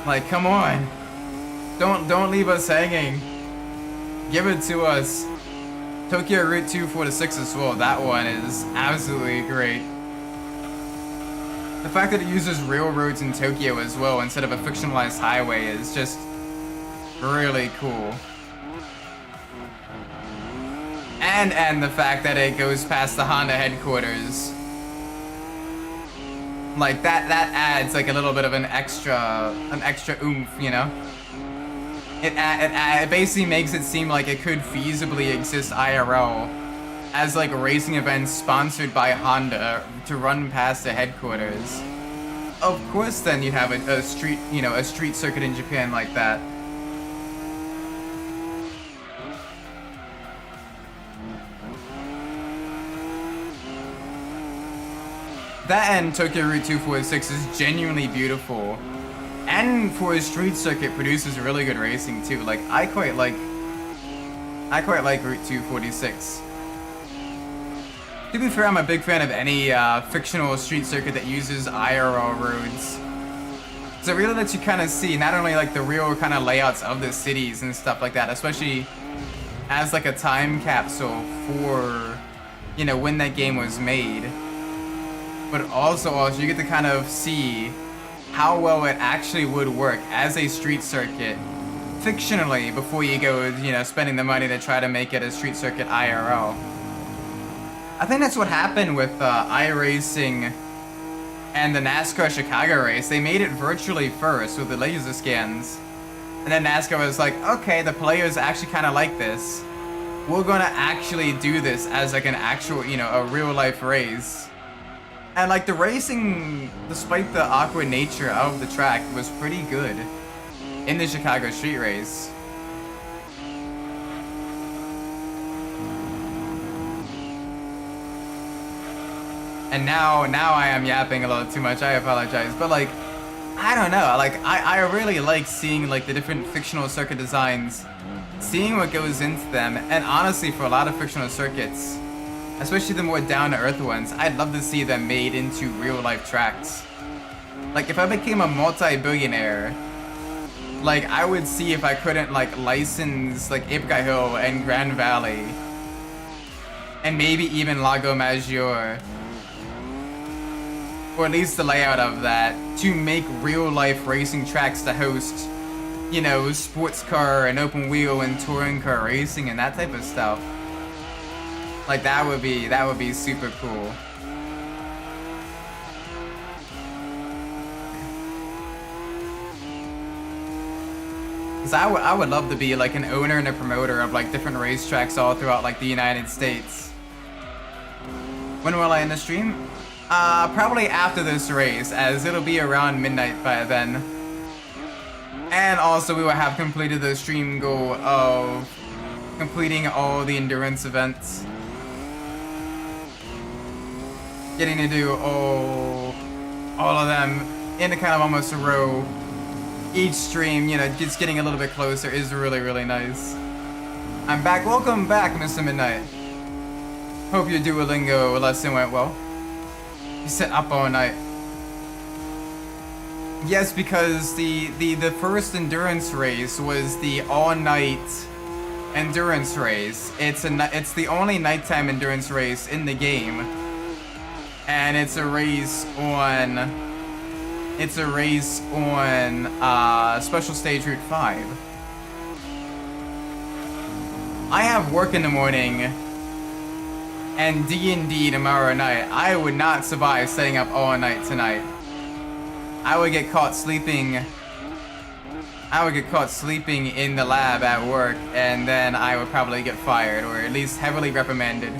Like, come on. Don't leave us hanging. Give it to us. Tokyo Route 2, 4 to 6 as well. That one is absolutely great. The fact that it uses real roads in Tokyo as well instead of a fictionalized highway is just really cool. And the fact that it goes past the Honda headquarters. Like that adds like a little bit of an extra oomph, you know? It basically makes it seem like it could feasibly exist IRL as like racing events sponsored by Honda to run past the headquarters. Of course, then you have a street, you know, a street circuit in Japan like that. That and Tokyo Route 246 is genuinely beautiful. And for a street circuit, produces really good racing too. Like I quite like Route 246. To be fair, I'm a big fan of any fictional street circuit that uses IRL roads. So it really lets you kind of see not only like the real kind of layouts of the cities and stuff like that, especially as like a time capsule for, you know, when that game was made. But also you get to kind of see how well it actually would work as a street circuit fictionally before you go, you know, spending the money to try to make it a street circuit IRL. I think that's what happened with iRacing and the NASCAR Chicago race. They made it virtually first with the laser scans. And then NASCAR was like, okay, the players actually kind of like this. We're gonna actually do this as like an actual, you know, a real life race. And like the racing, despite the awkward nature of the track, was pretty good in the Chicago street race. And now I am yapping a little too much, I apologize. But like, I don't know, like I really like seeing like the different fictional circuit designs, seeing what goes into them, and honestly for a lot of fictional circuits, especially the more down-to-earth ones, I'd love to see them made into real-life tracks. Like, if I became a multi-billionaire, like, I would see if I couldn't, like, license, like, Apricot Hill and Grand Valley, and maybe even Lago Maggiore, or at least the layout of that, to make real-life racing tracks to host, you know, sports car and open wheel and touring car racing and that type of stuff. Like that would be super cool. Cause I would love to be like an owner and a promoter of like different racetracks all throughout like the United States. When will I end the stream? Probably after this race, as it'll be around midnight by then. And also we will have completed the stream goal of completing all the endurance events. Getting to do all of them in a kind of almost a row. Each stream, you know, just getting a little bit closer is really, really nice. I'm back. Welcome back, Mr. Midnight. Hope your Duolingo lesson went well. You sat up all night. Yes, because the first endurance race was the all-night endurance race. It's the only nighttime endurance race in the game. And it's a race on Special Stage Route 5. I have work in the morning and D&D tomorrow night. I would not survive staying up all night tonight. I would get caught sleeping in the lab at work, and then I would probably get fired or at least heavily reprimanded.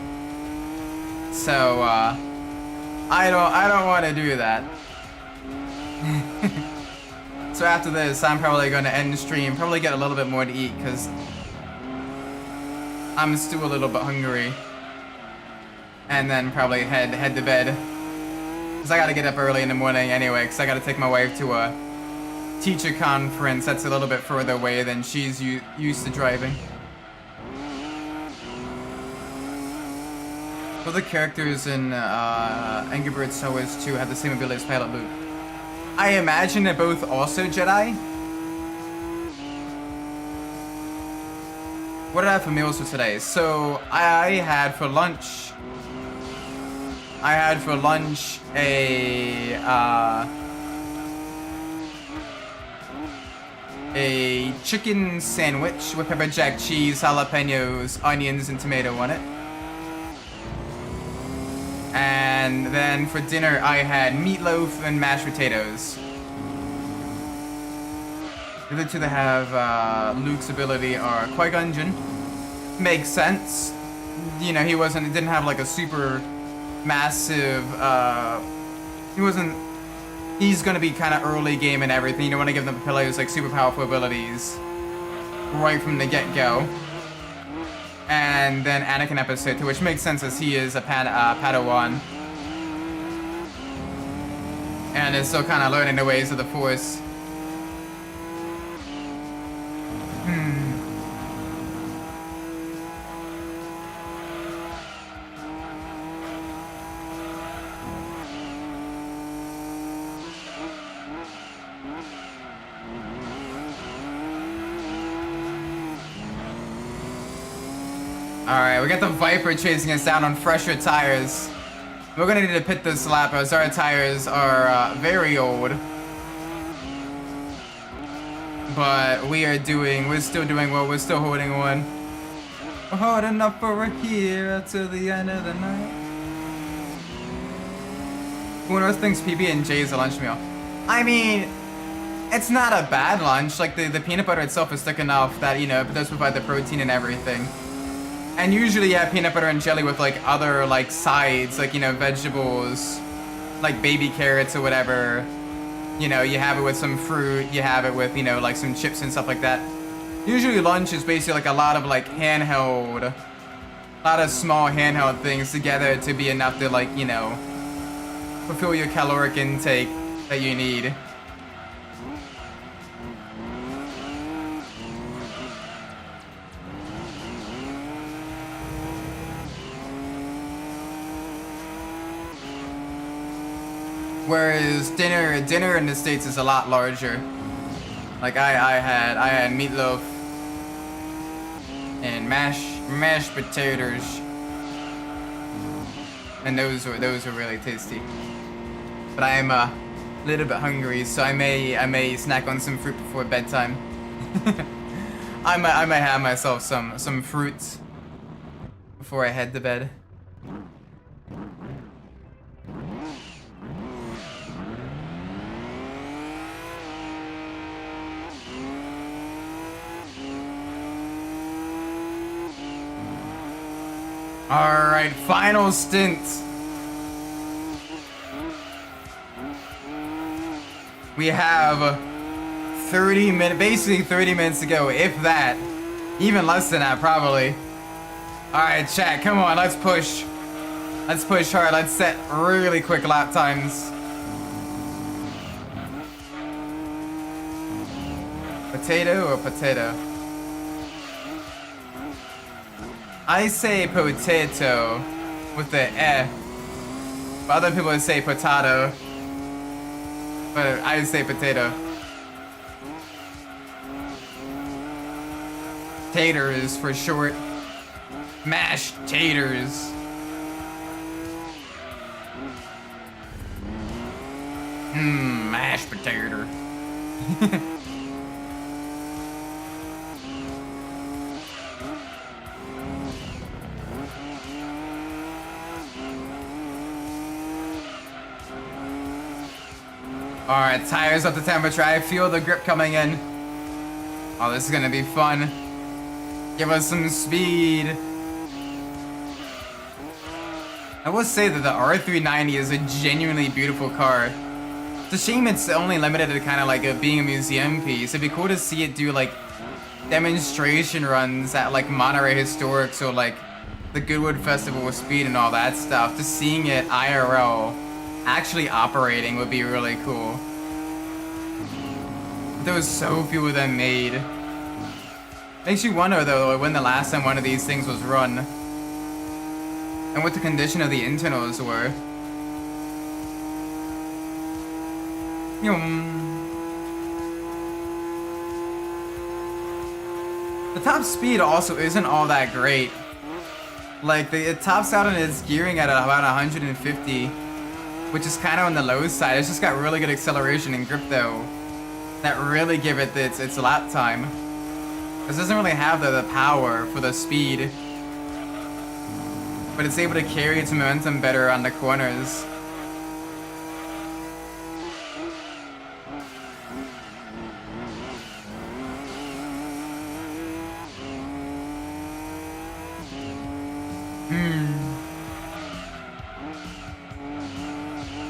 So I don't want to do that. So after this, I'm probably going to end the stream, probably get a little bit more to eat, because I'm still a little bit hungry. And then probably head to bed. Because I got to get up early in the morning anyway, because I got to take my wife to a teacher conference that's a little bit further away than she's used to driving. Will the characters in Angry Birds Towers 2 have the same ability as Pilot Luke? I imagine they're both also Jedi. What did I have for meals for today? So I had for lunch a chicken sandwich with pepper jack cheese, jalapenos, onions, and tomato on it. And then for dinner, I had meatloaf and mashed potatoes. The other two that have Luke's ability are Qui-Gon Jinn. Makes sense. You know, he didn't have like a super massive, he's gonna be kind of early game and everything. You don't want to give them pillars like super powerful abilities right from the get-go. And then Anakin episode 2, which makes sense as he is a Padawan. And is still kind of learning the ways of the Force. Alright, we got the Viper chasing us down on fresher tires. We're gonna need to pit this lap as our tires are very old. But we're still doing well, we're still holding on. We're holding up over here till the end of the night. Who knows thinks PB and J is a lunch meal? I mean, it's not a bad lunch. Like the peanut butter itself is thick enough that, you know, it does provide the protein and everything. And usually you have peanut butter and jelly with like other like sides, like, you know, vegetables, like baby carrots or whatever. You know, you have it with some fruit, you have it with, you know, like some chips and stuff like that. Usually lunch is basically like a lot of like handheld, a lot of small handheld things together to be enough to like, you know, fulfill your caloric intake that you need. Whereas dinner in the States is a lot larger. Like I had meatloaf and mashed potatoes, and those were really tasty. But I am a little bit hungry, so I may snack on some fruit before bedtime. I might have myself some fruit before I head to bed. Alright, final stint. We have 30 minutes, basically 30 minutes to go, if that. Even less than that, probably. Alright, chat, come on, let's push. Let's push hard, let's set really quick lap times. Potato or potato? I say potato with the eh. But other people say potato. But I say potato. Taters for short. Mashed taters. Mashed potato. Alright, tires up to temperature. I feel the grip coming in. Oh, this is gonna be fun. Give us some speed. I will say that the R390 is a genuinely beautiful car. It's a shame it's only limited to kind of like being a museum piece. It'd be cool to see it do like demonstration runs at like Monterey Historics or like the Goodwood Festival of Speed and all that stuff. Just seeing it IRL actually operating would be really cool. There was so few of them made. Makes you wonder though when the last time one of these things was run. And what the condition of the internals were. The top speed also isn't all that great. Like it tops out on its gearing at about 150. Which is kind of on the low side. It's just got really good acceleration and grip though. that really give it its lap time. This doesn't really have the power for the speed, but it's able to carry its momentum better on the corners.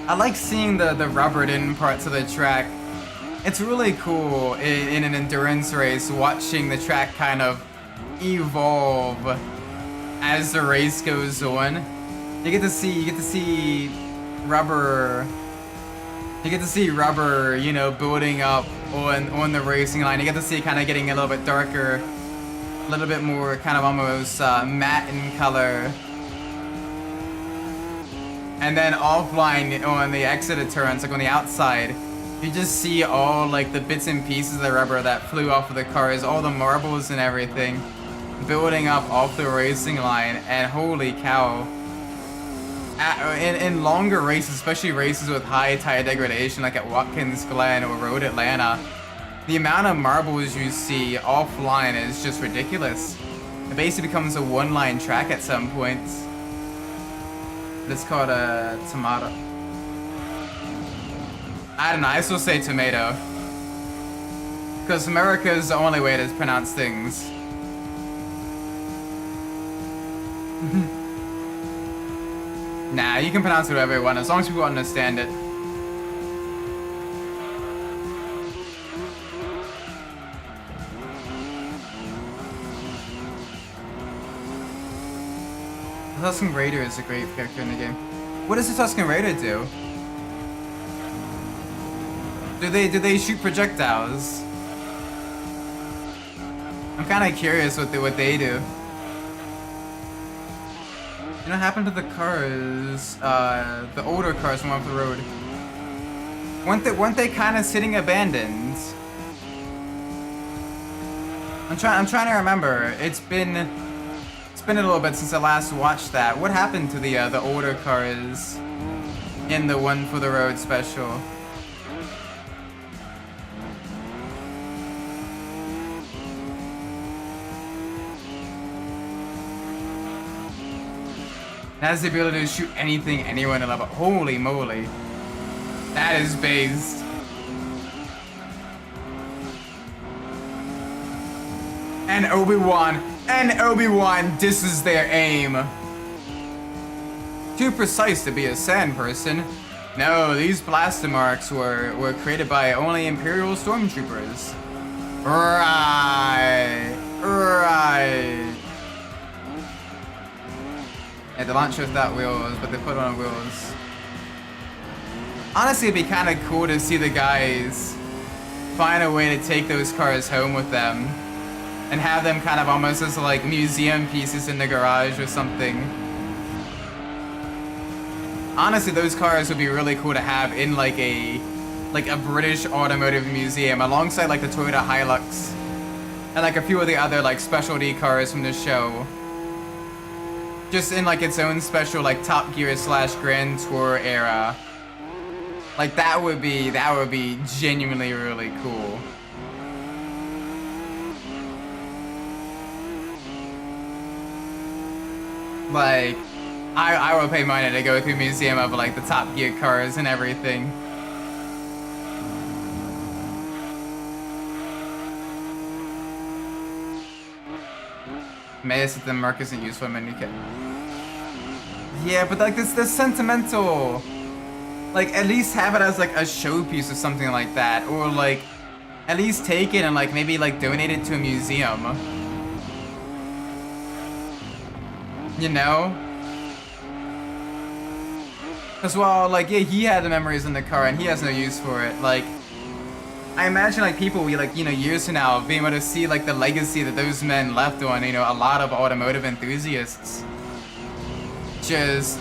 I like seeing the rubbered in parts of the track. It's really cool in an endurance race watching the track kind of evolve as the race goes on. You get to see rubber. You get to see rubber, you know, building up on the racing line. You get to see it kind of getting a little bit darker, a little bit more kind of almost matte in color. And then offline on the exit of turns, like on the outside, you just see all like the bits and pieces of the rubber that flew off of the cars, all the marbles and everything, building up off the racing line. And holy cow, in longer races, especially races with high tire degradation like at Watkins Glen or Road Atlanta, the amount of marbles you see offline is just ridiculous. It basically becomes a one-line track at some points. It's called a tomato. I don't know, I still say tomato. Because America is the only way to pronounce things. Nah, you can pronounce it whatever you want, as long as people understand it. The Tusken Raider is a great character in the game. What does the Tusken Raider do? Do they shoot projectiles? I'm kind of curious what they do. You know what happened to the cars? The older cars from off the road. Weren't they kind of sitting abandoned? I'm trying to remember. It's been a little bit since I last watched that. What happened to the older cars in the One for the Road special? It has the ability to shoot anything, anyone in level. Holy moly. That is based. And Obi-Wan, this is their aim. Too precise to be a sand person. No, these blaster marks were created by only Imperial Stormtroopers. Right. Yeah, the launcher without wheels, but they put on wheels. Honestly, it'd be kind of cool to see the guys find a way to take those cars home with them and have them kind of almost as like museum pieces in the garage or something. Honestly, those cars would be really cool to have in like a British automotive museum alongside like the Toyota Hilux and like a few of the other like specialty cars from the show. Just in like its own special like Top Gear / Grand Tour era. Like that would be genuinely really cool. Like I would pay money to go through a museum of like the Top Gear cars and everything. May the mark isn't used for menu kit. Yeah, but like this sentimental. Like at least have it as like a showpiece or something like that, or like at least take it and like maybe like donate it to a museum. You know? Cause well, like yeah, he had the memories in the car and he has no use for it. Like I imagine like people we like, you know, years from now being able to see like the legacy that those men left on, you know, a lot of automotive enthusiasts. Just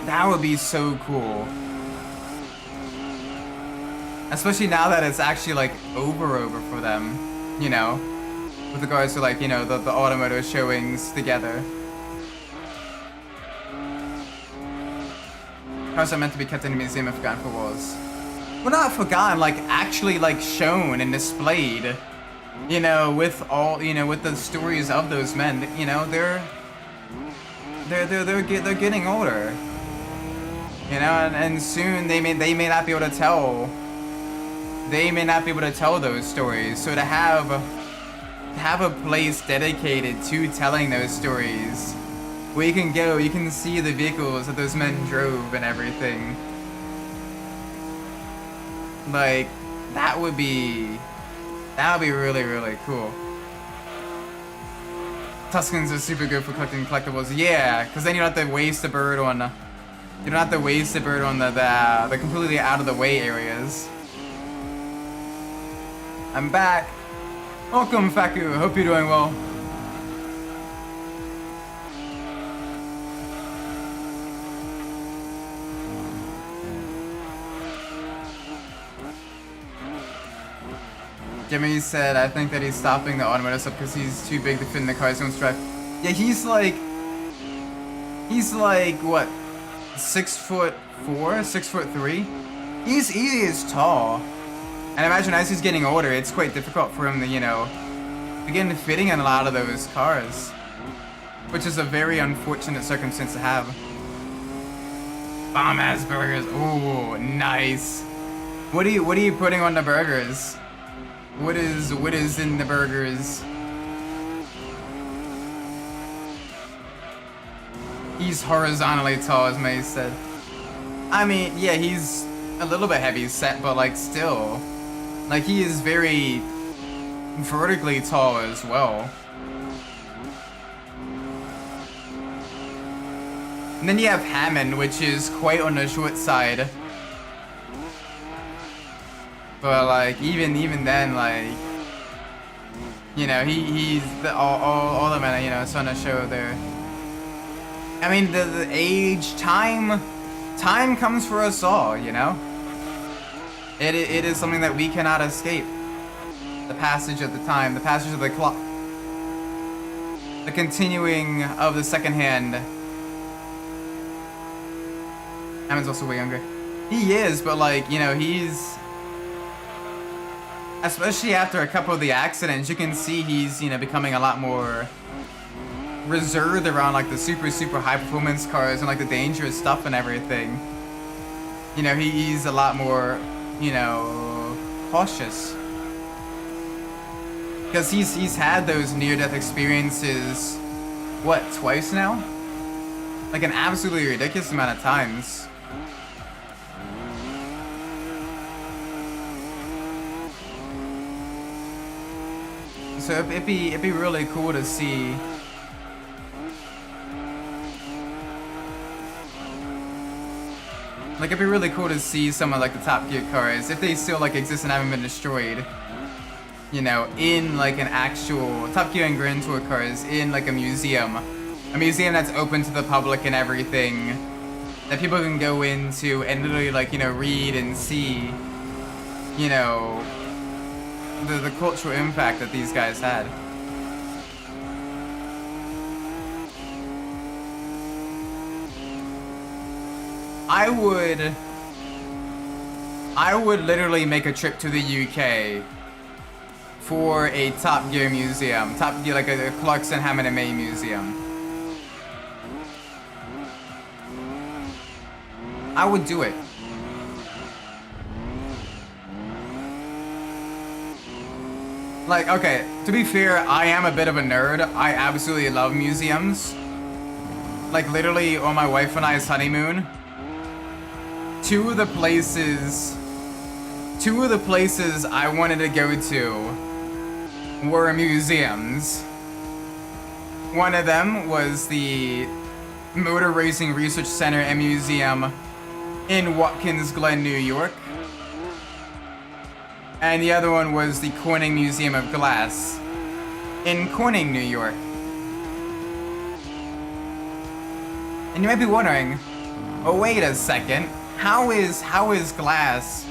that would be so cool. Especially now that it's actually like over for them, you know, with regards to like, you know, the automotive showings together. Cars are meant to be kept in a museum if gone for wars. well, not forgotten, like actually like shown and displayed, you know, with all, you know, with the stories of those men. You know, they're getting older, you know, and soon they may not be able to tell. They may not be able to tell those stories. So to have a place dedicated to telling those stories, where you can go, you can see the vehicles that those men drove and everything. Like, that would be really, really cool. Tuscans are super good for collecting collectibles. Yeah, because then you don't have to waste the bird on the completely out of the way areas. I'm back. Welcome, Faku. Hope you're doing well. Jimmy said, I think that he's stopping the automotive stuff because he's too big to fit in the cars he wants to drive. Yeah, he's like, what, 6'4", 6'3"? He is tall. And imagine as he's getting older, it's quite difficult for him to, you know, begin fitting in a lot of those cars. Which is a very unfortunate circumstance to have. Bomb-ass burgers. Ooh, nice. What are you putting on the burgers? What is in the burgers? He's horizontally tall, as May said. I mean, yeah, he's a little bit heavy set, but like still. Like, he is very vertically tall as well. And then you have Hammond, which is quite on the short side. But like, even then, like, you know, he's all the men, you know, it's on the show there. I mean, the age, time comes for us all, you know? It is something that we cannot escape. The passage of the time, the passage of the clock. The continuing of the second hand. Hammond's also way younger. He is, but like, you know, he's... Especially after a couple of the accidents, you can see he's, you know, becoming a lot more reserved around like the super high performance cars and like the dangerous stuff and everything. You know, he's a lot more, you know, cautious. Because he's had those near-death experiences, what, twice now? Like an absolutely ridiculous amount of times. So it'd be really cool to see. Like, it'd be really cool to see some of like the Top Gear cars, if they still like exist and haven't been destroyed, you know, in like an actual Top Gear and Grand Tour cars in like a museum that's open to the public and everything, that people can go into and literally like, you know, read and see, you know, the cultural impact that these guys had. I would literally make a trip to the UK for a Top Gear museum. Top Gear, like a Clarkson, Hammond and May museum. I would do it. Like, okay, to be fair, I am a bit of a nerd. I absolutely love museums. Like, literally, on my wife and I's honeymoon, two of the places I wanted to go to were museums. One of them was the Motor Racing Research Center and Museum in Watkins Glen, New York. And the other one was the Corning Museum of Glass in Corning, New York. And you might be wondering, oh wait a second, how is glass?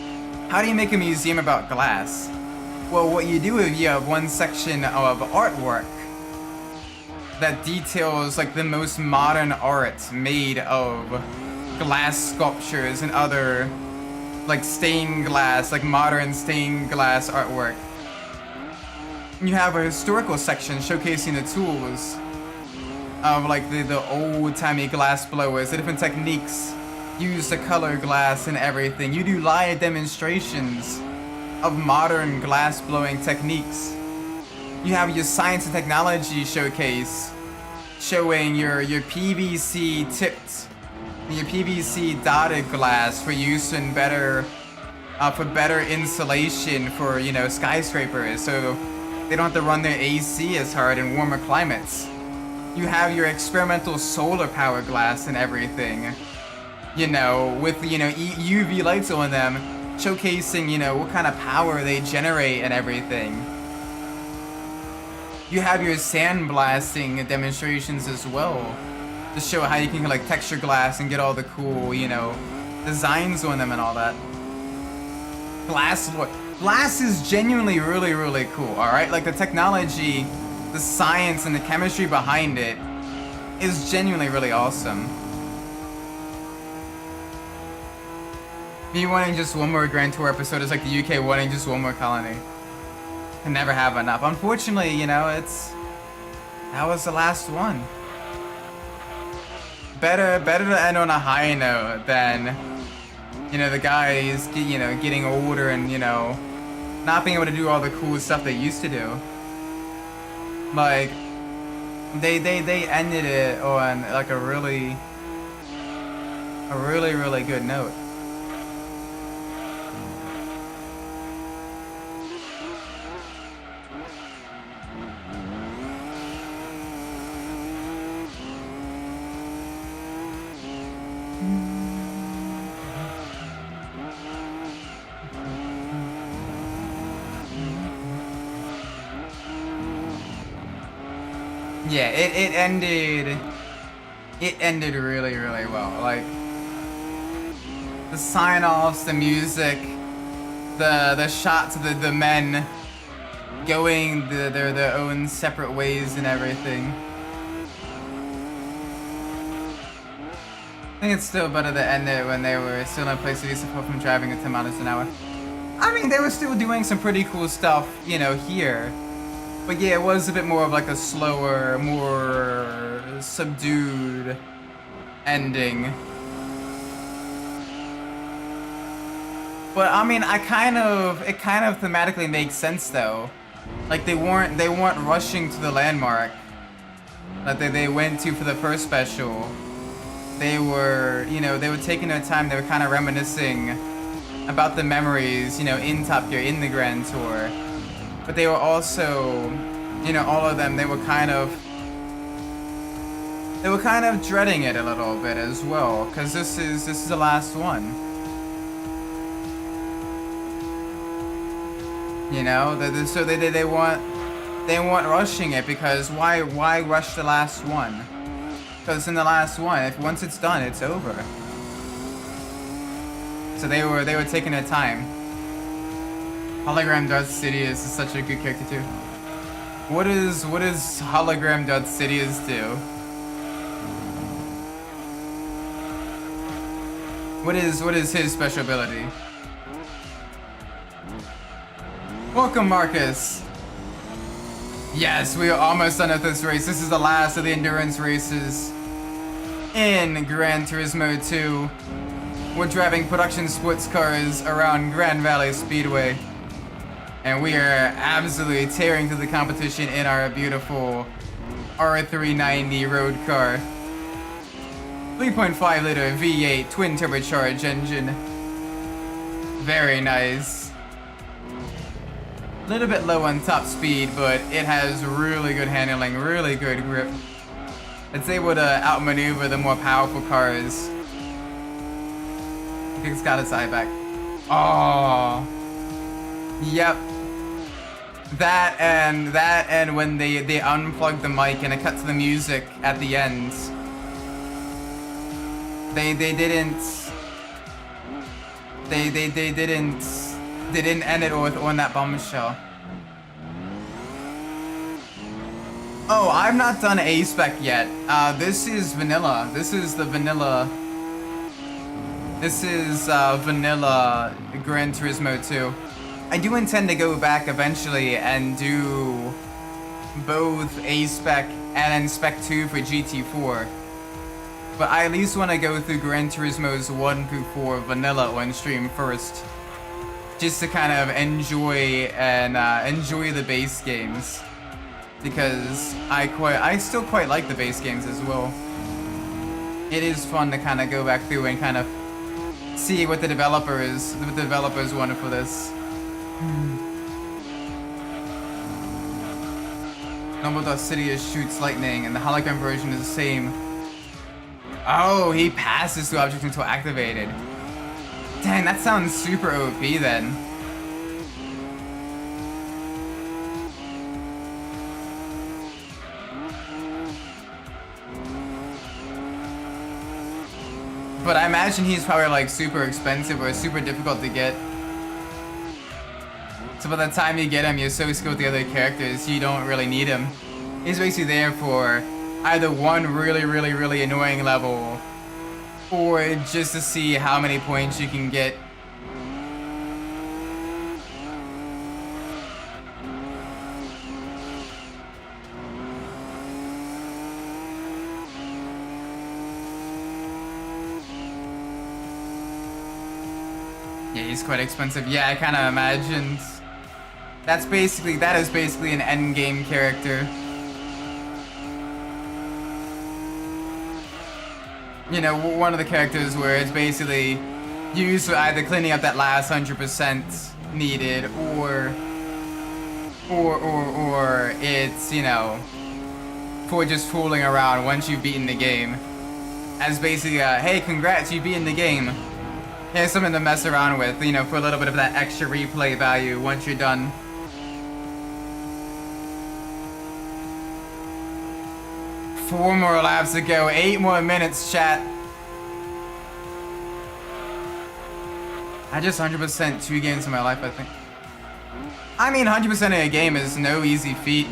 How do you make a museum about glass? Well, what you do is you have one section of artwork that details like the most modern art made of glass sculptures and other like stained glass, like modern stained glass artwork. You have a historical section showcasing the tools of like the old-timey glass blowers, the different techniques used to color glass and everything. You do live demonstrations of modern glass blowing techniques. You have your science and technology showcase showing your PVC tipped, your PVC dotted glass for use in better insulation for, you know, skyscrapers, so they don't have to run their AC as hard in warmer climates. You have your experimental solar power glass and everything, you know, with, you know, UV lights on them, showcasing, you know, what kind of power they generate and everything. You have your sandblasting demonstrations as well, to show how you can like texture glass and get all the cool, you know, designs on them and all that. Glass is genuinely really, really cool, alright? Like the technology, the science, and the chemistry behind it is genuinely really awesome. Me wanting just one more Grand Tour episode is like the UK wanting just one more colony. Can never have enough. Unfortunately, you know, that was the last one. Better to end on a high note than, you know, the guys, you know, getting older and, you know, not being able to do all the cool stuff they used to do. Like, they ended it on like a really good note. Yeah, it ended really, really well. Like, the sign-offs, the music, the shots of the men going their own separate ways and everything. I think it's still better to end it when they were still in a place to be apart from driving at 10 miles an hour. I mean, they were still doing some pretty cool stuff, you know, here. But yeah, it was a bit more of like a slower, more subdued ending. But I mean, it kind of thematically makes sense though. Like they weren't rushing to the landmark that they went to for the first special. They were, you know, they were taking their time. They were kind of reminiscing about the memories, you know, in Top Gear, in the Grand Tour. But they were also, you know, all of them, they were kind of dreading it a little bit as well, because this is the last one. You know, so they weren't rushing it, because why rush the last one? Because in the last one, if once it's done, it's over. So they were taking their time. Hologram Darth Sidious is such a good character too. What does Hologram Darth Sidious do? What is his special ability? Welcome, Marcus. Yes, we are almost done with this race. This is the last of the endurance races in Gran Turismo 2. We're driving production sports cars around Grand Valley Speedway. And we are absolutely tearing through the competition in our beautiful R390 road car. 3.5 liter V8 twin turbocharged engine. Very nice. A little bit low on top speed, but it has really good handling, really good grip. It's able to outmaneuver the more powerful cars. I think it's got its eye back. Oh. Yep. That and when they unplugged the mic and it cut to the music at the end. They didn't end it on that bombshell. Oh, I've not done A-Spec yet. This is vanilla. This is the vanilla This is vanilla Gran Turismo 2. I do intend to go back eventually and do both A-Spec and Spec 2 for GT4. But I at least want to go through Gran Turismo's 1 through 4 vanilla on stream first. Just to kind of enjoy the base games. Because I still quite like the base games as well. It is fun to kind of go back through and kind of see what the developers wanted for this. Normal Sidious shoots lightning, and the hologram version is the same. Oh, he passes through objects until activated. Dang, that sounds super OP then. But I imagine he's probably like super expensive or super difficult to get. So by the time you get him, you're so skilled with the other characters, you don't really need him. He's basically there for either one really annoying level, or just to see how many points you can get. Yeah, he's quite expensive. Yeah, I kind of imagined. That is basically an end game character. You know, one of the characters where it's basically used for either cleaning up that last 100% needed, or it's, you know, for just fooling around once you've beaten the game. As basically, hey, congrats, you've beaten the game. Here's something to mess around with, you know, for a little bit of that extra replay value once you're done. Four more laps to go, 8 more minutes, chat. I just 100% 2 games in my life, I think. I mean, 100% of a game is no easy feat.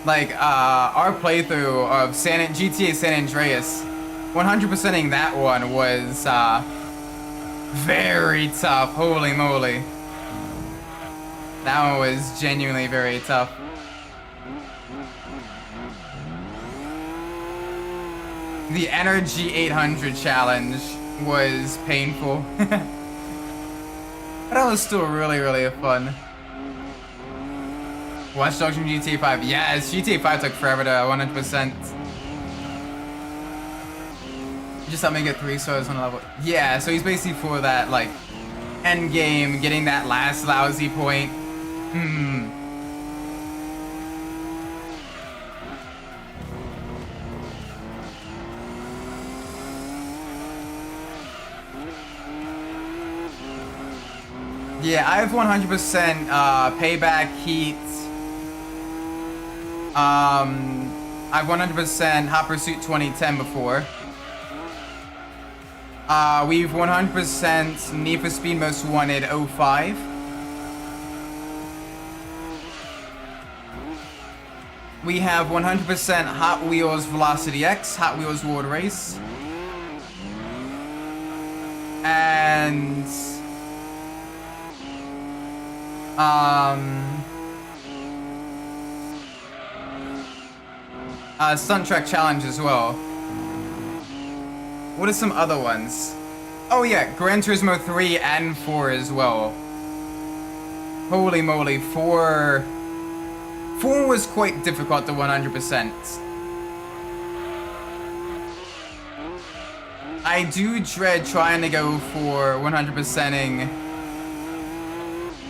Like, our playthrough of GTA San Andreas, 100%ing that one was, very tough, holy moly. That one was genuinely very tough. The Energy 800 challenge was painful. But that was still really fun. Watch Dogs from GTA 5. Yes, GTA 5 took forever to 100%. Just helped me get 3 stars on a level. Yeah, so he's basically for that, like, end game, getting that last lousy point. Yeah, I have 100% payback heat. I've 100% Hot Pursuit 2010 before. We've 100% Need for Speed Most Wanted 05. We have 100% Hot Wheels Velocity X, Hot Wheels World Race. And Stunt Track Challenge as well. What are some other ones? Oh yeah, Gran Turismo 3 and 4 as well. Holy moly, 4 was quite difficult to 100%. I do dread trying to go for 100%ing.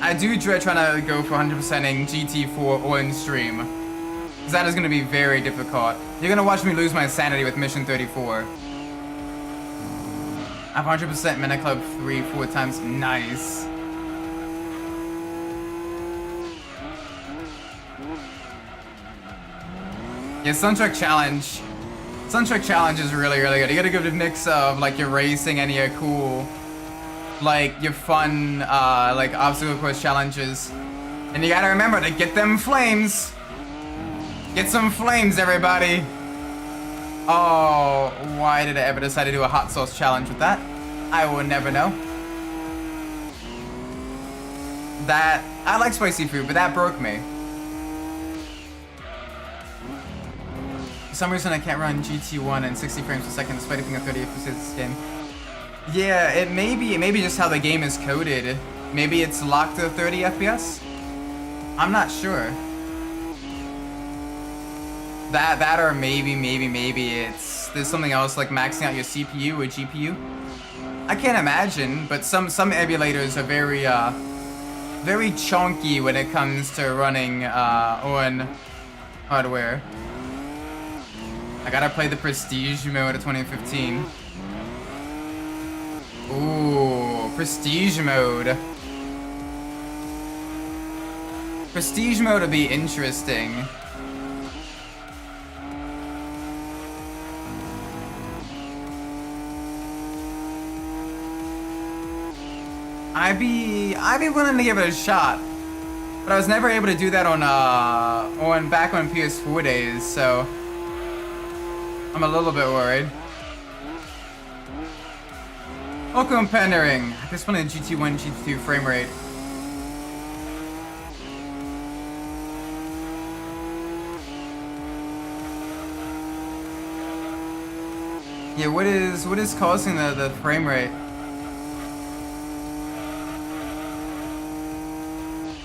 I do dread trying to go for 100%ing GT4 on stream. Because that is going to be very difficult. You're going to watch me lose my sanity with Mission 34. I've 100% Meta Club 4 times. Nice. Yeah, Soundtrack Challenge. Soundtrack Challenge is really good. You got a good mix of like your racing and your cool, like your fun, like obstacle course challenges. And you gotta remember to get them flames. Get some flames, everybody. Oh, why did I ever decide to do a hot sauce challenge with that? I will never know. That, I like spicy food, but that broke me. For some reason I can't run GT1 in 60 frames per second despite it being a 30 FPS this game. Yeah, it may be just how the game is coded. Maybe it's locked to 30 FPS? I'm not sure. That or maybe it's there's something else like maxing out your CPU or GPU. I can't imagine, but some emulators are very chunky when it comes to running on hardware. I gotta play the Prestige mode of 2015. Ooh, Prestige mode. Prestige mode would be interesting. I'd be willing to give it a shot, but I was never able to do that on back on PS4 days, so I'm a little bit worried. Welcome, Pendering. This one in GT1, GT2 frame rate. Yeah, what is causing the frame rate?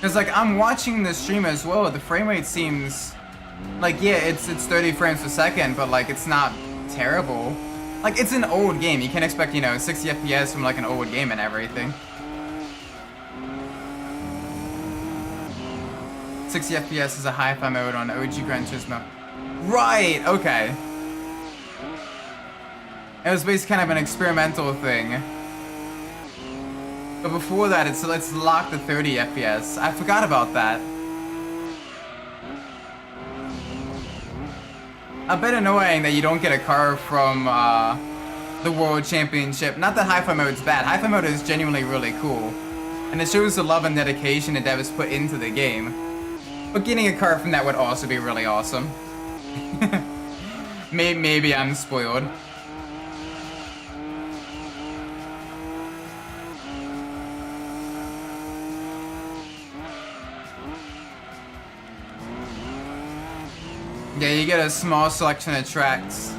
Cause like I'm watching the stream as well, the frame rate seems like, yeah, it's 30 frames per second, but like it's not terrible. Like it's an old game, you can't expect, you know, 60 FPS from like an old game and everything. 60 FPS is a hi-fi mode on OG Gran Turismo. Right, okay. It was basically kind of an experimental thing. But before that, it's locked to 30 FPS. I forgot about that. A bit annoying that you don't get a car from the World Championship. Not that Hi-Fi mode's bad. Hi-Fi mode is genuinely really cool. And it shows the love and dedication that Dev has put into the game. But getting a car from that would also be really awesome. Maybe I'm spoiled. Yeah, you get a small selection of tracks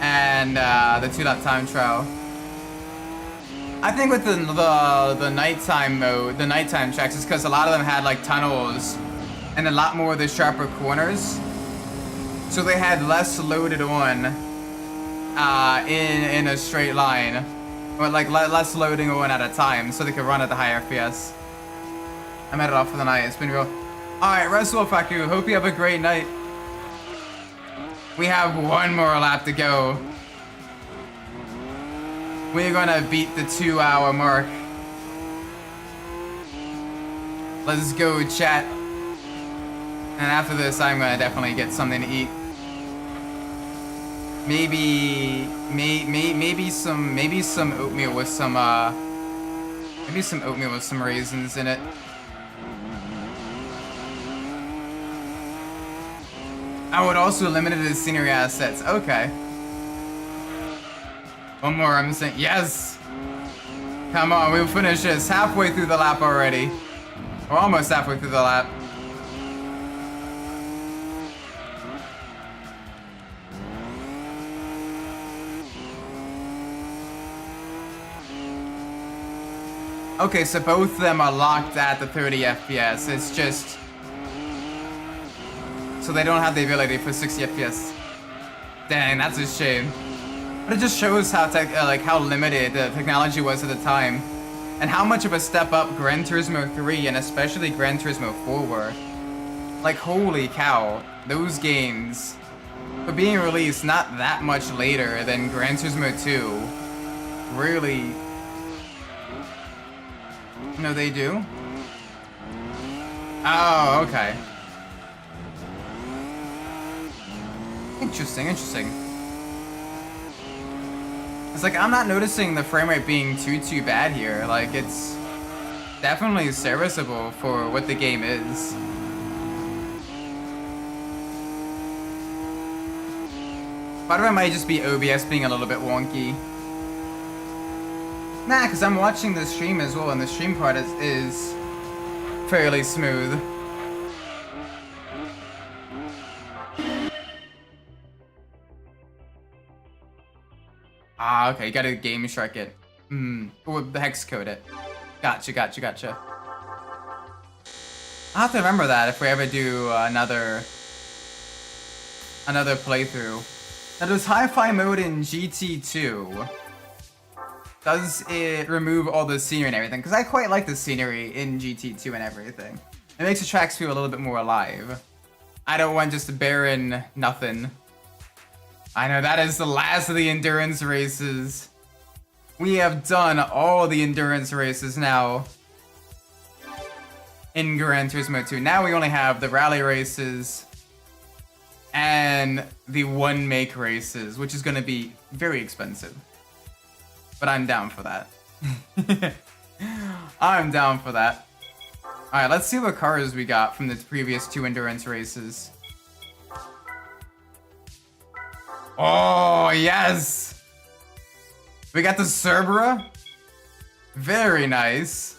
and the 2-lap time trial. I think with the nighttime mode, the nighttime tracks, is because a lot of them had like tunnels and a lot more of the sharper corners, so they had less loaded on in a straight line, or like less loading on at a time, so they could run at the higher FPS. I'm headed off for the night. It's been real. All right, rest well, Faku. Hope you have a great night. We have one more lap to go. We're gonna beat the 2-hour mark. Let's go, chat. And after this, I'm gonna definitely get something to eat. Maybe some oatmeal with some raisins in it. I would also limit it to scenery assets. Okay. One more, I'm saying, yes! Come on, we'll finish this. Halfway through the lap already. We're almost halfway through the lap. Okay, so both of them are locked at the 30 FPS. It's just... so they don't have the ability for 60 FPS. Dang, that's a shame. But it just shows how how limited the technology was at the time, and how much of a step up Gran Turismo 3 and especially Gran Turismo 4 were. Like, holy cow, those games were being released not that much later than Gran Turismo 2. Really? No, they do? Oh, okay. Interesting, interesting. It's like, I'm not noticing the frame rate being too bad here. Like, it's definitely serviceable for what the game is. Part of it might just be OBS being a little bit wonky. Nah, because I'm watching the stream as well, and the stream part is fairly smooth. Ah, okay, you gotta game shark it. Or the hex code it. Gotcha. I'll have to remember that if we ever do another playthrough. Now, does hi-fi mode in GT2, does it remove all the scenery and everything? Because I quite like the scenery in GT2 and everything. It makes the tracks feel a little bit more alive. I don't want just barren nothing. I know that is the last of the endurance races. We have done all the endurance races now in Gran Turismo 2. Now we only have the rally races and the one make races, which is going to be very expensive. But I'm down for that. I'm down for that. Alright, let's see what cars we got from the previous 2 endurance races. Oh, yes! We got the Cerbera. Very nice.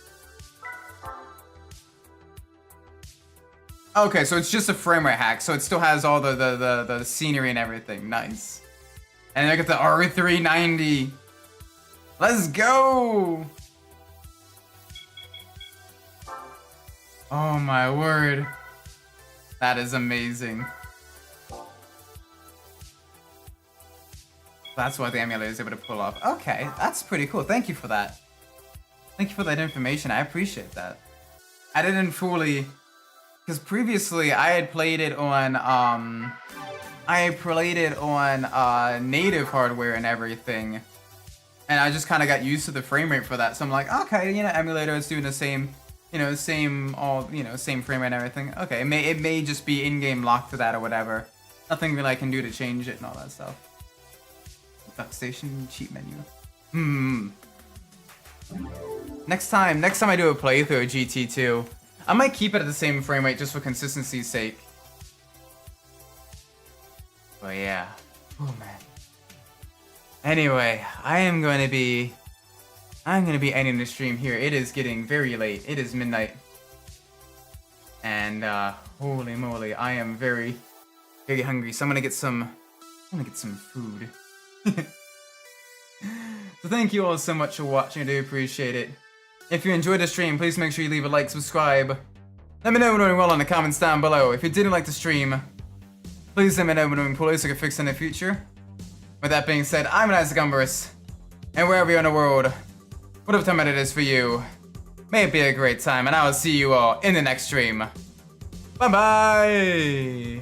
Okay, so it's just a frame rate hack, so it still has all the scenery and everything. Nice. And look at the R390. Let's go! Oh my word. That is amazing. That's what the emulator is able to pull off. Okay, that's pretty cool. Thank you for that. Thank you for that information. I appreciate that. I didn't fully... Because previously I had played it on native hardware and everything, and I just kind of got used to the frame rate for that. So I'm like, okay, you know, emulator is doing the same, you know, same frame rate and everything. Okay, it may just be in-game locked to that or whatever. Nothing really I can do to change it and all that stuff. Duck station cheat menu. Next time I do a playthrough of GT2. I might keep it at the same frame rate just for consistency's sake. But yeah. Oh man. Anyway, I'm gonna be ending the stream here. It is getting very late. It is midnight. And holy moly, I am very, very hungry. So I'm gonna get some food. So thank you all so much for watching. I do appreciate it. If you enjoyed the stream, please make sure you leave a like, subscribe. Let me know what went well in the comments down below. If you didn't like the stream, please let me know what went poorly so I can fix it in the future. With that being said, I'm Umbras, and wherever you're in the world, whatever time it is for you, may it be a great time, and I will see you all in the next stream. Bye bye!